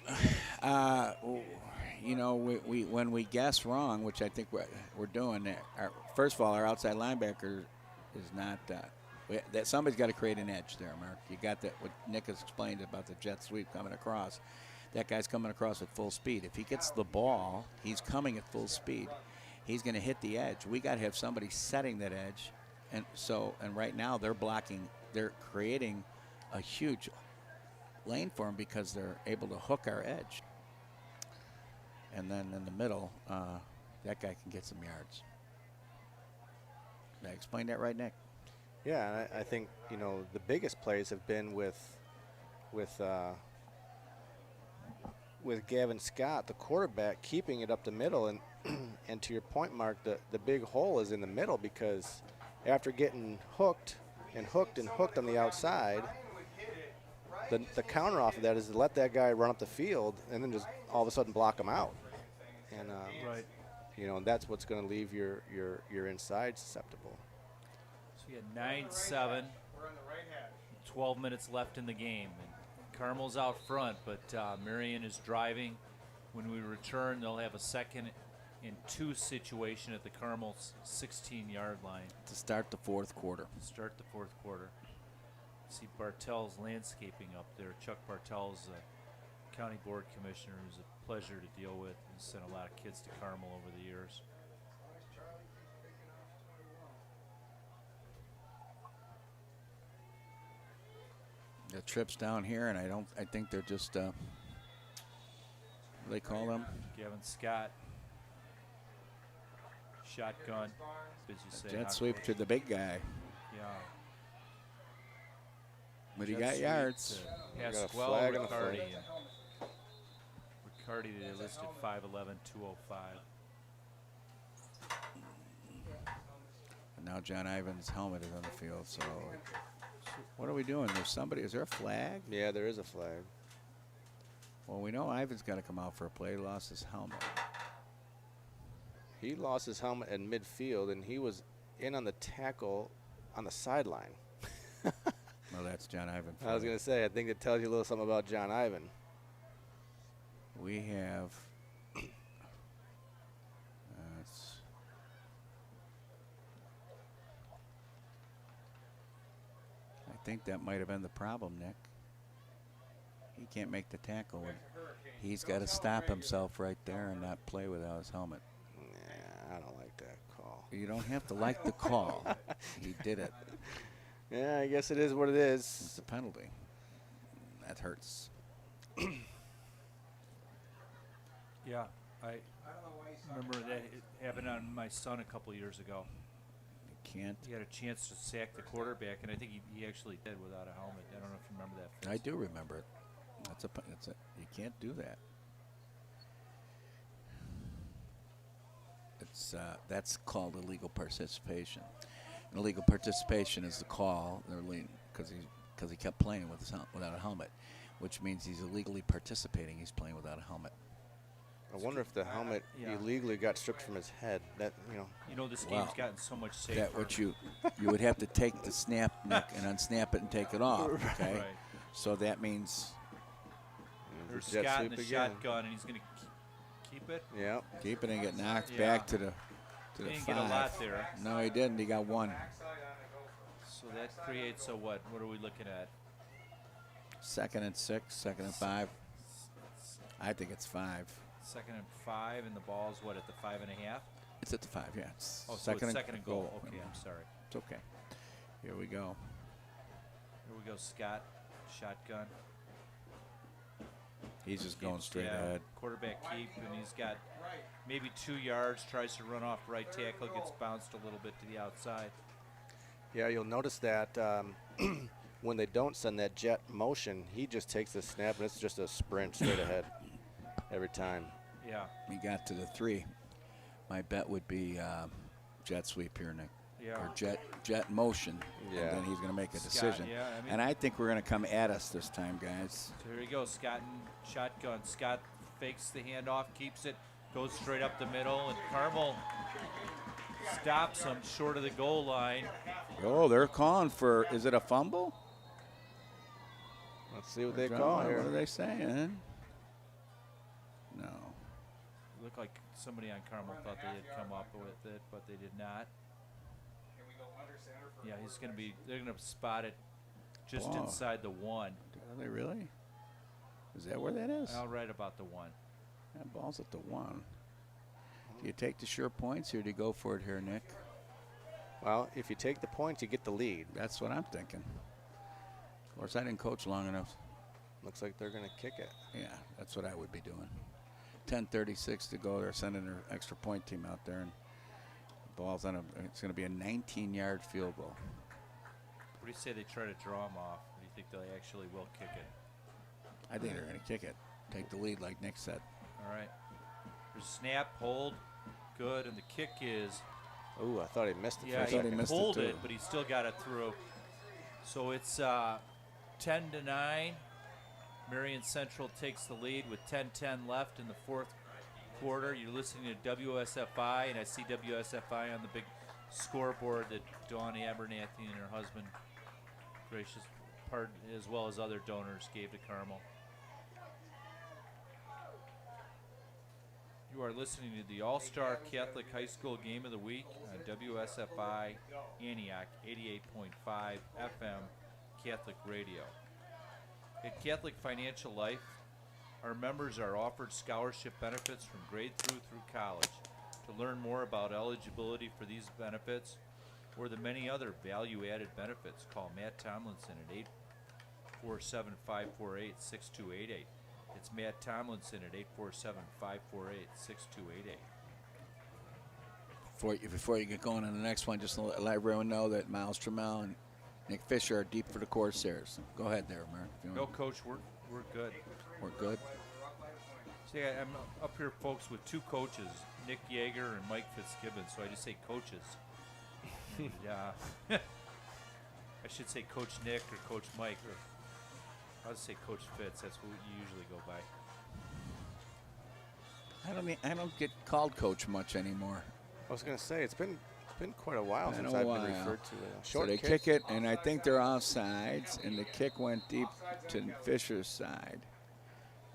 you know, we when we guess wrong, which I think we're doing, first of all, our outside linebacker is not That somebody's got to create an edge there, Mark. You got that. What Nick has explained about the jet sweep coming across. That guy's coming across at full speed. If he gets the ball, he's coming at full speed. He's going to hit the edge. We got to have somebody setting that edge, and right now they're blocking. They're creating a huge lane for him because they're able to hook our edge. And then in the middle, that guy can get some yards. Did I explain that right, Nick? Yeah, and I think, you know, the biggest plays have been with Gavin Scott, the quarterback, keeping it up the middle. And and to your point, Mark, the big hole is in the middle, because after getting hooked and hooked and hooked on the outside, the counter off of that is to let that guy run up the field and then just all of a sudden block him out. And Right. you know, and that's what's going to leave your inside susceptible. So we had 9-7, 12 minutes left in the game. And Carmel's out front, but Marian is driving. When we return, they'll have a 2nd and 2 situation at the Carmel's 16-yard line. To start the fourth quarter. Start the fourth quarter. See Bartel's landscaping up there. Chuck Bartel's county board commissioner, who's a pleasure to deal with. He's sent a lot of kids to Carmel over the years. The trips down here, and I think they're just, what do they call them? Gavin Scott. Shotgun. As you say, Jet not sweep coach. to the big guy. Yeah. But he Jet got sweep yards. to Got a Pasquale flag on the Riccardi. flag. Riccardi, they listed 5'11", 205. And now John Ivan's helmet is on the field, so what are we doing? Is there a flag? Yeah, there is a flag. Well, we know Ivan's got to come out for a play. He lost his helmet. He lost his helmet in midfield, and he was in on the tackle on the sideline. Well, that's John Ivan. I was going to say, I think it tells you a little something about John Ivan. We have. I think that might have been the problem, Nick. He can't make the tackle. He's got to stop himself right there and not play without his helmet. Yeah, I don't like that call. You don't have to like the call. He did it. Yeah, I guess it is what it is. It's a penalty. That hurts. Yeah, I remember that it happened on my son a couple years ago. You can't. He had a chance to sack the quarterback, and I think he actually did without a helmet. I don't know if you remember that. I do remember it. You can't do that. That's called illegal participation. And illegal participation is the call. Because he kept playing without a helmet, which means he's illegally participating. He's playing without a helmet. I wonder if the helmet illegally got stripped from his head. That This game's gotten so much safer. That what you would have to take the snap, Nick, and unsnap it and take it off. Okay. Right. So that means There's jet Scott in sweep the again. shotgun, and he's going to keep it. Yeah. keep it and get knocked Yeah. back to the He didn't 5. get a lot there. No, he didn't. He got 1. So that creates a what? What are we looking at? 2nd and 6, 2nd and 5. I think it's 5. 2nd and 5, and the ball's what, at the 5.5? It's at the 5, yeah. It's Oh, so it's 2nd and goal. Okay, I'm sorry. It's okay. Here we go. Here we go, Scott, shotgun. He's just going Keeps- straight yeah, ahead. Quarterback keep, and he's got maybe 2 yards, tries to run off right tackle, gets bounced a little bit to the outside. Yeah, you'll notice that when they don't send that jet motion, he just takes the snap, and it's just a sprint straight ahead every time. Yeah. He got to the 3. My bet would be jet sweep here, Nick. Yeah. Or jet motion. Yeah. And then he's going to make a Scott, decision. yeah, I mean- and I think we're going to come at us this time, guys. So here we go, Scott and shotgun. Scott fakes the handoff, keeps it, goes straight up the middle, and Carmel stops him short of the goal line. Oh, they're calling for, is it a fumble? Let's see what they call What here. are they saying? No. Looked like somebody on Carmel thought they had come up with it, but they did not. Yeah, he's going to be. They're going to spot it just Oh. inside the 1. Are they really? Is that where that is? I'll write about the 1. That ball's at the 1. Do you take the sure points or do you go for it here, Nick? Well, if you take the points, you get the lead. That's what I'm thinking. Of course, I didn't coach long enough. Looks like they're going to kick it. Yeah, that's what I would be doing. 10:36 to go. They're sending their extra point team out there, and the ball's on a. It's going to be a 19-yard field goal. What do you say they try to draw him off? Or do you think they actually will kick it? I think they're going to kick it. Take the lead, like Nick said. All right. There's a snap, hold, good, and the kick is. Ooh, I thought he missed it. Yeah, for a he second. pulled it, but he still got it through. So it's 10-9. Marian Central takes the lead with 10:10 left in the 4th quarter. You're listening to WSFI, and I see WSFI on the big scoreboard that Dawn Abernathy and her husband, gracious part, as well as other donors, gave to Carmel. You are listening to the All-Star Catholic High School Game of the Week on WSFI Antioch 88.5 FM Catholic Radio. At Catholic Financial Life, our members are offered scholarship benefits from grade through college. To learn more about eligibility for these benefits or the many other value-added benefits, call Matt Tomlinson at 847-548-6288. It's Matt Tomlinson at 847-548-6288. Before you get going on the next one, just to let everyone know that Miles Trammell and Nick Fisher are deep for the Corsairs. Go ahead there, Mark. No, Coach, we're good. We're good. See, I'm up here, folks, with 2 coaches, Nick Yeager and Mike Fitzgibbons, so I just say coaches. And, I should say Coach Nick or Coach Mike, or I'll just say Coach Fitz. That's what you usually go by. I don't get called coach much anymore. I was going to say, it's been quite a while since I've been referred to a So short they kick. kick it, and I think they're offsides, and the kick went deep to Fisher's side.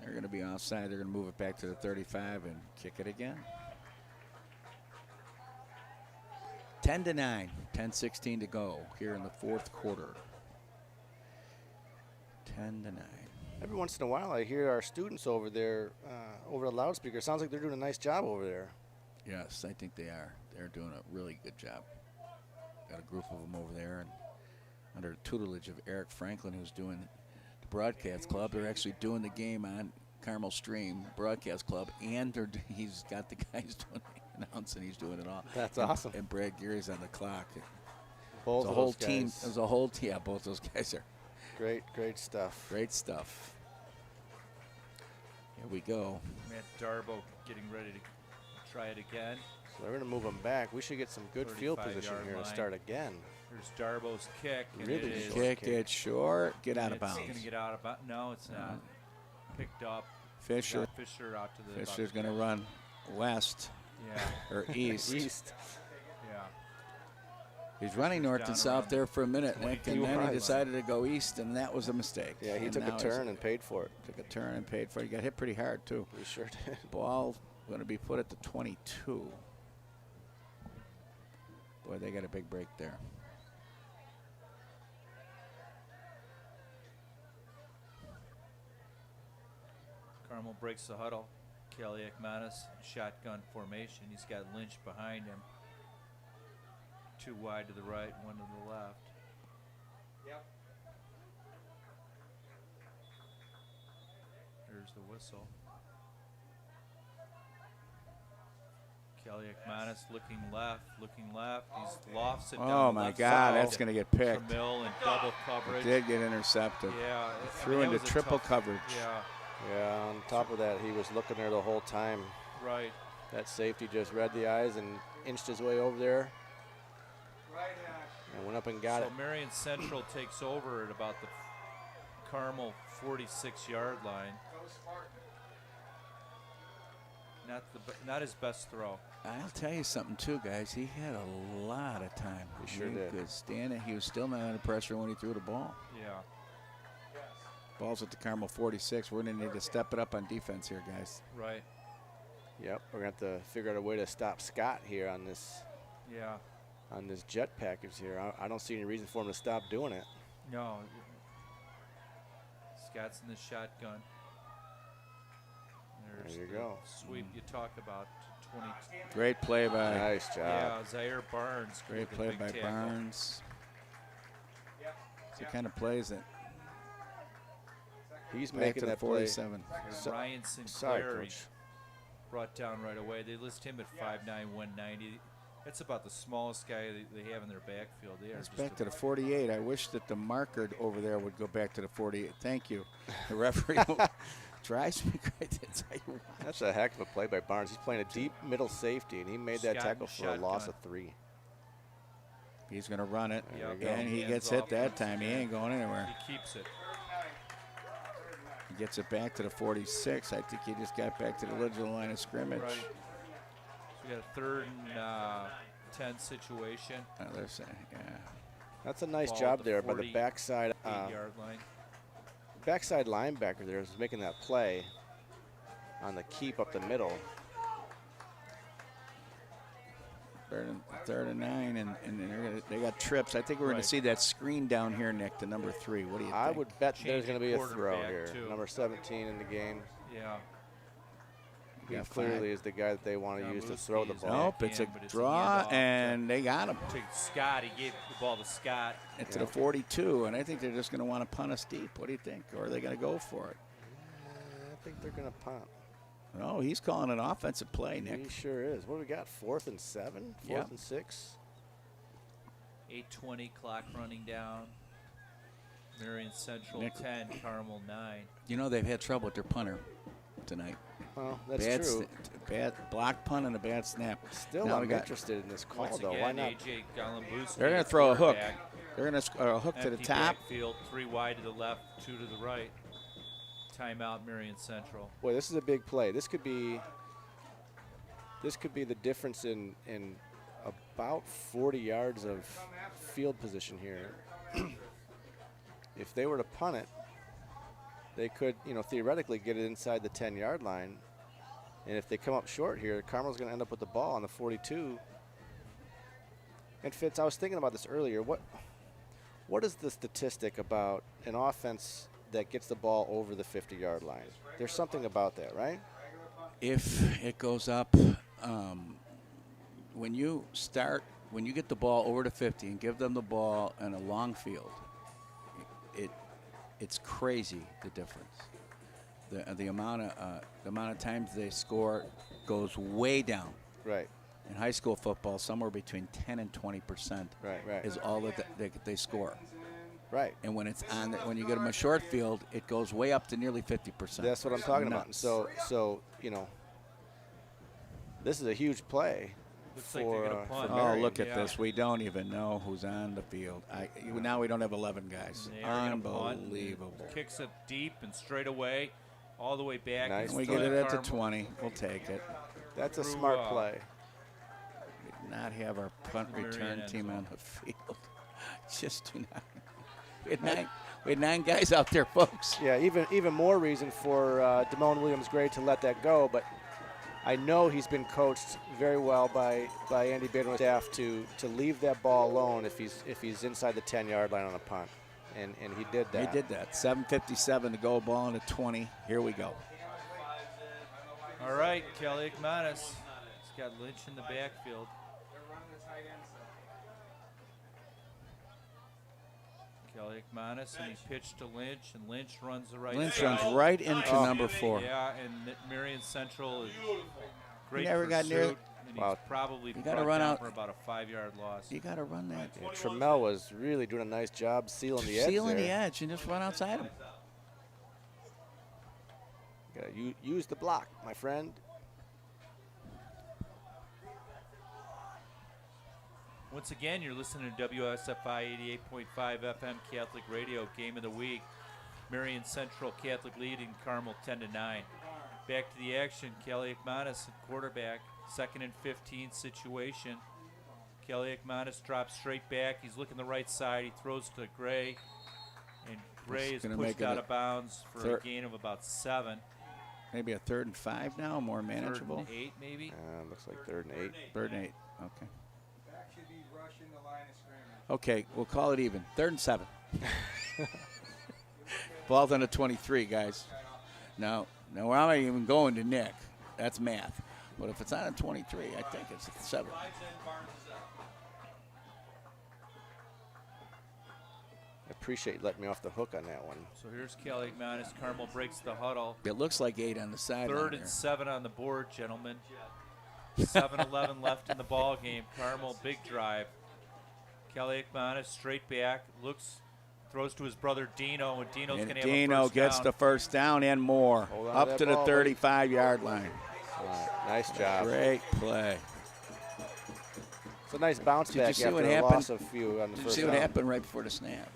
They're going to be offside. They're going to move it back to the 35 and kick it again. 10-9, 10:16 to go here in the 4th quarter. 10-9. Every once in a while, I hear our students over there over the loudspeaker. Sounds like they're doing a nice job over there. Yes, I think they are. They're doing a really good job. Got a group of them over there, and under the tutelage of Eric Franklin, who's doing the broadcast club. They're actually doing the game on Carmel Stream Broadcast Club, and he's got the guys doing the announcing. He's doing it all. That's awesome. And Brad Geary's on the clock. Both the of whole those team. guys. There's a whole team. Yeah, both those guys are great stuff. Great stuff. Here we go. Matt Darbo getting ready to try it again. So they're going to move them back. We should get some good field position 35-yard here to line. start again. There's Darbo's kick. And Really it is Kick it short. Get out of It's bounds. going to get out of bounds. No, it's not. Picked up. Fisher. Got Fisher out to the. Fisher's going to run west. Yeah. Or east. East. Yeah. He's running north down and south around there for a minute, Nick, and then he Right. decided to go east, and that was a mistake. Yeah, he And took now a turn and paid for it. Took a turn and paid for it. He got hit pretty hard, too. We sure did. Ball going to be put at the 22. Boy, they got a big break there. Carmel breaks the huddle. Kelly Ekmanis, shotgun formation. He's got Lynch behind him. 2 wide to the right, 1 to the left. Yep. There's the whistle. Kelly Ekmanis looking left. He's lofts it down Oh, the my left God, side. that's going to get picked. Tramill in double coverage. Did get intercepted. Yeah. Threw that into was a triple tough- coverage. Yeah, Yeah, on top of that, he was looking there the whole time. right. That safety just read the eyes and inched his way over there and went up and got So it. Marian Central takes over at about the Carmel 46-yard line. Not his best throw. I'll tell you something, too, guys. He had a lot of time. He sure did. Could stand it. He was still not under pressure when he threw the ball. Yeah. Ball's at the Carmel 46. We're going to need to step it up on defense here, guys. Right. Yep, we're going to have to figure out a way to stop Scott here on this. Yeah. on this jet package here. I don't see any reason for him to stop doing it. No. Scott's in the shotgun. There's There you the go. sweep you talk about. 20. Great play by. Nice job. Yeah, Zaire Barnes. Great with a play big by tackle. Barnes. It's the kind of plays that. He's Back making to the that 47. play. Ryan Sorry, Sinclair he Coach. brought down right away. They list him at 5'9", 190. That's about the smallest guy they have in their backfield. They are It's just back a- to the 48. I wish that the marker over there would go back to the 48. Thank you. The referee drives me crazy. That's how you watch. That's a heck of a play by Barnes. He's playing a deep middle safety, and he made that Scott tackle for a loss shotgun. of 3. He's going to run it. There we go. And he Hands gets hit off that once time. He again. ain't going anywhere. He keeps it. He gets it back to the 46. I think he just got back to the original line of scrimmage. Right. So we got a 3rd and 10 situation. There's yeah. That's a nice Ball job at the there by the 48 backside. 8-yard line. Backside linebacker there is making that play on the keep up the middle. Third and 9, and they got trips. I think we're going Right. to see that screen down here, Nick, to number 3. What do you think? I would bet there's Changing going to be a throw quarterback, here. too. Number 17 in the game. Yeah. He got clearly 5. is the guy that they want to use to Galuski throw the is ball. Nope, it's a But it's a draw, handoff and they got him. To Scott, he gave the ball to Scott. Into the 42, and I think they're just going to want to punt us deep. What do you think? Or are they going to go for it? I think they're going to punt. No, he's calling an offensive play, Nick. He sure is. What do we got? 4th and 7? 4th Yep. and 6? 8:20 clock running down. Marian Central Nick- 10, Carmel 9. You know, they've had trouble with their punter tonight. Well, that's bad true. Bad block punt and a bad snap. Still, Now we I'm got- interested in this call, Once though. again, Why not? AJ Galambuski. They're going to throw a hook. They're going to hook to the Empty top. backfield, 3 wide to the left, 2 to the right. Timeout, Marian Central. Boy, this is a big play. This could be the difference in about 40 yards of field position here. If they were to punt it, they could, theoretically get it inside the 10-yard line. And if they come up short here, Carmel's going to end up with the ball on the 42. And Fitz, I was thinking about this earlier. What is the statistic about an offense that gets the ball over the 50-yard line? There's something about that, right? If it goes up, when you get the ball over to 50 and give them the ball in a long field, it's crazy the difference. The amount of times they score goes way down. Right. In high school football, somewhere between 10 and 20% Right. is all that they score. Right. And when it's when you get them a short field, it goes way up to nearly 50%. That's what I'm talking about. Nuts. So this is a huge play. Looks like they're gonna punt. Oh, Marian. look at Yeah. this. We don't even know who's on the field. Now we don't have 11 guys. They are gonna punt. Unbelievable. Kicks it deep and straight away, all the way back. Nice We play. get it at the Carmel. 20. We'll take it. That's a Through, smart play. We did not have our punt Marian return end team zone. on the field. Just do not. We had 9 guys out there, folks. Yeah, even more reason for Damone Williams-Gray to let that go, but I know he's been coached very well by Andy Baderman's staff to leave that ball alone if he's inside the 10-yard line on a punt, and he did that. He did that. 7:57 to go, ball in the 20. Here we go. All right, Kelly Ekmanis. He's got Lynch in the backfield. Kelly Ekmanis, and he pitched to Lynch, and Lynch runs the right Lynch side. runs right into number 4. Yeah, and Marian Central is great never pursuit, got near it. and Wow. he's probably You gotta brought run down out. for about a 5-yard loss. You got to run that. Yeah, Trammell was really doing a nice job sealing the edge Sealing the there. edge and just run outside him. Gotta use the block, my friend. Once again, you're listening to WSFI 88.5 FM Catholic Radio, Game of the Week. Marian Central Catholic leading Carmel 10-9. Back to the action, Kelly Ekmanis at quarterback, 2nd and 15 situation. Kelly Ekmanis drops straight back. He's looking the right side. He throws to Gray, and Gray He's is gonna pushed make it out a of bounds for a third- gain of about 7. Maybe a 3rd and 5 now, more 3rd manageable. and 8 maybe. Looks like 3rd and 8. 3rd and 8. Okay. Back should be rushing Okay, we'll call it even. 3rd and 7. Ball's on the 23, guys. Now we're not even going to Nick. That's math. But if it's on a 23, I think it's 7. I appreciate you letting me off the hook on that one. So here's Kelly McManus. Carmel breaks the huddle. It looks like 8 on the sideline. 3rd and 7 on the board, gentlemen. 7-11 left in the ball game. Carmel, big drive. Kelly McManus straight back, throws to his brother Dino, and Dino's going to have a Dino first gets down. the first down and more. Up to the 35-yard line. Nice job. Great play. It's a nice bounce Did you back see after what a happened? loss of few on the Did you first see what down. happened right before the snap?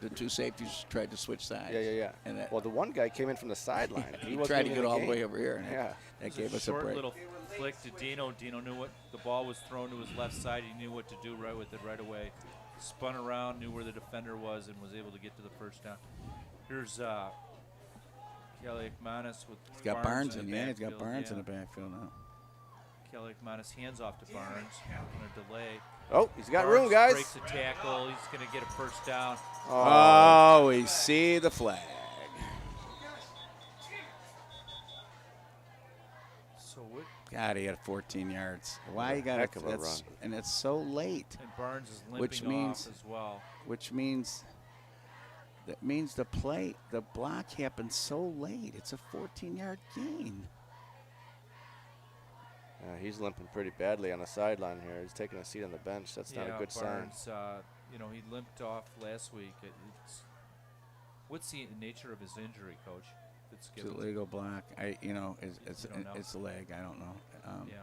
The two safeties tried to switch sides. Yeah. And that, Well, the one guy came in from the sideline. he wasn't tried to even get in the all the game. way over here, and Yeah. that It gave was us a short break. little flick to Dino. Dino knew what the ball was thrown to his left side. He knew what to do right with it right away. Spun around, knew where the defender was, and was able to get to the first down. Here's Kelly McManus with He's got Barnes in, the yeah. He's got backfield, Barnes yeah. in the backfield now. Kelly McManus hands off to Barnes. Gonna delay. Oh, he's got Barnes room, guys. breaks a tackle. He's going to get a first down. Oh, we see the flag. So what? God, he had 14 yards. Why you got Heck of a run. And it's so late. And Barnes is limping Which means- off as well. Which means the block happened so late. It's a 14-yard gain. He's limping pretty badly on the sideline here. He's taking a seat on the bench. That's not a good Barnes, sign. he limped off last week. What's the nature of his injury, Coach? It's a legal block. It's a leg. I don't know. Yeah.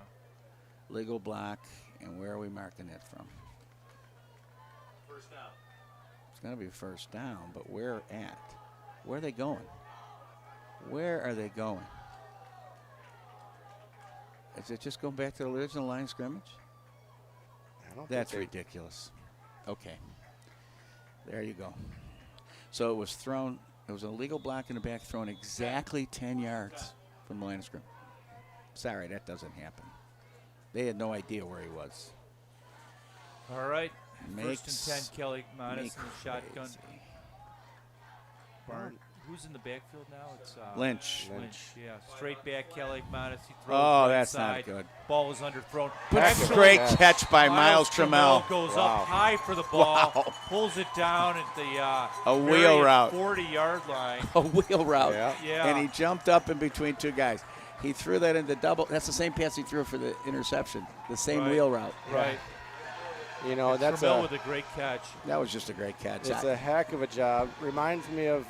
Legal block, and where are we marking it from? First down. It's going to be first down, but where at? Where are they going? Where are they going? Is it just going back to the original line of scrimmage? That's ridiculous. Okay. There you go. So it was thrown. It was a legal block in the back thrown exactly 10 yards from the line of scrimmage. Sorry, that doesn't happen. They had no idea where he was. All right. Makes First and 10, Kelly McManus in me the shotgun. crazy. Barnes. Who's in the backfield now? It's Lynch. Yeah, straight back, Kelly McManus. He throws Oh, right that's side. not good. Ball was underthrown. Great catch by Miles Trammell. Goes up high for the ball, pulls it down at the a wheel route. 40-yard line. A wheel route. Yeah. And he jumped up in between two guys. He threw that into double. That's the same pass he threw for the interception. The same wheel route. Right. You know, that's Trammell with a great catch. That was just a great catch. It's a heck of a job. Reminds me of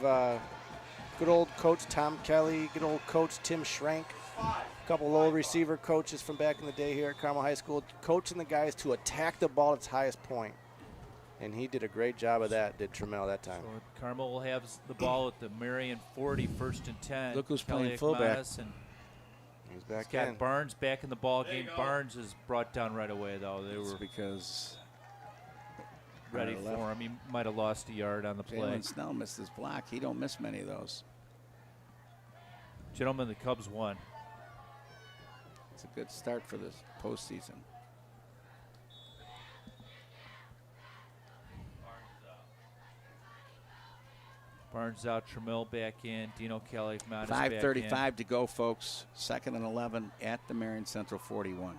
good old Coach Tom Kelly, good old Coach Tim Schrank, a couple old receiver coaches from back in the day here at Carmel High School, coaching the guys to attack the ball at its highest point. And he did a great job of that, did Trammell that time. So Carmel will have the ball at the Marian 40, 1st and 10. Look who's Kelly playing fullback. and He's back got in. Barnes back in the ball game. Barnes is brought down right away, though. They were because ready for him. He might have lost a yard on the play. Jalen Snell missed his block. He don't miss many of those. Gentlemen, the Cubs won. It's a good start for this postseason. Barnes out, Trammell back in, Dino Kelly, Mountis back in. 5:35 to go, folks. 2nd and 11 at the Marian Central 41.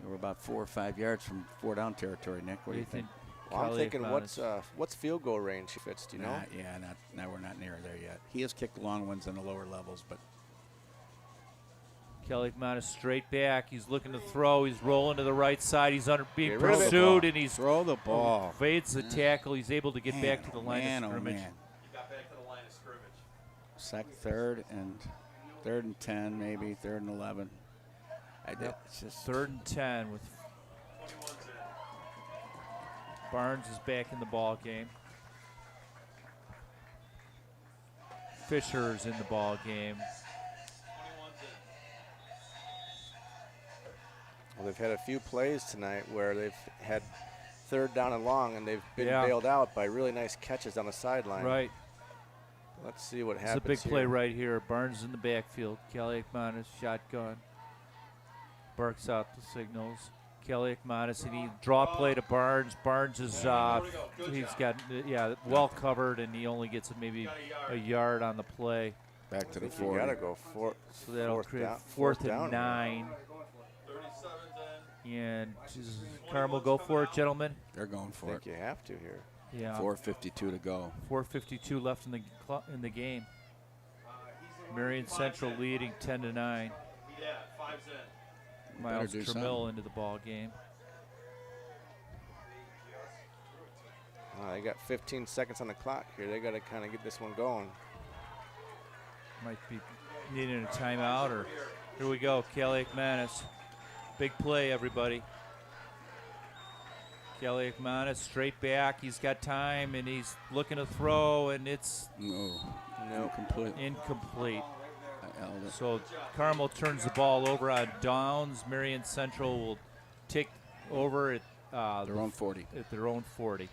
We're about 4 or 5 yards from 4-down territory, Nick. What do you think? Well, I'm thinking, what's field goal range he fits? Do you know? No, we're not near there yet. He has kicked long ones in the lower levels, but Kelly Mountis straight back. He's looking to throw. He's rolling to the right side. He's being Get rid of the pursued, ball. and he's throw the ball. Evades the tackle. He's able to get back to the line man, of oh, scrimmage. man. He got back to the line of scrimmage. Third and 10, maybe 3rd and 11. It's just 3rd and 10 with Barnes is back in the ball game. Fisher's in the ball game. Well, they've had a few plays tonight where they've had 3rd down and long, and they've been Yeah. bailed out by really nice catches on the sideline. Right. Let's see what It's happens a big play here. right here. Barnes in the backfield. Kelly McManus, shotgun. Barks out the signals. Kelly Modesty, draw play to Barnes. Barnes is he's got well covered, and he only gets maybe a yard on the play. Back to the You 40. gotta go for So that'll create fourth and 9. And Carmel, go for it, gentlemen. They're going I for think it. you have to here. Yeah. 4:52 to go. 4:52 left in the game. Marian Central leading 10-9. Miles do Tramill something. into the ball game. They got 15 seconds on the clock here. They got to kind of get this one going. Might be needing a timeout, or here we go. Kelly Manis, big play, everybody. Kelly Manis straight back. He's got time, and he's looking to throw, and it's No. Incomplete. incomplete. I held it. So Carmel turns the ball over on downs. Marian Central will take over at Their own 40. At their own 40.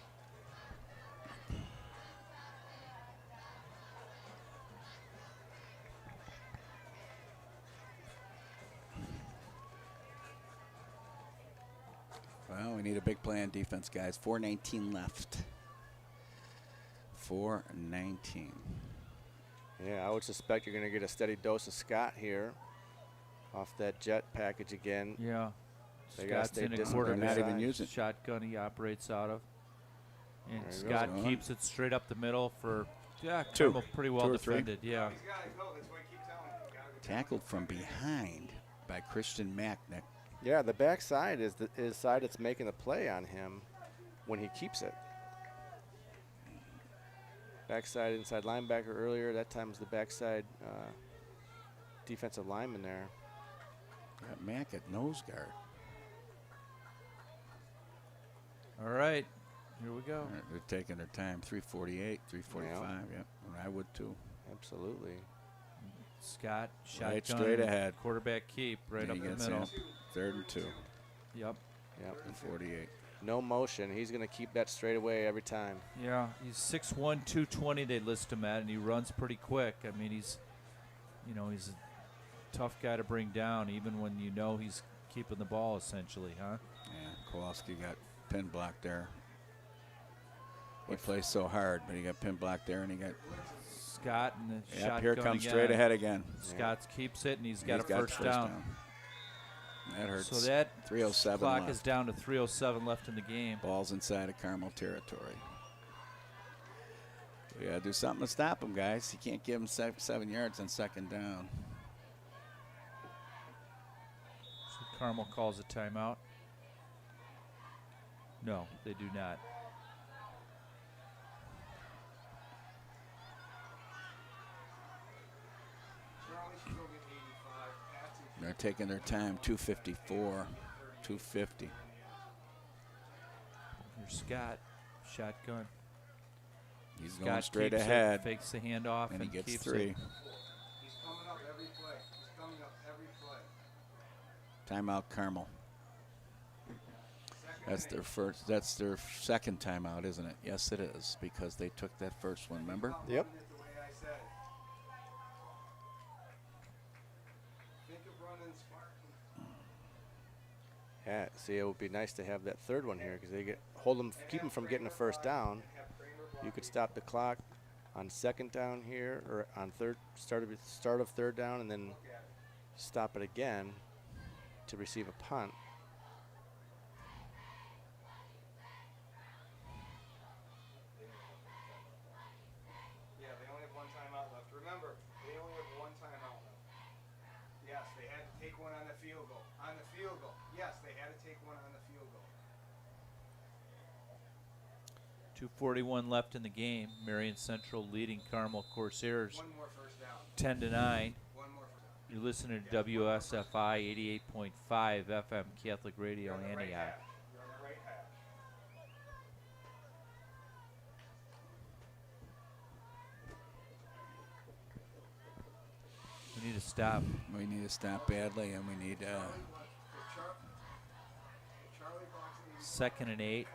Well, we need a big play on defense, guys. 4:19 left. 4:19. Yeah, I would suspect you're going to get a steady dose of Scott here off that jet package again. Yeah. They got to Scott's stay in a disciplined. They're not even inside. using it. Shotgun he operates out of. And There he Scott goes. keeps it straight up the middle for Two. Carmel pretty well 2 or 3. defended. Yeah. Tackled from behind by Christian Macknick. Yeah, the backside is the side that's making the play on him when he keeps it. Backside inside linebacker earlier. That time was the backside defensive lineman there. Got Mack at nose guard. All right. Here we go. All right, they're taking their time. 3:48, 3:45. Yep, and I would too. Absolutely. Scott, shotgun. Right straight ahead. Quarterback keep right He up the gets middle. in. 3rd and 2. Yep. Yep. And 48. No motion. He's going to keep that straight away every time. Yeah. He's 6'1", 220 they list him at, and he runs pretty quick. I mean, he's a tough guy to bring down, even when you know he's keeping the ball essentially, huh? Yeah, Kowalski got pin blocked there. He plays so hard, but he got pin blocked there, and he got. Scott and the shotgun Here comes again. straight ahead again. Scott keeps it, and he's got a got first down. That hurts. So that 3:07 clock left. is down to 3:07 left in the game. Ball's inside of Carmel territory. We got to do something to stop him, guys. You can't give him 7 yards on 2nd down. So Carmel calls a timeout. No, they do not. They're taking their time. 2:54, 2:50. Here's Scott, shotgun. He's Scott going straight keeps it, ahead, fakes the handoff, and he gets keeps 3. it. He's coming up every play. He's coming up every play. Timeout, Carmel. That's their first. That's their 2nd timeout, isn't it? Yes, it is, because they took that first one. Remember? Yep. The way I said it. Think of running Spartan. Yeah. See, it would be nice to have that 3rd one here because they keep them from getting a first down. You could stop the clock on 2nd down here, or on start of 3rd down, and then stop it again to receive a punt. Yeah, they only have one timeout left. Remember, they only have one timeout left. Yes, they had to take one on the field goal. On the field goal. Yes, they had to take one on the field goal. 2:41 left in the game. Marian Central leading Carmel Corsairs One more first down. 10-9. One more first down. You're listening to WSFI 88.5 FM Catholic Radio Antioch. You're on the right half. We need to stop. We need to stop badly, and we need. Second and 8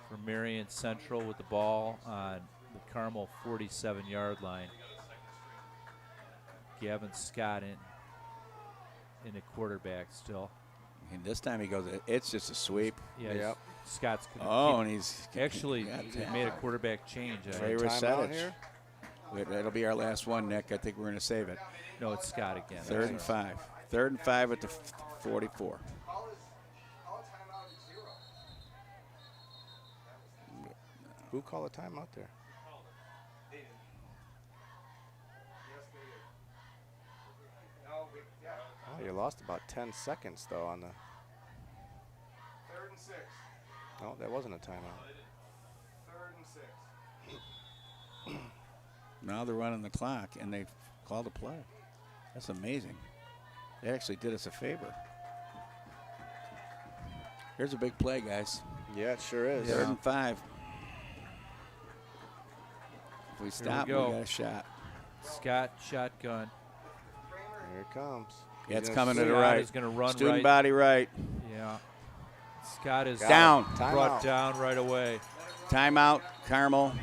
for Marian Central with the ball on the Carmel 47-yard line. Gavin Scott in a quarterback still. And this time he goes, it's just a sweep. Yeah, Yep. Scott's going to Oh, and he's actually yeah, he made a quarterback change. Favor Timeout here? That'll be our last one, Nick. I think we're going to save it. No, it's Scott again. Third and 5. 3rd and 5 at the 44. Who called a timeout there? Oh, you lost about 10 seconds, though, on the. 3rd and 6. Oh, that wasn't a timeout. 3rd and 6. Now they're running the clock, and they've called a play. That's amazing. They actually did us a favor. Here's a big play, guys. Yeah, it sure is. 3rd and 5. If we stop, we go. got a shot. Scott shotgun. Here it comes. Yeah, it's He's coming to gonna the Scott right. is going to run Student right. body right. Yeah. Scott is Down. brought Timeout. down right away. Timeout, Carmel.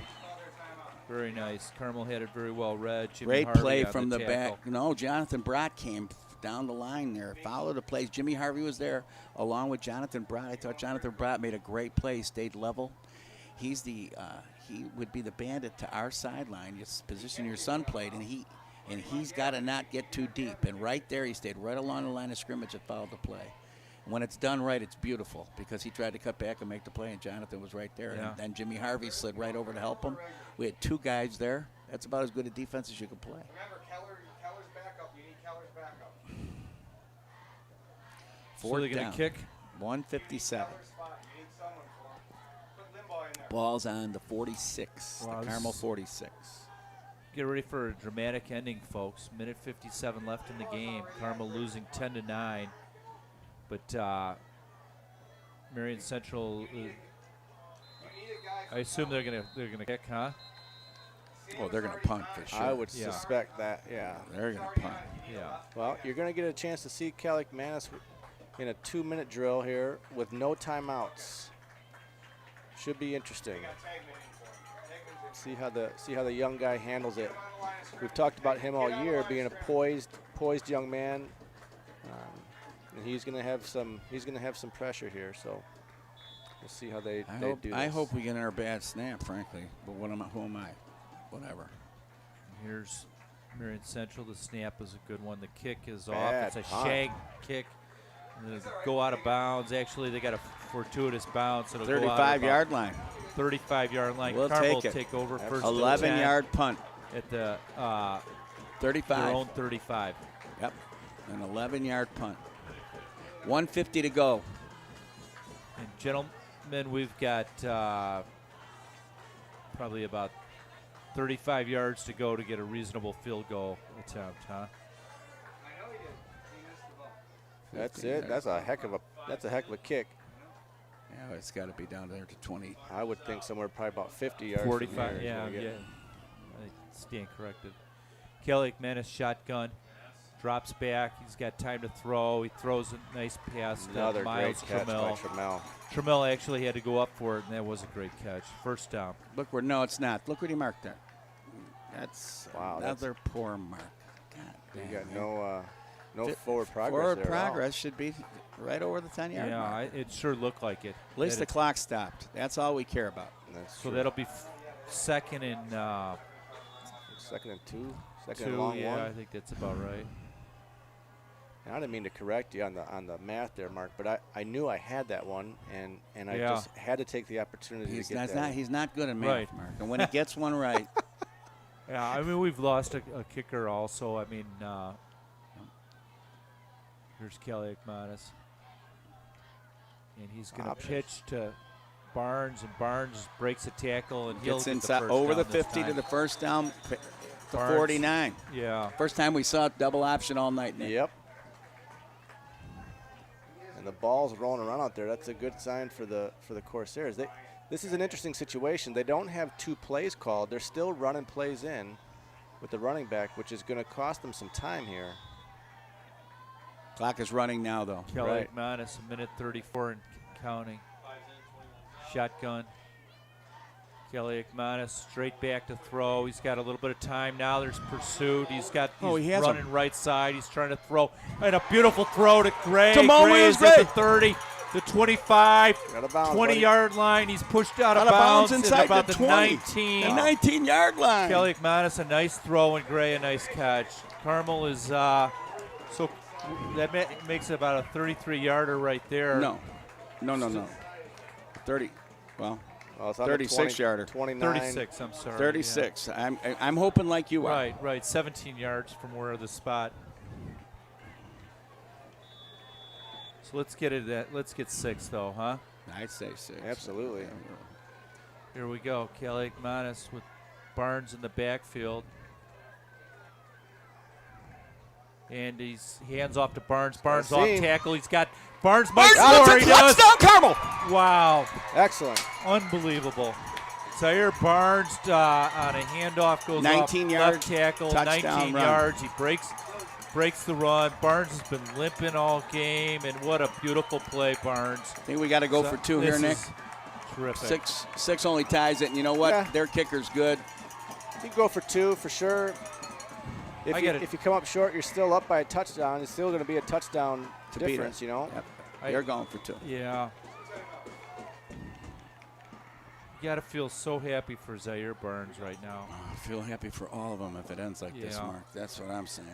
Very nice. Carmel had it very well read. Jimmy Great Harvey play on from the tackle. back. No, Jonathan Brott came down the line there. Followed the plays. Jimmy Harvey was there along with Jonathan Brott. I thought Jonathan Brott made a great play. He stayed level. He's the he would be the bandit to our sideline. Just position your son played, and he's got to not get too deep. And right there, he stayed right along the line of scrimmage and followed the play. When it's done right, it's beautiful because he tried to cut back and make the play, and Jonathan was right there. Yeah. And then Jimmy Harvey slid right over to help him. We had 2 guys there. That's about as good a defense as you could play. Remember, Keller's backup. You need Keller's backup. So they're going to kick. 157. Keller's spot. You need someone for him. Put Limbaugh in there. Ball's on the 46, Wow, the this Carmel is- 46. Get ready for a dramatic ending, folks. Minute 57 left in the game. Carmel losing 10-9. But Marian Central, I assume they're gonna kick, huh? Oh, they're going to punt for sure. I would Yeah. suspect that, yeah. They're going to punt. Yeah. Well, you're going to get a chance to see Calic Manis in a 2-minute drill here with no timeouts. Should be interesting. See how the young guy handles it. We've talked about him all year being a poised young man, and he's going to have some pressure here. So we'll see how they do this. I hope we get our bad snap, frankly. But who am I? Whatever. Here's Marian Central. The snap is a good one. The kick is Bad off. It's a punt. shag kick. And it'll go out of bounds. Actually, they got a fortuitous bounce. It'll go out 35-yard line. 35-yard line. We'll Carmel take it. take over first and 11-yard punt. 10 at the 35. their own 35. Yep. An 11-yard punt. 150 to go. And gentlemen, we've got probably about 35 yards to go to get a reasonable field goal attempt, huh? That's 15 it. yards. That's a heck of a kick. Yeah, it's got to be down there to 20. I would think somewhere probably about 50 yards. from 45, there is yeah, gonna get yeah. it. I stand corrected. Kelly Menace shotgun, drops back. He's got time to throw. He throws a nice pass Another to great Miles catch by Trammell. Trammell. Trammell actually had to go up for it, and that was a great catch. First down. Look where, no, it's not. Look what he marked there. That's Wow, another poor mark. God You damn, got man. no forward progress Forward there at all. progress should be right over the 10-yard Yeah, mark. it sure looked like it. At least That the clock stopped. That's all we care about. That's So true. that'll be second and second and 2, second 2. and long Yeah, I one. think that's about right. And I didn't mean to correct you on the math there, Mark, but I knew I had that one, and I Yeah. just had to take the opportunity to get that. He's not good at math, Right. Mark. And when he gets one right, Yeah, I mean, we've lost a kicker also. I mean, here's Kelly Ekmanis. And he's going to Option. pitch to Barnes, and Barnes breaks a tackle, and he'll gets get inside the first over the down this 50 to time. the first down to Barnes. 49. Yeah. First time we saw double option all night, Nick. Yep. And the ball's rolling around out there. That's a good sign for the Corsairs. This is an interesting situation. They don't have 2 plays called. They're still running plays in with the running back, which is going to cost them some time here. Clock is running now, though. Kelly Right. Ekmanis, a minute 34 and counting. Shotgun. Kelly Ekmanis straight back to throw. He's got a little bit of time now. There's pursuit. He's running right side. He's trying to throw. And a beautiful throw to Gray. Gray is at the 30, the 25, 20-yard line. He's pushed out of bounds inside about the the 20. 19. The 19-yard line. Kelly Ekmanis, a nice throw, and Gray, a nice catch. Carmel is so that makes it about a 33-yarder right there. No. 30. Well, it's on 36-yarder. 29. 36, I'm sorry. 36. Yeah. I'm hoping like you are. Right. 17 yards from where the spot. So let's get it at, let's get 6 though, huh? I'd say 6. Absolutely. Here we go. Kelly Ekmanis with Barnes in the backfield. And he's hands off to Barnes. Barnes off tackle. He's got Barnes might score. He does. Touchdown, Carmel. Wow. Excellent. Unbelievable. Zaire Barnes on a handoff goes 19 off yards, left tackle, touchdown 19 run. yards. He breaks the run. Barnes has been limping all game, and what a beautiful play, Barnes. I think we got to go for 2 here, Nick. Terrific. Six only ties it, and you know what? Yeah. Their kicker's good. You can go for 2 for sure. If you come up short, you're still up by a touchdown. It's still going to be a touchdown difference, you know? Yep. They're going for 2. Yeah. You got to feel so happy for Zaire Barnes right now. I feel happy for all of them if it ends like this, Yeah. Mark. That's what I'm saying.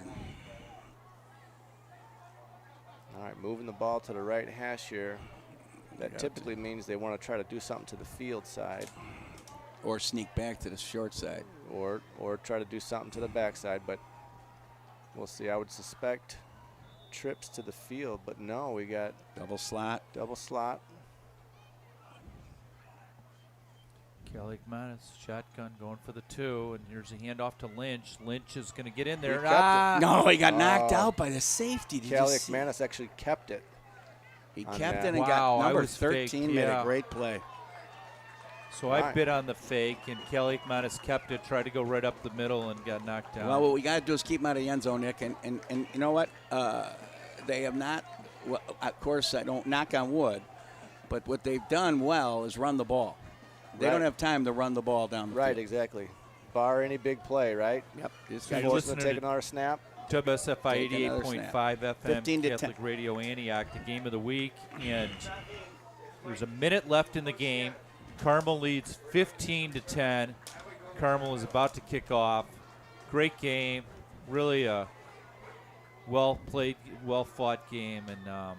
All right, moving the ball to the right hash here. That typically means they want to try to do something to the field side. Or sneak back to the short side. Or try to do something to the backside, but we'll see. I would suspect trips to the field, but no, we got double slot. Kelly Ekmanis, shotgun going for the 2, and here's a handoff to Lynch. Lynch is going to get in there. No, he got knocked out by the safety. Kelly Ekmanis actually kept it. He kept it and Wow, got number I was 13 faked, made yeah. a great play. So I bid on the fake, and Kelly Ekmanis kept it, tried to go right up the middle, and got knocked down. Well, what we got to do is keep him out of the end zone, Nick. And you know what? They have not, well, of course, I don't knock on wood, but what they've done well is run the ball. They don't have time to run the ball down the field. Right, exactly. Bar any big play, right? Yep. Force them to take another snap. WSFI 88.5 FM, 15 to Catholic 10. Radio Antioch, the game of the week. And there's a minute left in the game. Carmel leads 15-10. Carmel is about to kick off. Great game. Really a well-played, well-fought game. And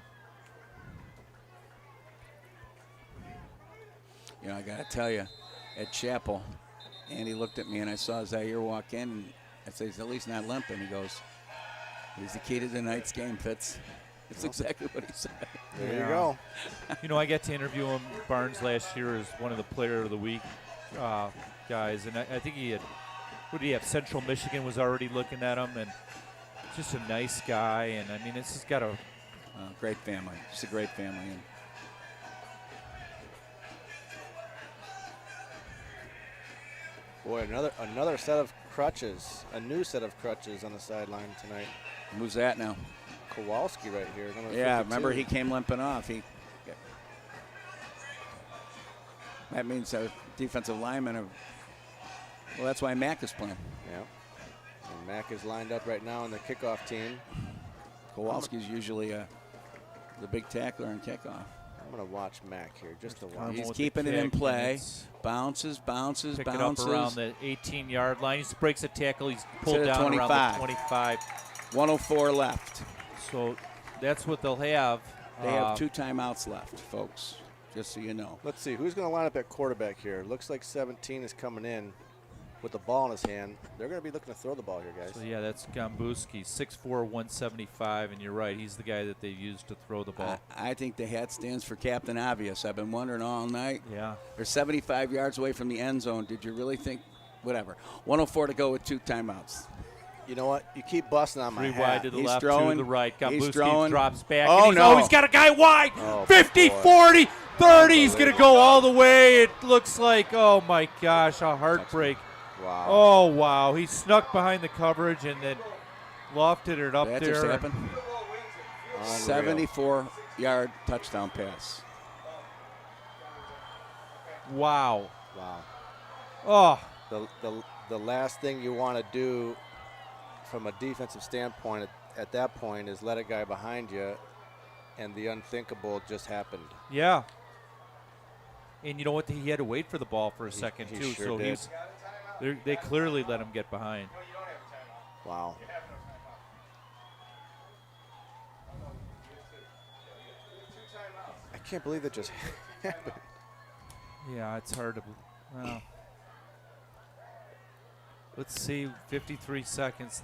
you know, I got to tell you, at Chapel, Andy looked at me and I saw Zaire walk in. And I said, he's at least not limping. He goes, he's the key to tonight's game, Fitz. That's exactly what he said. There you go. You know, I got to interview him. Barnes last year as one of the Player of the Week guys, and I think he had. What did he have? Central Michigan was already looking at him, and just a nice guy. And I mean, this has got a great family. Just a great family. And boy, another set of crutches, a new set of crutches on the sideline tonight. who's that now? Kowalski right here. Number 52. Remember he came limping off. That means a defensive lineman. Well, that's why Mack is playing. Yeah. And Mack is lined up right now in the kickoff team. Kowalski's usually the big tackler in kickoff. I'm going to watch Mack here just to watch. He's keeping it in play. Bounces. Pick it up around the 18-yard line. He breaks a tackle. He's pulled down 25. around the 25. 104 left. So that's what they'll have. They have 2 timeouts left, folks, just so you know. Let's see. Who's going to line up at quarterback here? Looks like 17 is coming in with the ball in his hand. They're going to be looking to throw the ball here, guys. So, yeah, that's Gombuski, 6'4", 175, and you're right. He's the guy that they used to throw the ball. I think the hat stands for Captain Obvious. I've been wondering all night. Yeah. They're 75 yards away from the end zone. Did you really think? Whatever. 104 to go with 2 timeouts. You know what? You keep busting on my 3 hat. wide to the He's left, throwing. 2 to the right. He's Gombuski throwing. drops back. Oh, and no. He's got a guy wide. Oh, 50, boy. 40, 30. He's going to go all the way. It looks like, oh, my gosh, a heartbreak. Wow. Oh, wow. He snuck behind the coverage and then lofted it up That there. just happened. 74-yard touchdown pass. Wow. Wow. Oh, The last thing you want to do from a defensive standpoint at that point is let a guy behind you, and the unthinkable just happened. yeah. And you know what? He had to wait for the ball for a second, he too. sure So did. they clearly let him get behind. Wow. I can't believe that just happened. Yeah, it's hard to. Well, let's see. 53 seconds.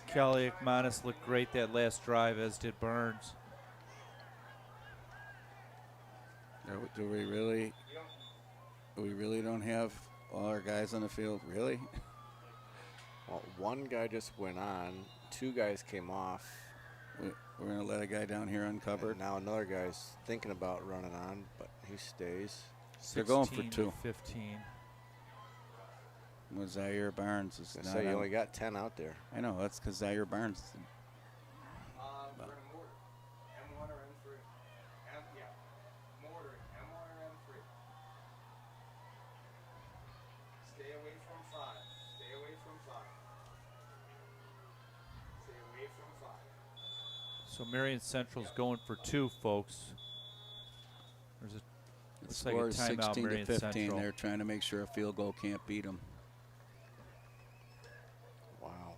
Kelly Ekmanis looked great that last drive, as did Burns. Do we really? We really don't have all our guys on the field, really? Well, one guy just went on. Two guys came off. We're going to let a guy down here uncovered. And now another guy's thinking about running on, but he stays. They're going for 16 two. to 15. Well, Zaire Barnes is I not say you out. only got 10 out there. I know, that's because Zaire Barnes. We're gonna mortar. M1 or M3? Mortar. M1 or M3? Stay away from 5. Stay away from 5. Stay away from 5. So Marian Central's going for two, folks. There's a The looks like score a is timeout, 16 to Marian 15. Central. They're trying to make sure a field goal can't beat them. Wow.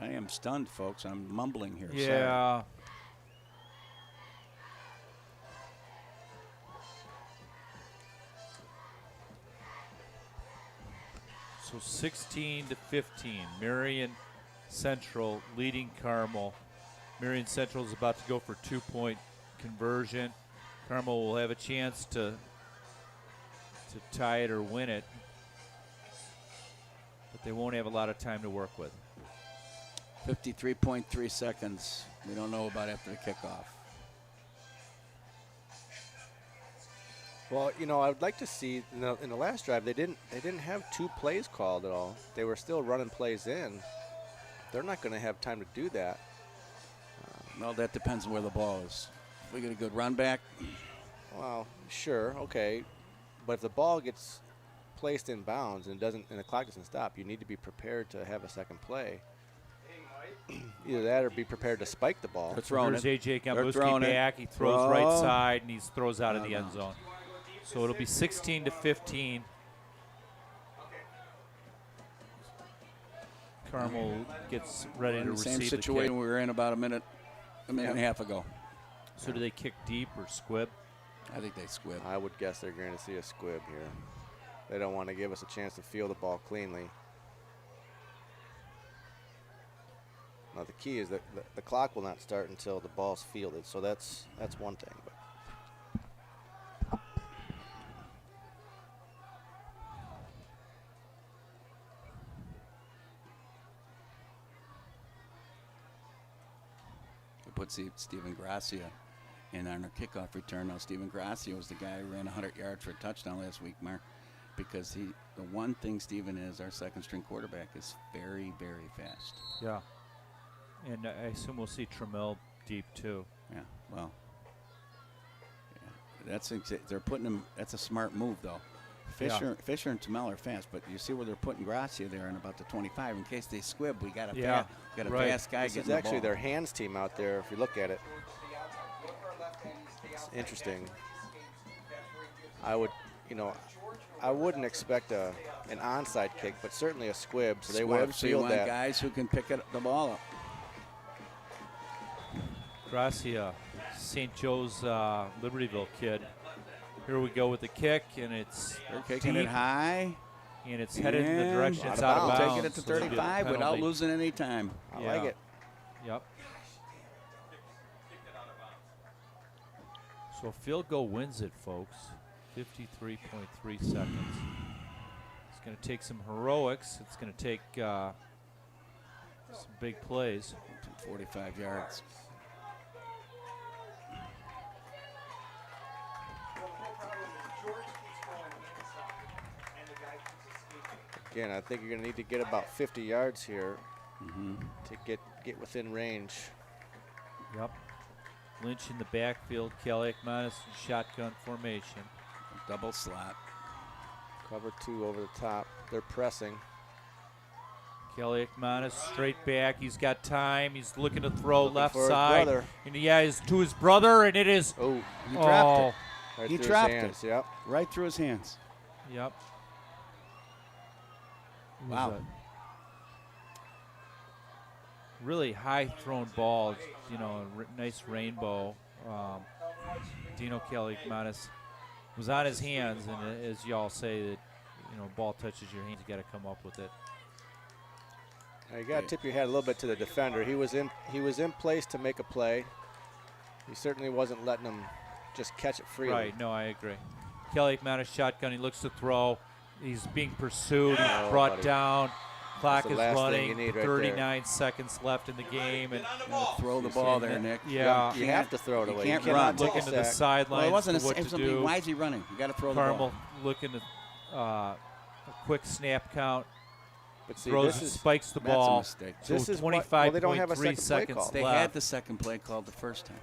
I am stunned, folks. I'm mumbling here. Yeah. So 16 to 15. Marian Central leading Carmel. Marian Central is about to go for 2-point conversion. Carmel will have a chance to tie it or win it, but they won't have a lot of time to work with. 53.3 seconds. We don't know about after the kickoff. Well, you know, I would like to see in the last drive they didn't have two plays called at all. They were still running plays in. They're not going to have time to do that. Well, that depends on where the ball is. If we get a good run back. Well, sure, okay, but if the ball gets placed in bounds and the clock doesn't stop, you need to be prepared to have a second play. Either that or be prepared to spike the ball. They're throwing There's it. AJ They're Gambuski throwing it. back. He throws Throw. right side, and he throws out of the No, end no. zone. So it'll be 16 to 15. Carmel gets ready to Same receive the situation kick. we were in about a minute and a half ago. So do they kick deep or squib? I think they squib. I would guess they're going to see a squib here. They don't want to give us a chance to field the ball cleanly. Now the key is that the clock will not start until the ball's fielded, so that's one thing. But We put Steven Gracia in on our kickoff return. Now, Steven Gracia was the guy who ran 100 yards for a touchdown last week, Mark, because the one thing Steven is, our second-string quarterback, is very, very fast. Yeah. And I assume we'll see Trammell deep, too. Yeah, well, yeah, they're putting him. That's a smart move, though. Fisher and Trammell are fast, but you see where they're putting Gracia there in about the 25. In case they squib, we got a fast guy this getting is the actually ball. their hands team out there. If you look at it, it's interesting. I wouldn't expect an onside kick, but certainly a squib. So they want to So you field want that. guys who can pick the ball up. Gracia, St. Joe's Libertyville kid. Here we go with the kick, and it's They're kicking deep, it high. and it's headed in the direction it's out out of of bounds. bounds. Taking it to so they get a 35 without penalty. losing any time. I Yeah. like it. Yep. So field goal wins it, folks. 53.3 seconds. It's going to take some heroics. It's going to take some big plays. 45 yards. Again, I think you're going to need to get about 50 yards here to get within range. Yep. Lynch in the backfield. Kelly Ekmanis in shotgun formation. Double slot. Cover 2 over the top. They're pressing. Kelly Ekmanis straight back. He's got time. He's looking to throw Looking left for his side. brother. And yeah, it's to his brother, and it is. Oh, He dropped Oh, it. right He through dropped his hands. it. Yep. Right through his hands. yep. It was Wow. a really high thrown ball. You know, a nice rainbow. Dino Kelly Ekmanis was on his hands, and as y'all say, that ball touches your hands, you got to come up with it. Now you got to tip your hat a little bit to the defender. He was in place to make a play. He certainly wasn't letting him just catch it freely. Right, no, I agree. Kelly Ekmanis shotgun, he looks to throw. He's being pursued, he's Oh, brought buddy. down. Clock the is last thing running, you need right 39 seconds left in the game. And Throw the ball there, Nick. yeah, You have to throw it You away. can't you cannot run. take looking a to the sack. sidelines Well, it wasn't for what to do. why is he running? You got to throw the Carmel ball. looking to a quick snap count. But see, Throws this and is spikes the That's a ball. mistake. So This is what- 25.3 well, they don't have a second play seconds call. They left. had the second play called the first time.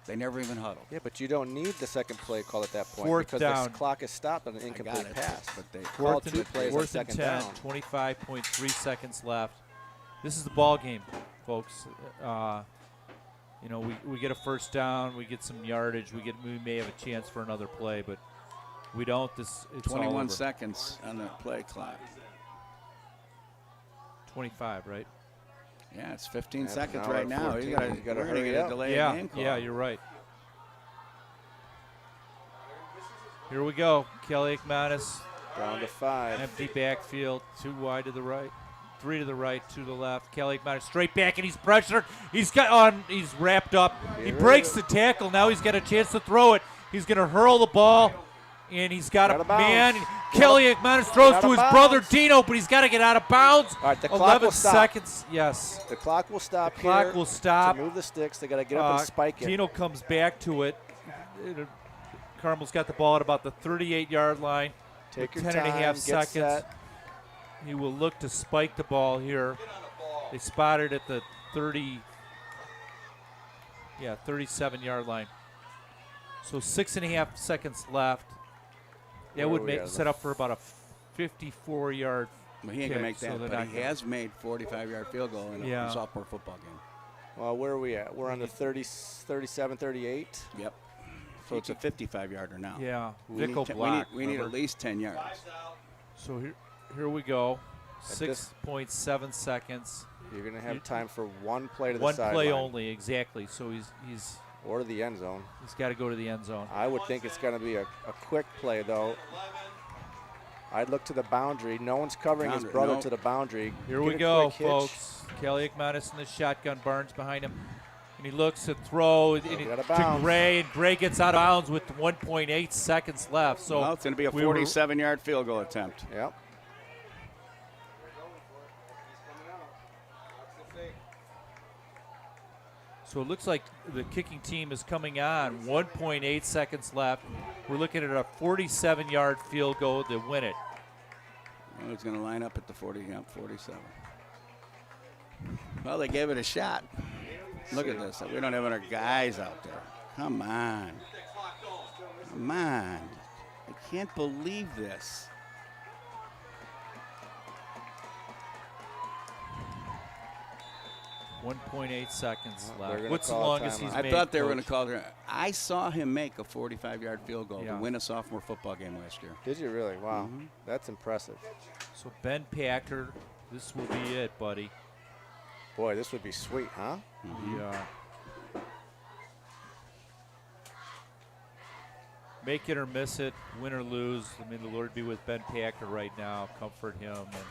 They never even huddled. yeah, but you don't need the second play call at that point Fourth because down. the clock is stopped on an I got incomplete it. pass. But they Call Fourth 2 and, plays on fourth and second 10, down. 25.3 seconds left. This is the ball game, folks. We get a first down, we get some yardage, we may have a chance for another play, but we don't. It's all 21 over. seconds on the play clock. 25, right? Yeah, it's 15 Yeah, seconds now right we're at now. 14. You got You to gotta hurry hurry get a up. delay Yeah, game call. yeah, you're right. Here we go. Kelly Ekmanis, Down to 5. empty backfield, 2 wide to the right, 3 to the right, 2 to the left. Kelly Ekmanis straight back, and he's pressured. He's wrapped up. He Here breaks it the tackle. Now he's got a chance to throw it. He's going to hurl the ball, and he's got Out a of bounds. man. Kelly Ekmanis throws Out to of his bounds. brother Dino, but he's got to get out of bounds. All right, the clock 11 will stop. seconds. Yes. The clock will stop The clock here will stop. to move the sticks. They got to get up and spike it. Dino comes back to it. Carmel's got the ball at about the 38-yard line. Take with your 10 and a time, half get seconds. set. He will look to spike the ball here. They spotted at the 37-yard line. So 6.5 seconds left. That Where would are we make at? set up for about a 54-yard. Well, he ain't kick, gonna make so that, they're but not he gonna- has made 45-yard field goal in Yeah. a sophomore football game. Well, where are we at? We're on the 37, 38. Yep. So it's a 55-yarder now. Yeah, We Vico need, block. we need at remember? least 10 yards. So here we go. At this- 6.7 seconds. You're going to have time for one play to the One sideline. play only, exactly. So he's Or to the end zone. got to go to the end zone. I would think it's going to be a quick play, though. I'd look to the boundary. No one's covering his Boundary, brother no. to the boundary. Here Get we a go, quick hitch. folks. Kelly Ekmanis in the shotgun. Barnes behind him. And he looks to throw Get out of to bounds. Gray, and Gray gets out of bounds with 1.8 seconds left. So Well, it's going to be a we were- 47-yard field goal attempt. Yep. So it looks like the kicking team is coming on. 1.8 seconds left. We're looking at a 47-yard field goal to win it. Well, it's going to line up at the 47. Well, they gave it a shot. Look at this. We don't have our guys out there. Come on. Come on. I can't believe this. .8 seconds Well, they're left. gonna What's the call a longest he's timeout. I made? thought they were going to Coach? call it. I saw him make a 45-yard field goal Yeah. to win a sophomore football game last year. Did you really? Wow. Mm-hmm. That's impressive. So Ben Packer, this will be it, buddy. Boy, this would be sweet, huh? Yeah. Make it or miss it, win or lose. I mean, the Lord be with Ben Packer right now. Comfort him. And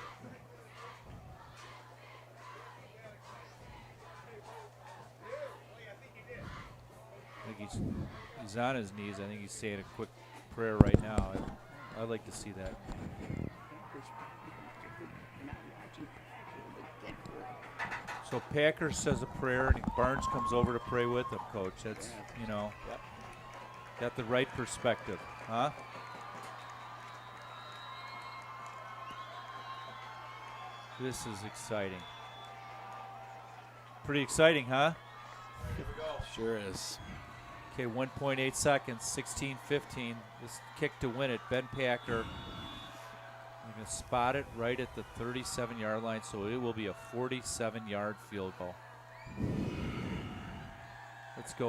I think he's on his knees. I think he's saying a quick prayer right now. I'd like to see that. So Packer says a prayer, and Barnes comes over to pray with him, Coach. That's, got the right perspective, huh? This is exciting. Pretty exciting, huh? Here we go. Sure is. Okay, 1.8 seconds, 16-15. This kick to win it. Ben Packer. I'm going to spot it right at the 37-yard line, so it will be a 47-yard field goal. Let's go.